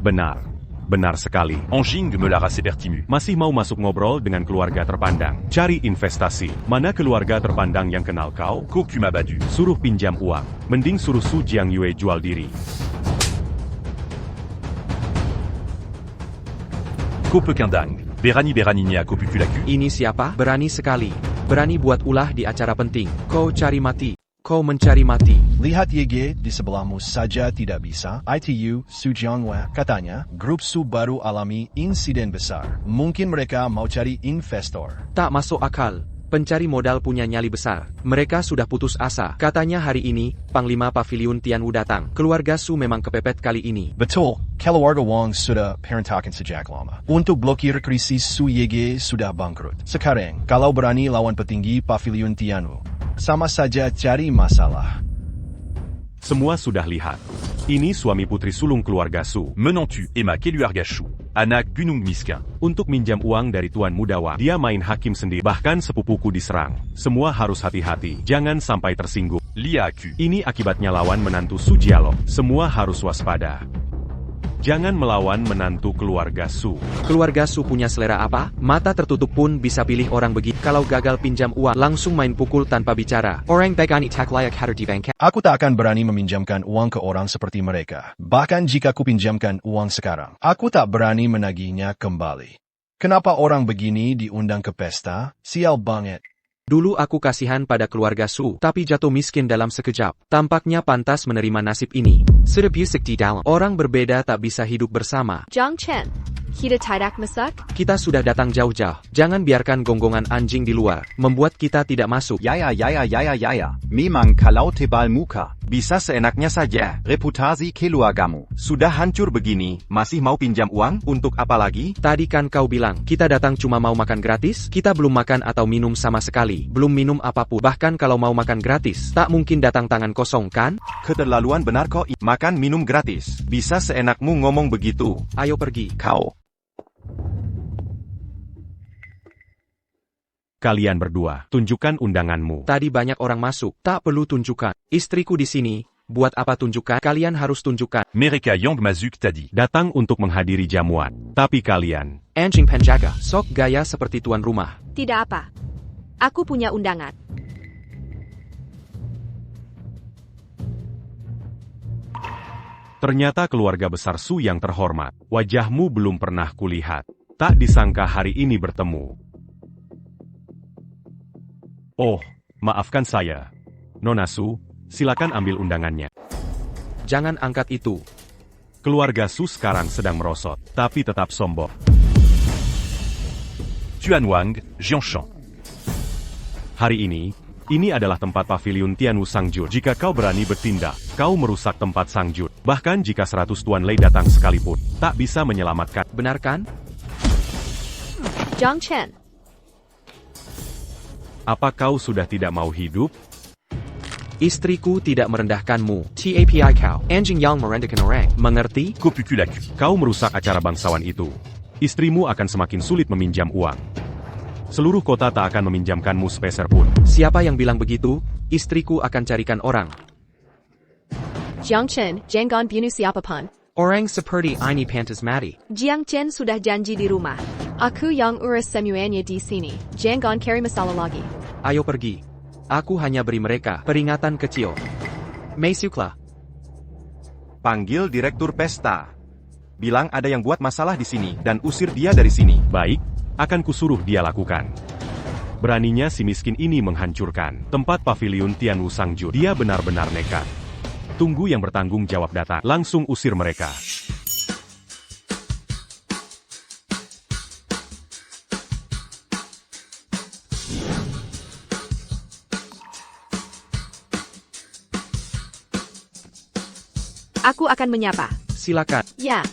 Benar. Benar sekali. Anjing me l'a rassepertimu. Masih mau masuk ngobrol dengan keluarga terpandang. Cari investasi. Mana keluarga terpandang yang kenal kau? Koku mabadu. Suruh pinjam uang. Mending suruh Su Jiangyue jual diri. Kopekindang. Berani-beraninya kopukulaku. Ini siapa? Berani sekali. Berani buat ulah di acara penting. Kau cari mati. Kau mencari mati. Lihat YG di sebelahmu saja tidak bisa. ITU Su Jianghue katanya, grup Su baru alami insiden besar. Mungkin mereka mau cari investor. Tak masuk akal. Pencari modal punya nyali besar. Mereka sudah putus asa. Katanya hari ini, Panglima Paviliun Tianwu datang. Keluarga Su memang kepepet kali ini. Betul, keluarga Wang sudah perantakan sejak lama. Untuk blokir krisis Su Yege sudah bangkrut. Sekarang, kalau berani lawan petinggi Paviliun Tianwu, sama saja cari masalah. Semua sudah lihat. Ini suami putri sulung keluarga Su. Menantu Emma Keluarga-Su, anak Gunung Miskin. Untuk minjam uang dari Tuan Muda Wang, dia main hakim sendiri. Bahkan sepupuku diserang. Semua harus hati-hati. Jangan sampai tersinggung. Lia Q. Ini akibatnya lawan menantu Su Jialo. Semua harus waspada. Jangan melawan menantu keluarga Su. Keluarga Su punya selera apa? Mata tertutup pun bisa pilih orang begitu. Kalau gagal pinjam uang, langsung main pukul tanpa bicara. Orang begini tak layak hadir di bank. Aku tak akan berani meminjamkan uang ke orang seperti mereka. Bahkan jika ku pinjamkan uang sekarang, aku tak berani menagihnya kembali. Kenapa orang begini diundang ke pesta? Sial banget. Dulu aku kasihan pada keluarga Su, tapi jatuh miskin dalam sekejap. Tampaknya pantas menerima nasib ini. Sudah busik di dalam. Orang berbeda tak bisa hidup bersama. Jiang Chen, kita tidak masak? Kita sudah datang jauh-jauh. Jangan biarkan gonggongan anjing di luar, membuat kita tidak masuk. Ya. Memang kalau tebal muka, bisa seenaknya saja. Reputasi keluargamu sudah hancur begini, masih mau pinjam uang? Untuk apa lagi? Tadi kan kau bilang, kita datang cuma mau makan gratis? Kita belum makan atau minum sama sekali. Belum minum apapun. Bahkan kalau mau makan gratis, tak mungkin datang tangan kosong kan? Keterlaluan benar kok. Makan minum gratis. Bisa seenakmu ngomong begitu. Ayo pergi. Kau. Kalian berdua, tunjukkan undanganmu. Tadi banyak orang masuk, tak perlu tunjukkan. Istriku di sini, buat apa tunjukkan? Kalian harus tunjukkan. Mereka Yang Mazuk tadi. Datang untuk menghadiri jamuan. Tapi kalian, Anjing penjaga, sok gaya seperti tuan rumah. Tidak apa. Aku punya undangan. ternyata keluarga besar Su yang terhormat. Wajahmu belum pernah kulihat. Tak disangka hari ini bertemu. Oh, maafkan saya. Nona Su, silakan ambil undangannya. Jangan angkat itu. Keluarga Su sekarang sedang merosot, tapi tetap sombong. Tuan Wang, Jianshan. Hari ini adalah tempat paviliun Tianwu Sangjut. Jika kau berani bertindak, kau merusak tempat Sangjut. Bahkan jika 100 Tuan Lei datang sekalipun, tak bisa menyelamatkan. Benar kan? Jiang Chen. Apa kau sudah tidak mau hidup? Istriku tidak merendahkanmu. TAPI kau. Anjing yang merendahkan orang. Mengerti? Kau merusak acara bangsawan itu. Istrimu akan semakin sulit meminjam uang. Seluruh kota tak akan meminjamkanmu sepeser pun. Siapa yang bilang begitu? Istriku akan carikan orang. Jiang Chen, jangan bunuh siapapun. Orang seperti ini pantas mati. Jiang Chen sudah janji di rumah. Aku yang urus semuanya di sini. Jangan cari masalah lagi. Ayo pergi. Aku hanya beri mereka peringatan kecil. Masuklah. Panggil direktur pesta. Bilang ada yang buat masalah di sini dan usir dia dari sini. Baik, akan kusuruh dia lakukan. Beraninya si miskin ini menghancurkan tempat paviliun Tianwu Sangjut. Dia benar-benar nekat. Tunggu yang bertanggung jawab datang. Langsung usir mereka. Aku akan menyapa. Silakan. Ya.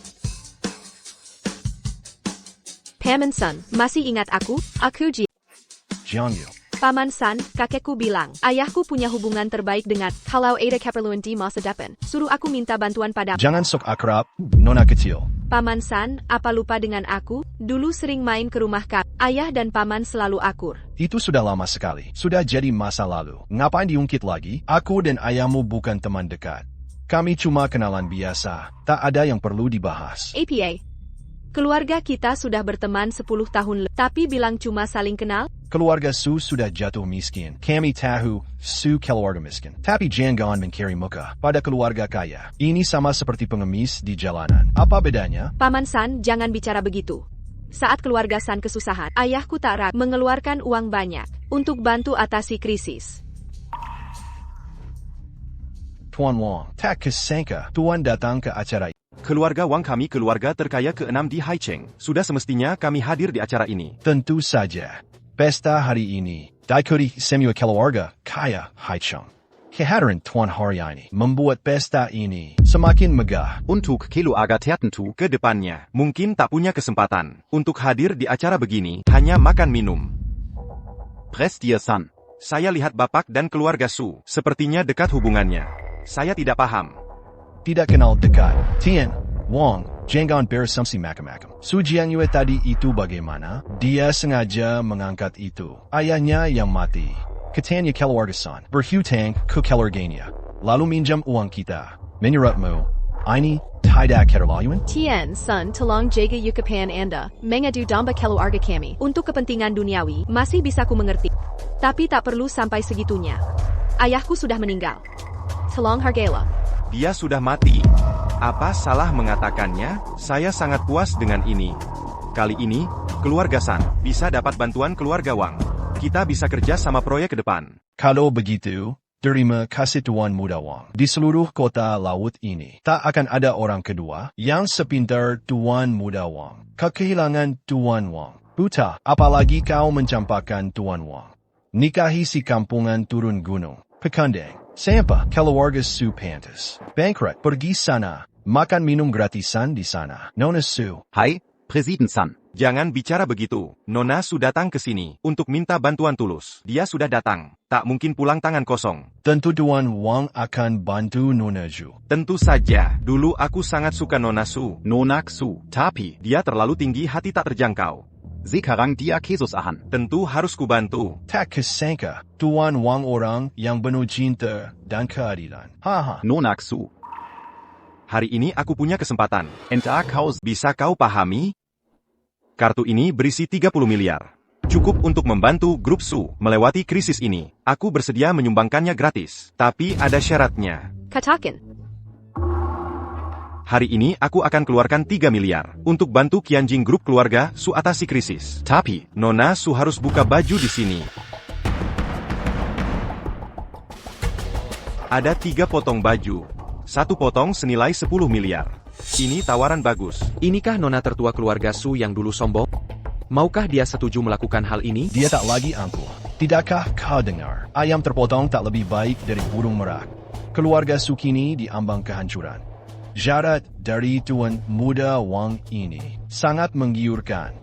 Paman Sun, masih ingat aku? Aku Jiang Yu. Paman Sun, kakekku bilang, ayahku punya hubungan terbaik dengan, kalau ada keperluan di masa depan, suruh aku minta bantuan pada. Jangan sok akrab, nona kecil. Paman Sun, apa lupa dengan aku? Dulu sering main ke rumah kak. Ayah dan paman selalu akur. Itu sudah lama sekali. Sudah jadi masa lalu. Ngapain diungkit lagi? Aku dan ayahmu bukan teman dekat. Kami cuma kenalan biasa. Tak ada yang perlu dibahas. APA. Keluarga kita sudah berteman 10 tahun, tapi bilang cuma saling kenal? Keluarga Su sudah jatuh miskin. Kami tahu Su keluarga miskin. Tapi jangan mencari muka pada keluarga kaya. Ini sama seperti pengemis di jalanan. Apa bedanya? Paman San, jangan bicara begitu. Saat keluarga San kesusahan, ayahku tak ragu mengeluarkan uang banyak untuk bantu atasi krisis. Tuan Wang, tak kesangka Tuan datang ke acara ini. Keluarga Wang kami keluarga terkaya ke-6 di Haicheng. Sudah semestinya kami hadir di acara ini. Tentu saja. Pesta hari ini diikuti semua keluarga kaya Haicheng. Kehadiran Tuan hari ini membuat pesta ini semakin megah. Untuk keluarga tertentu ke depannya, mungkin tak punya kesempatan untuk hadir di acara begini, hanya makan minum. Presiden, saya lihat Bapak dan keluarga Su, sepertinya dekat hubungannya. Saya tidak paham. Tidak kenal dekat. Tian, Wang, jangan bersumsi macam-macam. Su Jiangyue tadi itu bagaimana? Dia sengaja mengangkat itu. Ayahnya yang mati. Katanya keluarga San berhutang ke keluarganya, lalu minjam uang kita. Menurutmu, ini tidak keterlaluan? Tian, Sun, tolong jaga yukapan Anda, mengadu domba keluarga kami. Untuk kepentingan duniawi, masih bisa ku mengerti. Tapi tak perlu sampai segitunya. Ayahku sudah meninggal. Tolong hargailah. Dia sudah mati. Apa salah mengatakannya? Saya sangat puas dengan ini. Kali ini, keluarga San bisa dapat bantuan keluarga Wang. Kita bisa kerja sama proyek ke depan. Kalau begitu, terima kasih Tuan Muda Wang. Di seluruh kota laut ini, tak akan ada orang kedua yang sepintar Tuan Muda Wang. Kehilangan Tuan Wang. Buta, apalagi kau mencampakkan Tuan Wang. Nikahi si kampungan turun gunung. Pekandang, sampai keluarga Su pantas. Bankrupt, pergi sana. Makan minum gratisan di sana. Nona Su. Hai, Presiden San. Jangan bicara begitu. Nona Su datang ke sini untuk minta bantuan tulus. Dia sudah datang. Tak mungkin pulang tangan kosong. Tentu Tuan Wang akan bantu Nona Su. Tentu saja. Dulu aku sangat suka Nona Su. Nona Su. Tapi dia terlalu tinggi, hati tak terjangkau. Sekarang dia kesusahan. Tentu harus kubantu. Tak kesangka, Tuan Wang orang yang penuh cinta dan keadilan. Haha. Nona Su. Hari ini aku punya kesempatan. Entah kau bisa kau pahami? Kartu ini berisi 30 miliar. Cukup untuk membantu grup Su melewati krisis ini. Aku bersedia menyumbangkannya gratis. Tapi ada syaratnya. Katakan. Hari ini aku akan keluarkan 3 miliar untuk bantu Qianjing grup keluarga Su atasi krisis. Tapi, Nona Su harus buka baju di sini. Ada 3 potong baju. 1 potong senilai 10 miliar. Ini tawaran bagus. Inikah nona tertua keluarga Su yang dulu sombong? Maukah dia setuju melakukan hal ini? Dia tak lagi angkuh. Tidakkah kau dengar? Ayam terpotong tak lebih baik dari burung merak. Keluarga Su kini diambang kehancuran. Syarat dari Tuan Muda Wang ini sangat menggiurkan.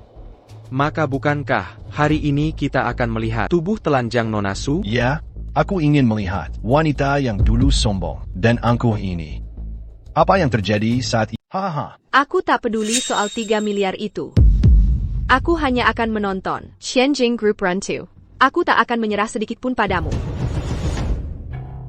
Maka bukankah hari ini kita akan melihat tubuh telanjang nona Su? Ya, aku ingin melihat wanita yang dulu sombong dan angkuh ini. Apa yang terjadi saat ini? Haha. Aku tak peduli soal 3 miliar itu. Aku hanya akan menonton Qianjing Group Run 2. Aku tak akan menyerah sedikit pun padamu.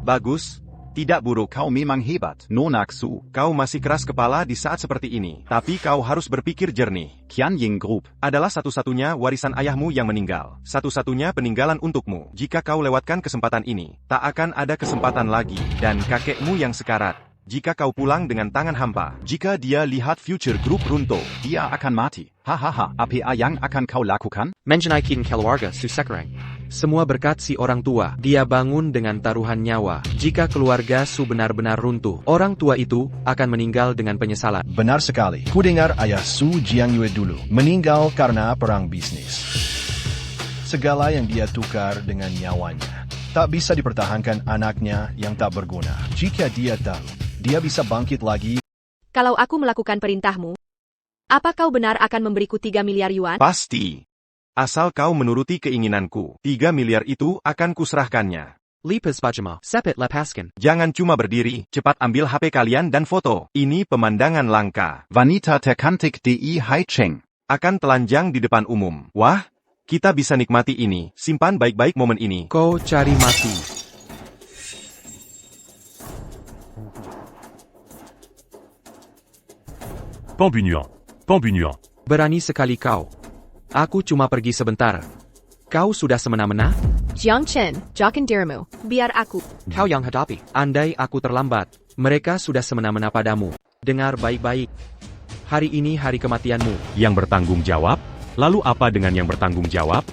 Bagus. Tidak buruk, kau memang hebat. Nona Su, kau masih keras kepala di saat seperti ini. Tapi kau harus berpikir jernih. Qianjing Group adalah satu-satunya warisan ayahmu yang meninggal. Satu-satunya peninggalan untukmu. Jika kau lewatkan kesempatan ini, tak akan ada kesempatan lagi. Dan kakekmu yang sekarat. Jika kau pulang dengan tangan hampa, jika dia lihat Future Group runtuh, dia akan mati. Hahaha, apa yang akan kau lakukan? Menjenaikan keluarga Su sekarang. Semua berkat si orang tua, dia bangun dengan taruhan nyawa. Jika keluarga Su benar-benar runtuh, orang tua itu akan meninggal dengan penyesalan. Benar sekali. Ku dengar ayah Su Jiangyue dulu meninggal karena perang bisnis. Segala yang dia tukar dengan nyawanya tak bisa dipertahankan anaknya yang tak berguna. Jika dia tahu, dia bisa bangkit lagi. Kalau aku melakukan perintahmu, apa kau benar akan memberiku 3 miliar yuan? Pasti. Asal kau menuruti keinginanku, 3 miliar itu akan kuserahkannya. Lipas pajama, sepet lepaskan. Jangan cuma berdiri, cepat ambil HP kalian dan foto. Ini pemandangan langka. Wanita tercantik di Haicheng akan telanjang di depan umum. Wah, kita bisa nikmati ini. Simpan baik-baik momen ini. Kau cari mati. Pambunuan. Pambunuan. Berani sekali kau. Aku cuma pergi sebentar. Kau sudah semena-mena? Jiang Chen, jauhkan dirimu. Biar aku. Kau yang hadapi. Andai aku terlambat, mereka sudah semena-mena padamu. Dengar baik-baik. Hari ini hari kematianmu. Yang bertanggung jawab? Lalu apa dengan yang bertanggung jawab?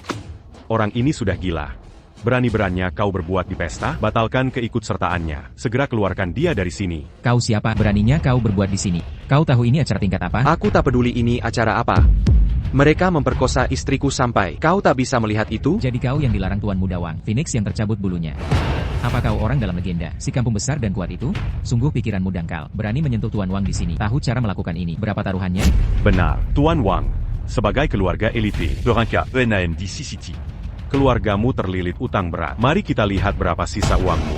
Orang ini sudah gila. Berani-beraninya kau berbuat di pesta, batalkan keikutsertaannya. Segera keluarkan dia dari sini. Kau siapa? Beraninya kau berbuat di sini. Kau tahu ini acara tingkat apa? Aku tak peduli ini acara apa. Mereka memperkosa istriku sampai. Kau tak bisa melihat itu? Jadi kau yang dilarang Tuan Muda Wang, Phoenix yang tercabut bulunya. Apa kau orang dalam legenda, si kampung besar dan kuat itu? Sungguh pikiranmu dangkal, berani menyentuh Tuan Wang di sini. Tahu cara melakukan ini? Berapa taruhannya? Benar, Tuan Wang. Sebagai keluarga elite, Peranka, ENAM DC City. keluargamu terlilit utang berat. Mari kita lihat berapa sisa uangmu.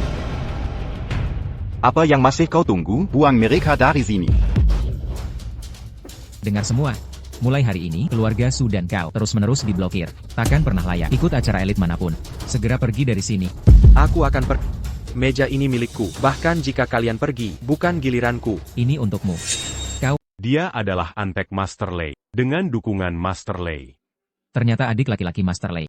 Apa yang masih kau tunggu? Buang mereka dari sini. Dengar semua. Mulai hari ini, keluarga Su dan kau terus-menerus diblokir. Takkan pernah layak ikut acara elit manapun. Segera pergi dari sini. Aku akan pergi. Meja ini milikku. Bahkan jika kalian pergi, bukan giliranku. Ini untukmu. Dia adalah Antek Master Lei. Dengan dukungan Master Lei. Ternyata adik laki-laki Master Lei.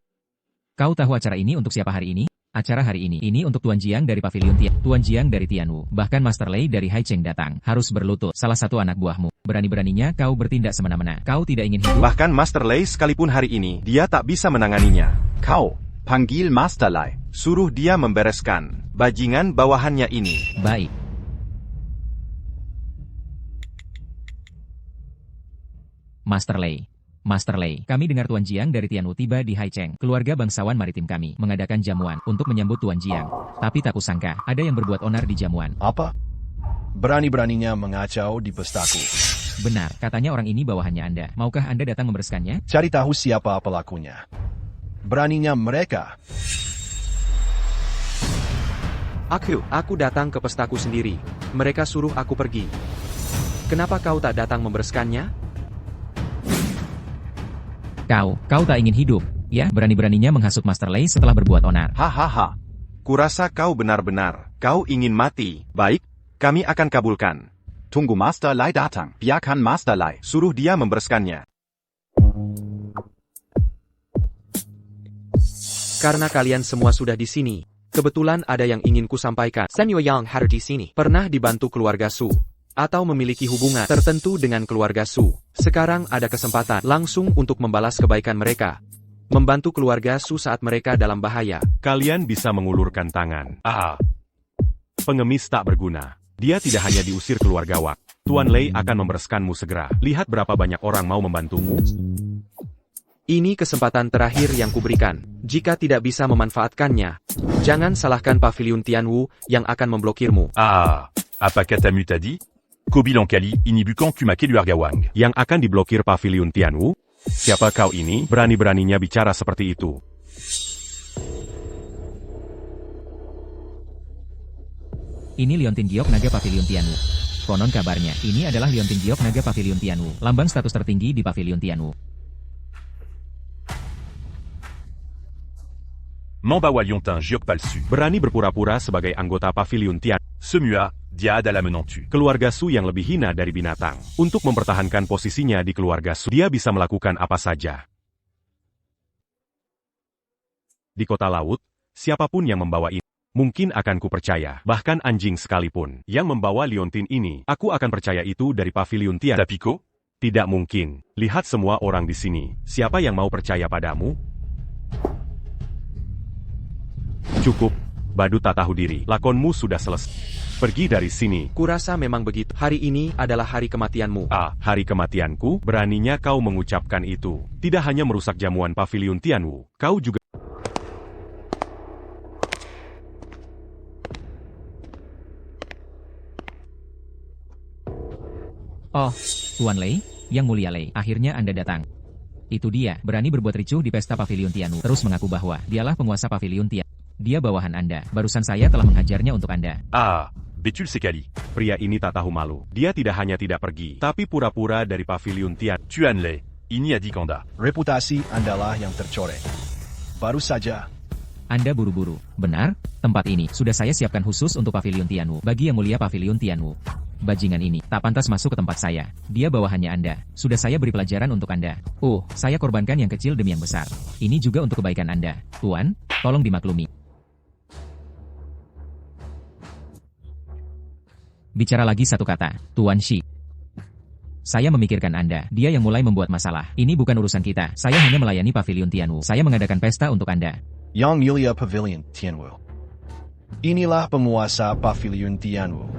Kau tahu acara ini untuk siapa hari ini? Acara hari ini untuk Tuan Jiang dari Pavilion Tian, Tuan Jiang dari Tianwu, bahkan Master Lei dari Haicheng datang. Harus berlutut, salah satu anak buahmu. Berani-beraninya kau bertindak semena-mena. Kau tidak ingin hidup? Bahkan Master Lei sekalipun hari ini, dia tak bisa menanganinya. Kau, panggil Master Lei. Suruh dia membereskan bajingan bawahannya ini. Baik. Master Lei, kami dengar Tuan Jiang dari Tianwu tiba di Haicheng. Keluarga bangsawan maritim kami mengadakan jamuan untuk menyambut Tuan Jiang. Tapi tak kusangka, ada yang berbuat onar di jamuan. Apa? Berani-beraninya mengacau di pestaku. Benar, katanya orang ini bawahannya Anda. Maukah Anda datang membereskannya? Cari tahu siapa pelakunya. Beraninya mereka. Aku datang ke pestaku sendiri. Mereka suruh aku pergi. Kenapa kau tak datang membereskannya? Kau tak ingin hidup, ya? Berani-beraninya menghasut Master Lei setelah berbuat onar. Hahaha. Kurasa kau benar-benar. Kau ingin mati. Baik, kami akan kabulkan. Tunggu Master Lei datang. Biarkan Master Lei. Suruh dia membereskannya. Karena kalian semua sudah di sini, kebetulan ada yang ingin ku sampaikan. Senyo Yang hadir di sini. Pernah dibantu keluarga Su atau memiliki hubungan tertentu dengan keluarga Su. Sekarang ada kesempatan langsung untuk membalas kebaikan mereka. Membantu keluarga Su saat mereka dalam bahaya. Kalian bisa mengulurkan tangan. Pengemis tak berguna. Dia tidak hanya diusir keluarga Wak. Tuan Lei akan membereskanmu segera. Lihat berapa banyak orang mau membantumu. Ini kesempatan terakhir yang kuberikan. Jika tidak bisa memanfaatkannya, jangan salahkan Pavilion Tianwu yang akan memblokirmu. Apa katamu tadi? Kobilankali, inibukan kumake Luargawang. Yang akan diblokir Pavilion Tianwu? Siapa kau ini? Berani-beraninya bicara seperti itu. Ini Liontin Giok Naga Pavilion Tianwu. Konon kabarnya, ini adalah Liontin Giok Naga Pavilion Tianwu, lambang status tertinggi di Pavilion Tianwu. Mambawa Liontin Giok palsu. Berani berpura-pura sebagai anggota Pavilion Tianwu. Semua, dia adalah menantu. Keluarga Su yang lebih hina dari binatang. Untuk mempertahankan posisinya di keluarga Su, dia bisa melakukan apa saja. Di kota laut, siapapun yang membawa ini, mungkin akan kupercaya. Bahkan anjing sekalipun yang membawa Liontin ini, aku akan percaya itu dari Pavilion Tianwu. Tapiko? Tidak mungkin. Lihat semua orang di sini. Siapa yang mau percaya padamu? Cukup. Badut tak tahu diri. Lakonmu sudah selesai. Pergi dari sini. Kurasa memang begitu. Hari ini adalah hari kematianmu. Hari kematianku? Beraninya kau mengucapkan itu. Tidak hanya merusak jamuan Pavilion Tianwu, kau juga... Oh, Tuan Lei, Yang Mulia Lei, akhirnya Anda datang. Itu dia, berani berbuat ricuh di pesta Pavilion Tianwu, terus mengaku bahwa dialah penguasa Pavilion Tianwu. Dia bawahan Anda. Barusan saya telah menghajarnya untuk Anda. Betul sekali. Pria ini tak tahu malu. Dia tidak hanya tidak pergi, tapi pura-pura dari Pavilion Tianwu. Tuan Lei, ini adik Anda. Reputasi Andalah yang tercoreng. Baru saja. Anda buru-buru. Benar, tempat ini sudah saya siapkan khusus untuk Pavilion Tianwu. Bagi Yang Mulia Pavilion Tianwu. Bajingan ini tak pantas masuk ke tempat saya. Dia bawahannya Anda. Sudah saya beri pelajaran untuk Anda. Saya korbankan yang kecil demi yang besar. Ini juga untuk kebaikan Anda. Tuan, tolong dimaklumi. Bicara lagi satu kata, Tuan Shi. Saya memikirkan Anda. Dia yang mulai membuat masalah. Ini bukan urusan kita. Saya hanya melayani Pavilion Tianwu. Saya mengadakan pesta untuk Anda. Yang Mulia Pavilion Tianwu. Inilah penguasa Pavilion Tianwu.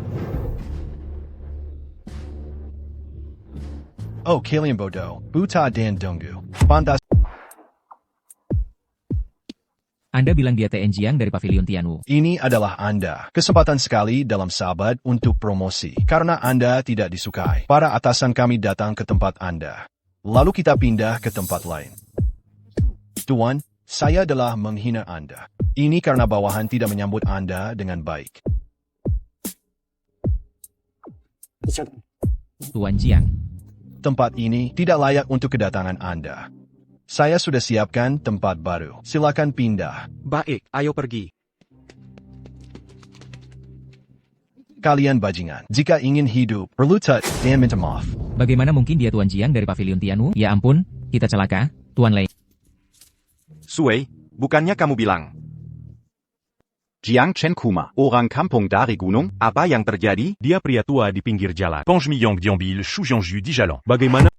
Oh, kalian bodoh, buta dan donggu. Pantas. Anda bilang dia TN Jiang dari Pavilion Tianwu. Ini adalah Anda. Kesempatan sekali dalam sahabat untuk promosi. Karena Anda tidak disukai. Para atasan kami datang ke tempat Anda. Lalu kita pindah ke tempat lain. Tuan, saya adalah menghina Anda. Ini karena bawahan tidak menyambut Anda dengan baik. Tuan Jiang. Tempat ini tidak layak untuk kedatangan Anda. Saya sudah siapkan tempat baru. Silakan pindah. Baik, ayo pergi. Kalian bajingan. Jika ingin hidup, berlutut dan minta maaf. Bagaimana mungkin dia Tuan Jiang dari Pavilion Tianwu? Ya ampun, kita celaka. Tuan Lei. Sui, bukannya kamu bilang Jiang Chen Kuma, orang kampung dari gunung? Apa yang terjadi? Dia pria tua di pinggir jalan. Pange Miyang Diambil, Shu Jiangju di Jalan. Bagaimana?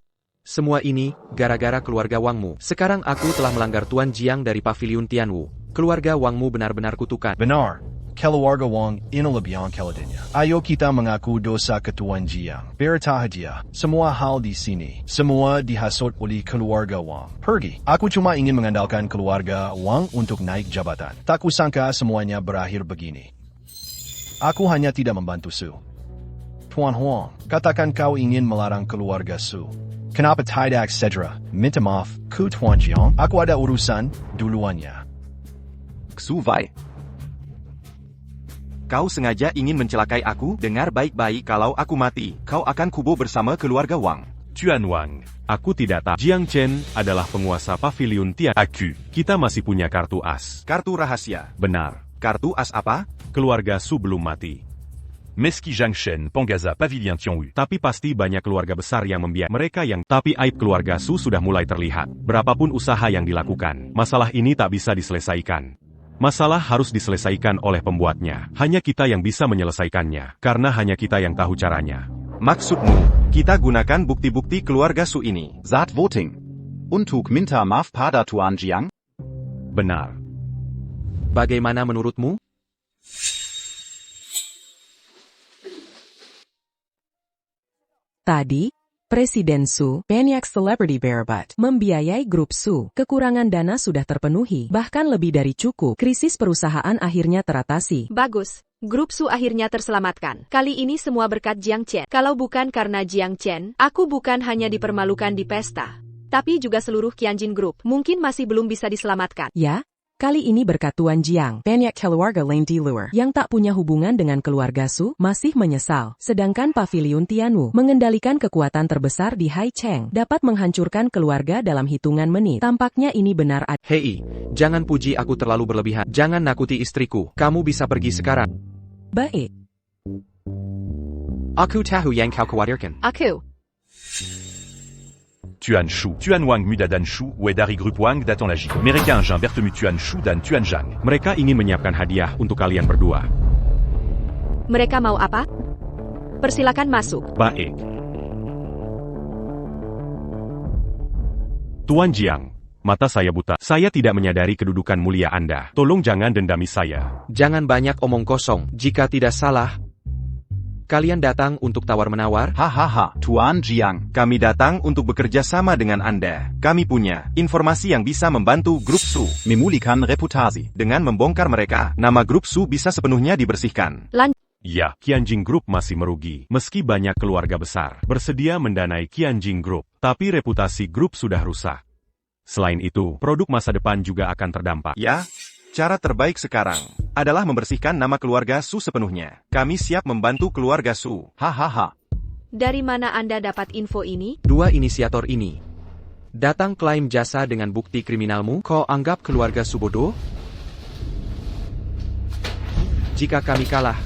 Semua ini, gara-gara keluarga Wangmu. Sekarang aku telah melanggar Tuan Jiang dari Pavilion Tianwu. Keluarga Wangmu benar-benar kutukan. Benar. Keluarga Wang ini lebih yang keladanya. Ayo kita mengaku dosa ke Tuan Jiang. Bertahagia. Semua hal di sini. Semua dihasut oleh keluarga Wang. Pergi. Aku cuma ingin mengandalkan keluarga Wang untuk naik jabatan. Tak kusangka semuanya berakhir begini. Aku hanya tidak membantu Su. Tuan Huang, katakan kau ingin melarang keluarga Su. Kenapa tidak Cedra? Minta maaf, ku Tuan Jiang. Aku ada urusan duluannya. Xu Wei. Kau sengaja ingin mencelakai aku? Dengar baik-baik, kalau aku mati, kau akan kubo bersama keluarga Wang. Tuan Wang, aku tidak tahu. Jiang Chen adalah penguasa Pavilion Tianwu. Kita masih punya kartu as. Kartu rahasia. Benar. Kartu as apa? Keluarga Su belum mati. Meski Jiang Shen, Pangaza, Pavilion Tianwu. Tapi pasti banyak keluarga besar yang membiayai mereka yang... Tapi aib keluarga Su sudah mulai terlihat. Berapapun usaha yang dilakukan, masalah ini tak bisa diselesaikan. Masalah harus diselesaikan oleh pembuatnya. Hanya kita yang bisa menyelesaikannya. Karena hanya kita yang tahu caranya. Maksudmu, kita gunakan bukti-bukti keluarga Su ini. Saat voting. Untuk minta maaf pada Tuan Jiang? Benar. Bagaimana menurutmu? Tadi, Presiden Su, banyak celebrity berebut, membiayai grup Su. Kekurangan dana sudah terpenuhi, bahkan lebih dari cukup. Krisis perusahaan akhirnya teratasi. Bagus. Grup Su akhirnya terselamatkan. Kali ini semua berkat Jiang Chen. Kalau bukan karena Jiang Chen, aku bukan hanya dipermalukan di pesta, tapi juga seluruh Qianjin Group mungkin masih belum bisa diselamatkan. Ya, kali ini berkat Tuan Jiang, banyak keluarga lain di luar yang tak punya hubungan dengan keluarga Su masih menyesal. Sedangkan Pavilion Tianwu mengendalikan kekuatan terbesar di Haicheng dapat menghancurkan keluarga dalam hitungan menit. Tampaknya ini benar. Hei, jangan puji aku terlalu berlebihan. Jangan nakuti istriku. Kamu bisa pergi sekarang. Baik. Aku tahu yang kau khawatirkan. Aku. Tuan Shu, Tuan Wang Muda Dan Shu, Wei dari grup Wang datang lagi. Mereka engin bertemu Tuan Shu dan Tuan Zhang. Mereka ingin menyiapkan hadiah untuk kalian berdua. Mereka mau apa? Persilakan masuk. Baik. Tuan Jiang, mata saya buta. Saya tidak menyadari kedudukan mulia Anda. Tolong jangan dendami saya. Jangan banyak omong kosong. Jika tidak salah, kalian datang untuk tawar-menawar? Hahaha, Tuan Jiang. Kami datang untuk bekerja sama dengan Anda. Kami punya informasi yang bisa membantu grup Su memulihkan reputasi. Dengan membongkar mereka, nama grup Su bisa sepenuhnya dibersihkan. Ya, Qianjin Group masih merugi. Meski banyak keluarga besar bersedia mendanai Qianjin Group, tapi reputasi grup sudah rusak. Selain itu, produk masa depan juga akan terdampak. Ya, cara terbaik sekarang adalah membersihkan nama keluarga Su sepenuhnya. Kami siap membantu keluarga Su. Hahaha. Dari mana Anda dapat info ini? Dua inisiator ini datang klaim jasa dengan bukti kriminalmu. Kau anggap keluarga Su bodoh? Jika kami kalah,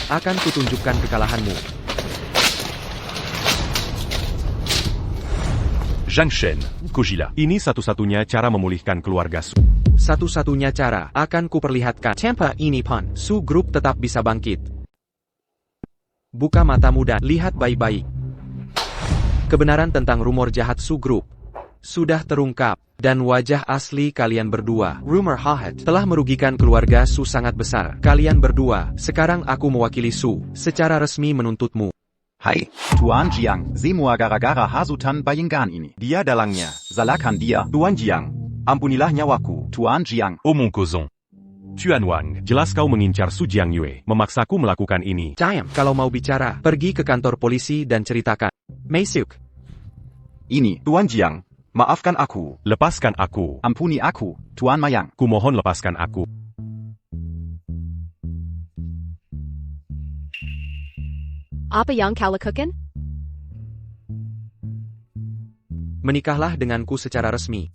akan kutunjukkan kekalahanmu. Jiang Shen, Kojila. Ini satu-satunya cara memulihkan keluarga Su. Satu-satunya cara akan kuperlihatkan. Tanpa ini pun, Su Group tetap bisa bangkit. Buka mata muda, lihat baik-baik. Kebenaran tentang rumor jahat Su Group sudah terungkap, dan wajah asli kalian berdua, rumor jahat, telah merugikan keluarga Su sangat besar. Kalian berdua, sekarang aku mewakili Su, secara resmi menuntutmu. Hai, Tuan Jiang, semua gara-gara hasutan bayangan ini. Dia dalangnya. Salahkan dia. Tuan Jiang, ampunilah nyawaku. Tuan Jiang. Oh mon cousin. Tuan Wang, Jelas kau mengincar Su Jiangyue, memaksaku melakukan ini. Time, kalau mau bicara, pergi ke kantor polisi dan ceritakan. Meisuk. Ini. Tuan Jiang, maafkan aku. Lepaskan aku. Ampuni aku, Tuan Mayang. Kumohon lepaskan aku. Apa yang kau lakukan? Menikahlah denganku secara resmi.